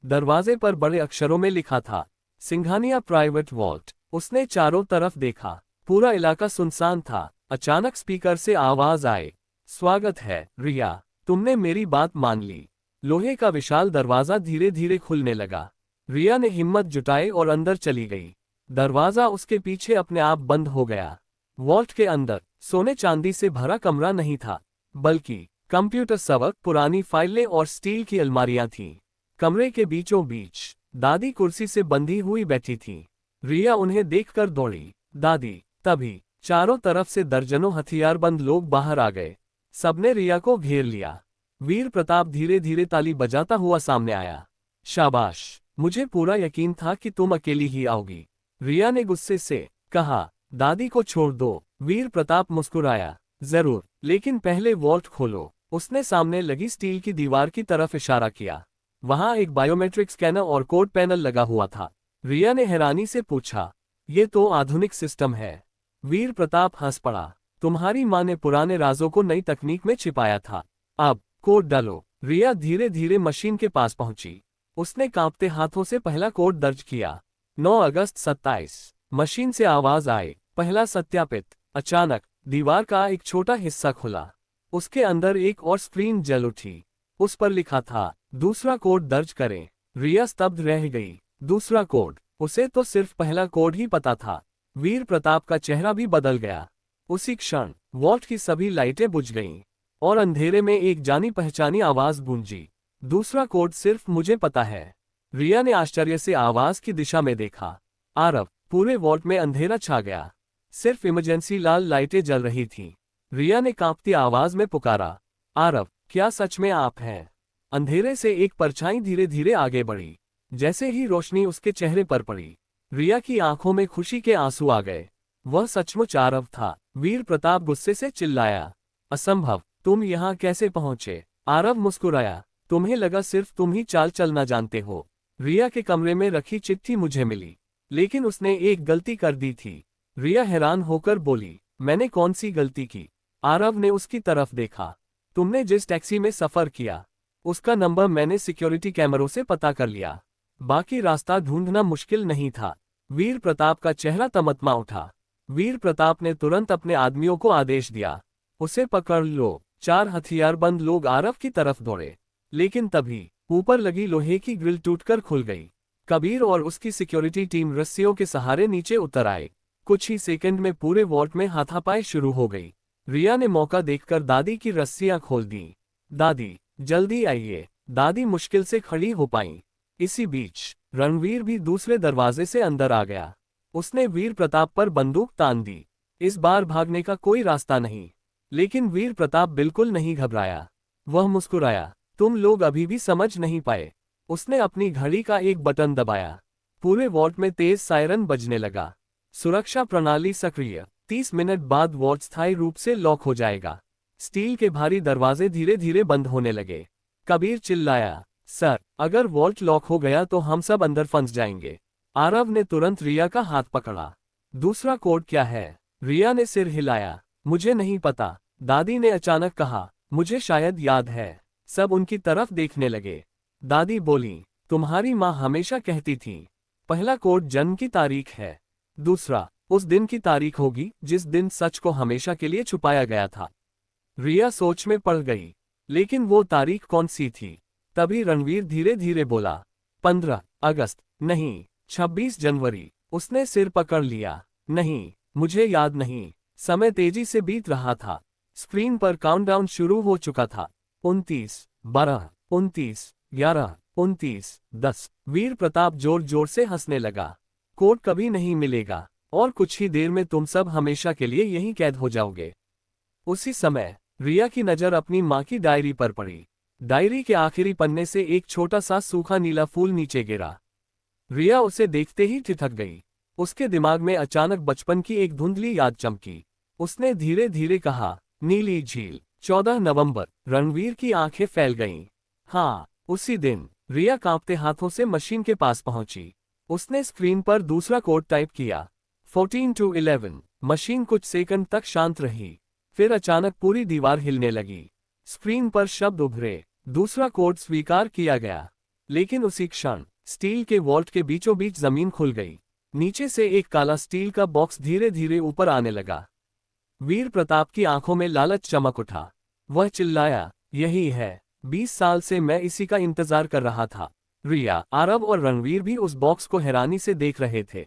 दरवाजे पर बड़े अक्षरों में लिखा था, सिंघानिया प्राइवेट वॉल्ट। उसने चारों तरफ देखा। पूरा इलाका सुनसान था। अचानक स्पीकर से आवाज आई, स्वागत है रिया, तुमने मेरी बात मान ली। लोहे का विशाल दरवाजा धीरे धीरे खुलने लगा। रिया ने हिम्मत जुटाई और अंदर चली गई। दरवाजा उसके पीछे अपने आप बंद हो गया। वॉल्ट के अंदर सोने चांदी से भरा कमरा नहीं था, बल्कि कंप्यूटर सबक, पुरानी फाइलें और स्टील की अलमारियां थीं। कमरे के बीचों बीच दादी कुर्सी से बंधी हुई बैठी थी। रिया उन्हें देखकर दौड़ी। दादी! तभी चारों तरफ से दर्जनों हथियारबंद लोग बाहर आ गए। सबने रिया को घेर लिया। वीर प्रताप धीरे धीरे ताली बजाता हुआ सामने आया। शाबाश, मुझे पूरा यकीन था कि तुम अकेली ही आओगी, रिया ने गुस्से से कहा। दादी को छोड़ दो, वीर प्रताप मुस्कुराया। जरूर, लेकिन पहले वॉल्ट खोलो। उसने सामने लगी स्टील की दीवार की तरफ इशारा किया। वहां एक बायोमेट्रिक स्कैनर और कोड पैनल लगा हुआ था। रिया ने हैरानी से पूछा, ये तो आधुनिक सिस्टम है। वीर प्रताप हंस पड़ा। तुम्हारी माँ ने पुराने राजों को नई तकनीक में छिपाया था। अब कोड डालो। रिया धीरे धीरे मशीन के पास पहुंची। उसने कांपते हाथों से पहला कोड दर्ज किया। 9 अगस्त 27। मशीन से आवाज आई, पहला सत्यापित। अचानक दीवार का एक छोटा हिस्सा खुला। उसके अंदर एक और स्क्रीन जल उठी। उस पर लिखा था, दूसरा कोड दर्ज करें। रिया स्तब्ध रह गई। दूसरा कोड? उसे तो सिर्फ पहला कोड ही पता था। वीर प्रताप का चेहरा भी बदल गया। उसी क्षण वॉल्ट की सभी लाइटें बुझ गईं और अंधेरे में एक जानी पहचानी आवाज गूंजी। दूसरा कोड सिर्फ मुझे पता है। रिया ने आश्चर्य से आवाज की दिशा में देखा। आरव, पूरे वॉल्ट में अंधेरा छा गया। सिर्फ इमरजेंसी लाल लाइटें जल रही थीं। रिया ने कांपती आवाज में पुकारा, आरव, क्या सच में आप हैं? अंधेरे से एक परछाई धीरे धीरे आगे बढ़ी। जैसे ही रोशनी उसके चेहरे पर पड़ी, रिया की आंखों में खुशी के आंसू आ गए। वह सचमुच आरव था। वीर प्रताप गुस्से से चिल्लाया, असंभव, तुम यहाँ कैसे पहुंचे? आरव मुस्कुराया, तुम्हें लगा सिर्फ तुम ही चाल चलना जानते हो। रिया के कमरे में रखी चिट्ठी मुझे मिली, लेकिन उसने एक गलती कर दी थी। रिया हैरान होकर बोली, मैंने कौन सी गलती की? आरव ने उसकी तरफ देखा। तुमने जिस टैक्सी में सफर किया, उसका नंबर मैंने सिक्योरिटी कैमरों से पता कर लिया। बाकी रास्ता ढूंढना मुश्किल नहीं था। वीर प्रताप का चेहरा तमतमा उठा। वीर प्रताप ने तुरंत अपने आदमियों को आदेश दिया, उसे पकड़ लो। 4 हथियारबंद लोग आरव की तरफ दौड़े, लेकिन तभी ऊपर लगी लोहे की ग्रिल टूटकर खुल गई। कबीर और उसकी सिक्योरिटी टीम रस्सियों के सहारे नीचे उतर आए। कुछ ही सेकंड में पूरे वॉल्ट में हाथापाई शुरू हो गई। रिया ने मौका देखकर दादी की रस्सियां खोल दी। दादी, जल्दी आइए। दादी मुश्किल से खड़ी हो पाई। इसी बीच रणवीर भी दूसरे दरवाजे से अंदर आ गया। उसने वीर प्रताप पर बंदूक तान दी। इस बार भागने का कोई रास्ता नहीं, लेकिन वीर प्रताप बिल्कुल नहीं घबराया। वह मुस्कुराया, तुम लोग अभी भी समझ नहीं पाए। उसने अपनी घड़ी का एक बटन दबाया। पूरे वॉल्ट में तेज सायरन बजने लगा। सुरक्षा प्रणाली सक्रिय। 30 मिनट बाद वॉल्ट स्थायी रूप से लॉक हो जाएगा। स्टील के भारी दरवाजे धीरे धीरे बंद होने लगे। कबीर चिल्लाया, सर, अगर वॉल्ट लॉक हो गया तो हम सब अंदर फंस जाएंगे। आरव ने तुरंत रिया का हाथ पकड़ा। दूसरा कोड क्या है? रिया ने सिर हिलाया, मुझे नहीं पता। दादी ने अचानक कहा, मुझे शायद याद है। सब उनकी तरफ देखने लगे। दादी बोली, तुम्हारी माँ हमेशा कहती थी, पहला कोड जन्म की तारीख है, दूसरा उस दिन की तारीख होगी जिस दिन सच को हमेशा के लिए छुपाया गया था। रिया सोच में पड़ गई, लेकिन वो तारीख कौन सी थी? तभी रणवीर धीरे धीरे बोला, 15 अगस्त, नहीं, 26 जनवरी। उसने सिर पकड़ लिया, नहीं, मुझे याद नहीं। समय तेजी से बीत रहा था। स्क्रीन पर काउंटडाउन शुरू हो चुका था। 29, 12, 29, 11, 29, 10। वीर प्रताप जोर जोर से हंसने लगा। कोड कभी नहीं मिलेगा और कुछ ही देर में तुम सब हमेशा के लिए यहीं कैद हो जाओगे। उसी समय रिया की नजर अपनी माँ की डायरी पर पड़ी। डायरी के आखिरी पन्ने से एक छोटा सा सूखा नीला फूल नीचे गिरा। रिया उसे देखते ही ठिठक गई। उसके दिमाग में अचानक बचपन की एक धुंधली याद चमकी। उसने धीरे धीरे कहा, नीली झील, 14 नवंबर। रणवीर की आंखें फैल गईं। हाँ, उसी दिन। रिया कांपते हाथों से मशीन के पास पहुंची। उसने स्क्रीन पर दूसरा कोड टाइप किया, 14 to 11। मशीन कुछ सेकंड तक शांत रही। फिर अचानक पूरी दीवार हिलने लगी। स्क्रीन पर शब्द उभरे, दूसरा कोड स्वीकार किया गया। लेकिन उसी क्षण स्टील के वॉल्ट के बीचों बीच जमीन खुल गई। नीचे से एक काला स्टील का बॉक्स धीरे धीरे ऊपर आने लगा। वीर प्रताप की आंखों में लालच चमक उठा। वह चिल्लाया, यही है, 20 साल से मैं इसी का इंतजार कर रहा था। रिया, आरव और रणवीर भी उस बॉक्स को हैरानी से देख रहे थे,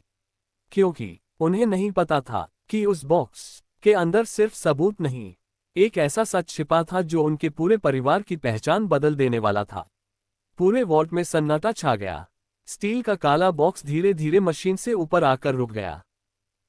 क्योंकि उन्हें नहीं पता था कि उस बॉक्स के अंदर सिर्फ सबूत नहीं, एक ऐसा सच छिपा था जो उनके पूरे परिवार की पहचान बदल देने वाला था। पूरे वॉल्ट में सन्नाटा छा गया। स्टील का काला बॉक्स धीरे धीरे मशीन से ऊपर आकर रुक गया।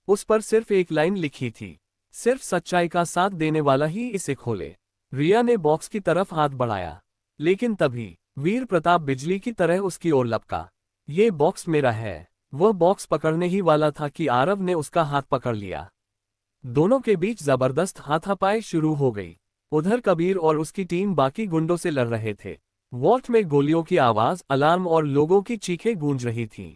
उस पर सिर्फ एक लाइन लिखी थी, सिर्फ सच्चाई का साथ देने वाला ही इसे खोले। रिया ने बॉक्स की तरफ हाथ बढ़ाया, लेकिन तभी वीर प्रताप बिजली की तरह उसकी ओर लपका। ये बॉक्स मेरा है। वह बॉक्स पकड़ने ही वाला था कि आरव ने उसका हाथ पकड़ लिया। दोनों के बीच जबरदस्त हाथापाई शुरू हो गई। उधर कबीर और उसकी टीम बाकी गुंडों से लड़ रहे थे। वॉल्ट में गोलियों की आवाज, अलार्म और लोगों की चीखें गूंज रही थीं।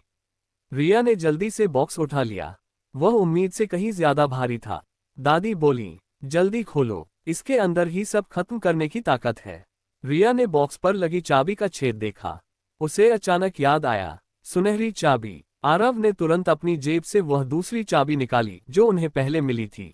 रिया ने जल्दी से बॉक्स उठा लिया। वह उम्मीद से कहीं ज्यादा भारी था। दादी बोली, जल्दी खोलो, इसके अंदर ही सब खत्म करने की ताकत है। रिया ने बॉक्स पर लगी चाबी का छेद देखा। उसे अचानक याद आया, सुनहरी चाबी। आरव ने तुरंत अपनी जेब से वह दूसरी चाबी निकाली जो उन्हें पहले मिली थी।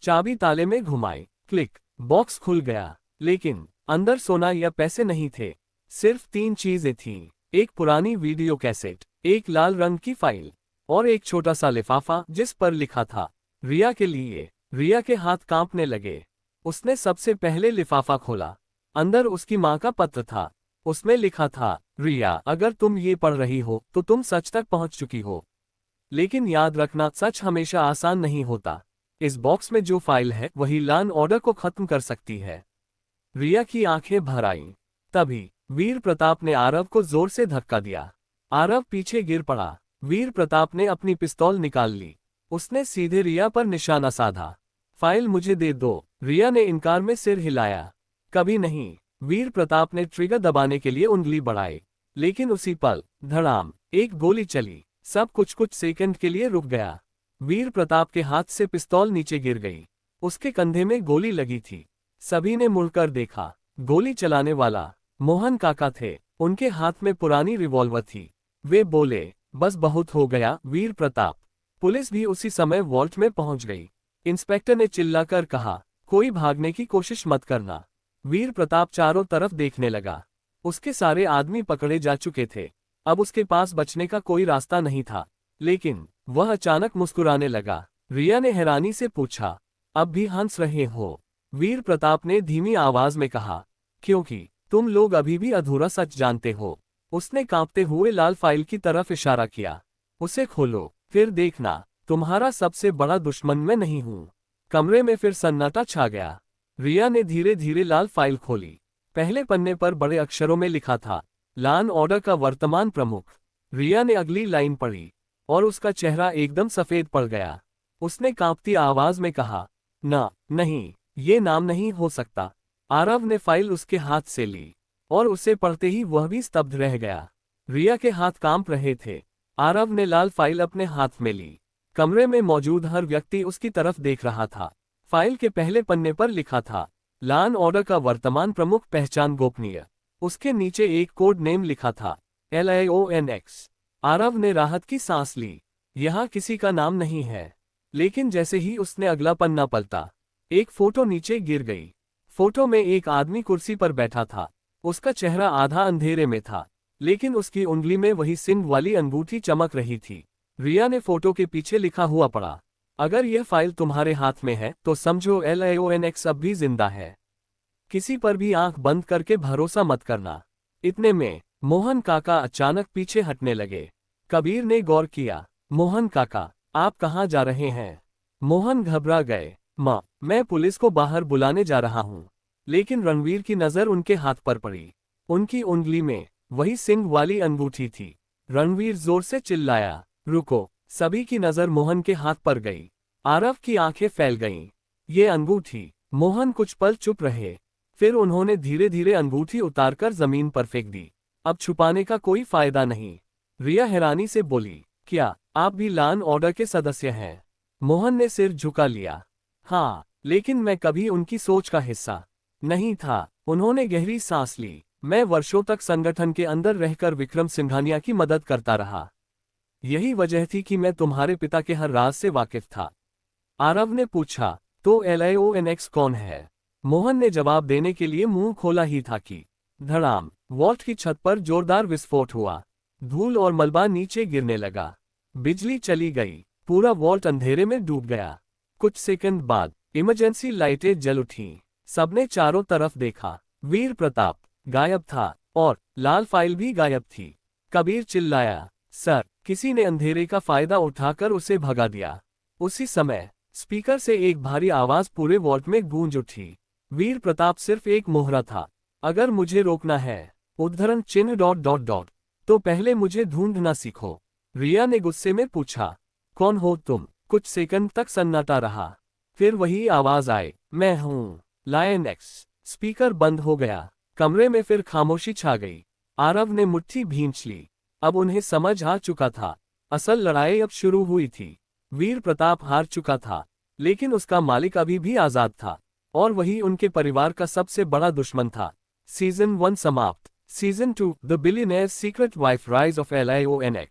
चाबी ताले में घुमाई, क्लिक, बॉक्स खुल गया। लेकिन अंदर सोना या पैसे नहीं थे। सिर्फ 3 चीजें थीं। एक पुरानी वीडियो कैसेट, एक लाल रंग की फाइल और एक छोटा सा लिफाफा जिस पर लिखा था, रिया के लिए। रिया के हाथ कांपने लगे। उसने सबसे पहले लिफाफा खोला। अंदर उसकी माँ का पत्र था। उसमें लिखा था, रिया, अगर तुम ये पढ़ रही हो तो तुम सच तक पहुंच चुकी हो। लेकिन याद रखना, सच हमेशा आसान नहीं होता। इस बॉक्स में जो फाइल है वही लॉ एंड ऑर्डर को खत्म कर सकती है। रिया की आंखें भर आईं। तभी वीर प्रताप ने आरव को जोर से धक्का दिया। आरव पीछे गिर पड़ा। वीर प्रताप ने अपनी पिस्तौल निकाल ली। उसने सीधे रिया पर निशाना साधा। फाइल मुझे दे दो। रिया ने इनकार में सिर हिलाया। कभी नहीं। वीर प्रताप ने ट्रिगर दबाने के लिए उंगली बढ़ाई, लेकिन उसी पल धड़ाम एक गोली चली। सब कुछ सेकंड के लिए रुक गया। वीर प्रताप के हाथ से पिस्तौल नीचे गिर गई। उसके कंधे में गोली लगी थी। सभी ने मुड़कर देखा। गोली चलाने वाला मोहन काका थे। उनके हाथ में पुरानी रिवॉल्वर थी। वे बोले, बस बहुत हो गया वीर प्रताप। पुलिस भी उसी समय वॉल्ट में पहुंच गई। इंस्पेक्टर ने चिल्लाकर कहा, कोई भागने की कोशिश मत करना। वीर प्रताप चारों तरफ देखने लगा। उसके सारे आदमी पकड़े जा चुके थे। अब उसके पास बचने का कोई रास्ता नहीं था। लेकिन वह अचानक मुस्कुराने लगा। रिया ने हैरानी से पूछा, अब भी हंस रहे हो? वीर प्रताप ने धीमी आवाज में कहा, क्योंकि तुम लोग अभी भी अधूरा सच जानते हो। उसने कांपते हुए लाल फाइल की तरफ इशारा किया। उसे खोलो, फिर देखना, तुम्हारा सबसे बड़ा दुश्मन मैं नहीं हूं। कमरे में फिर सन्नाटा छा गया। रिया ने धीरे धीरे लाल फाइल खोली। पहले पन्ने पर बड़े अक्षरों में लिखा था, लॉ एंड ऑर्डर का वर्तमान प्रमुख। रिया ने अगली लाइन पढ़ी और उसका चेहरा एकदम सफेद पड़ गया। उसने कांपती आवाज में कहा, नहीं, ये नाम नहीं हो सकता। आरव ने फाइल उसके हाथ से ली और उसे पढ़ते ही वह भी स्तब्ध रह गया। रिया के हाथ कांप रहे थे। आरव ने लाल फाइल अपने हाथ में ली। कमरे में मौजूद हर व्यक्ति उसकी तरफ देख रहा था। फाइल के पहले पन्ने पर लिखा था, लॉ एंड ऑर्डर का वर्तमान प्रमुख, पहचान गोपनीय। उसके नीचे एक कोड नेम लिखा था, LIONX। आरव ने राहत की सांस ली। यहाँ किसी का नाम नहीं है। लेकिन जैसे ही उसने अगला पन्ना पलटा, एक फोटो नीचे गिर गई। फोटो में एक आदमी कुर्सी पर बैठा था। उसका चेहरा आधा अंधेरे में था, लेकिन उसकी उंगली में वही सिंह वाली अंगूठी चमक रही थी। रिया ने फोटो के पीछे लिखा हुआ पढ़ा, अगर यह फाइल तुम्हारे हाथ में है तो समझो LIONX अब भी जिंदा है। किसी पर भी आंख बंद करके भरोसा मत करना। इतने में मोहन काका अचानक पीछे हटने लगे। कबीर ने गौर किया, मोहन काका, आप कहाँ जा रहे हैं? मोहन घबरा गए। माँ, मैं पुलिस को बाहर बुलाने जा रहा हूँ। लेकिन रणवीर की नजर उनके हाथ पर पड़ी। उनकी उंगली में वही सिंह वाली अंगूठी थी। रणवीर जोर से चिल्लाया, रुको। सभी की नजर मोहन के हाथ पर गई। आरव की आंखें फैल गईं। ये अंगूठी। मोहन कुछ पल चुप रहे। फिर उन्होंने धीरे धीरे अंगूठी उतारकर जमीन पर फेंक दी। अब छुपाने का कोई फायदा नहीं। रिया हैरानी से बोली, क्या आप भी लॉ एंड ऑर्डर के सदस्य हैं? मोहन ने सिर झुका लिया। हाँ, लेकिन मैं कभी उनकी सोच का हिस्सा नहीं था। उन्होंने गहरी सांस ली। मैं वर्षों तक संगठन के अंदर रहकर विक्रम सिंघानिया की मदद करता रहा। यही वजह थी कि मैं तुम्हारे पिता के हर राज से वाकिफ था। आरव ने पूछा, तो LIONX कौन है? मोहन ने जवाब देने के लिए मुंह खोला ही था कि धड़ाम, वॉल्ट की छत पर जोरदार विस्फोट हुआ। धूल और मलबा नीचे गिरने लगा। बिजली चली गई। पूरा वॉल्ट अंधेरे में डूब गया। कुछ सेकंड बाद इमरजेंसी लाइटें जल उठीं। सबने चारों तरफ देखा। वीर प्रताप गायब था और लाल फाइल भी गायब थी। कबीर चिल्लाया, सर, किसी ने अंधेरे का फायदा उठाकर उसे भगा दिया। उसी समय स्पीकर से एक भारी आवाज पूरे वॉल्ट में गूंज उठी, वीर प्रताप सिर्फ एक मोहरा था। अगर मुझे रोकना है उद्धरण चिन्ह ... तो पहले मुझे ढूंढना सीखो। रिया ने गुस्से में पूछा, कौन हो तुम? कुछ सेकंड तक सन्नाटा रहा। फिर वही आवाज आई, मैं हूं लायन एक्स। स्पीकर बंद हो गया। कमरे में फिर खामोशी छा गई। आरव ने मुट्ठी भींच ली। अब उन्हें समझ आ चुका था, असल लड़ाई अब शुरू हुई थी। वीर प्रताप हार चुका था, लेकिन उसका मालिक अभी भी आजाद था, और वही उनके परिवार का सबसे बड़ा दुश्मन था। सीजन 1 समाप्त। Season 2 the billionaire secret wife rise of LIONX।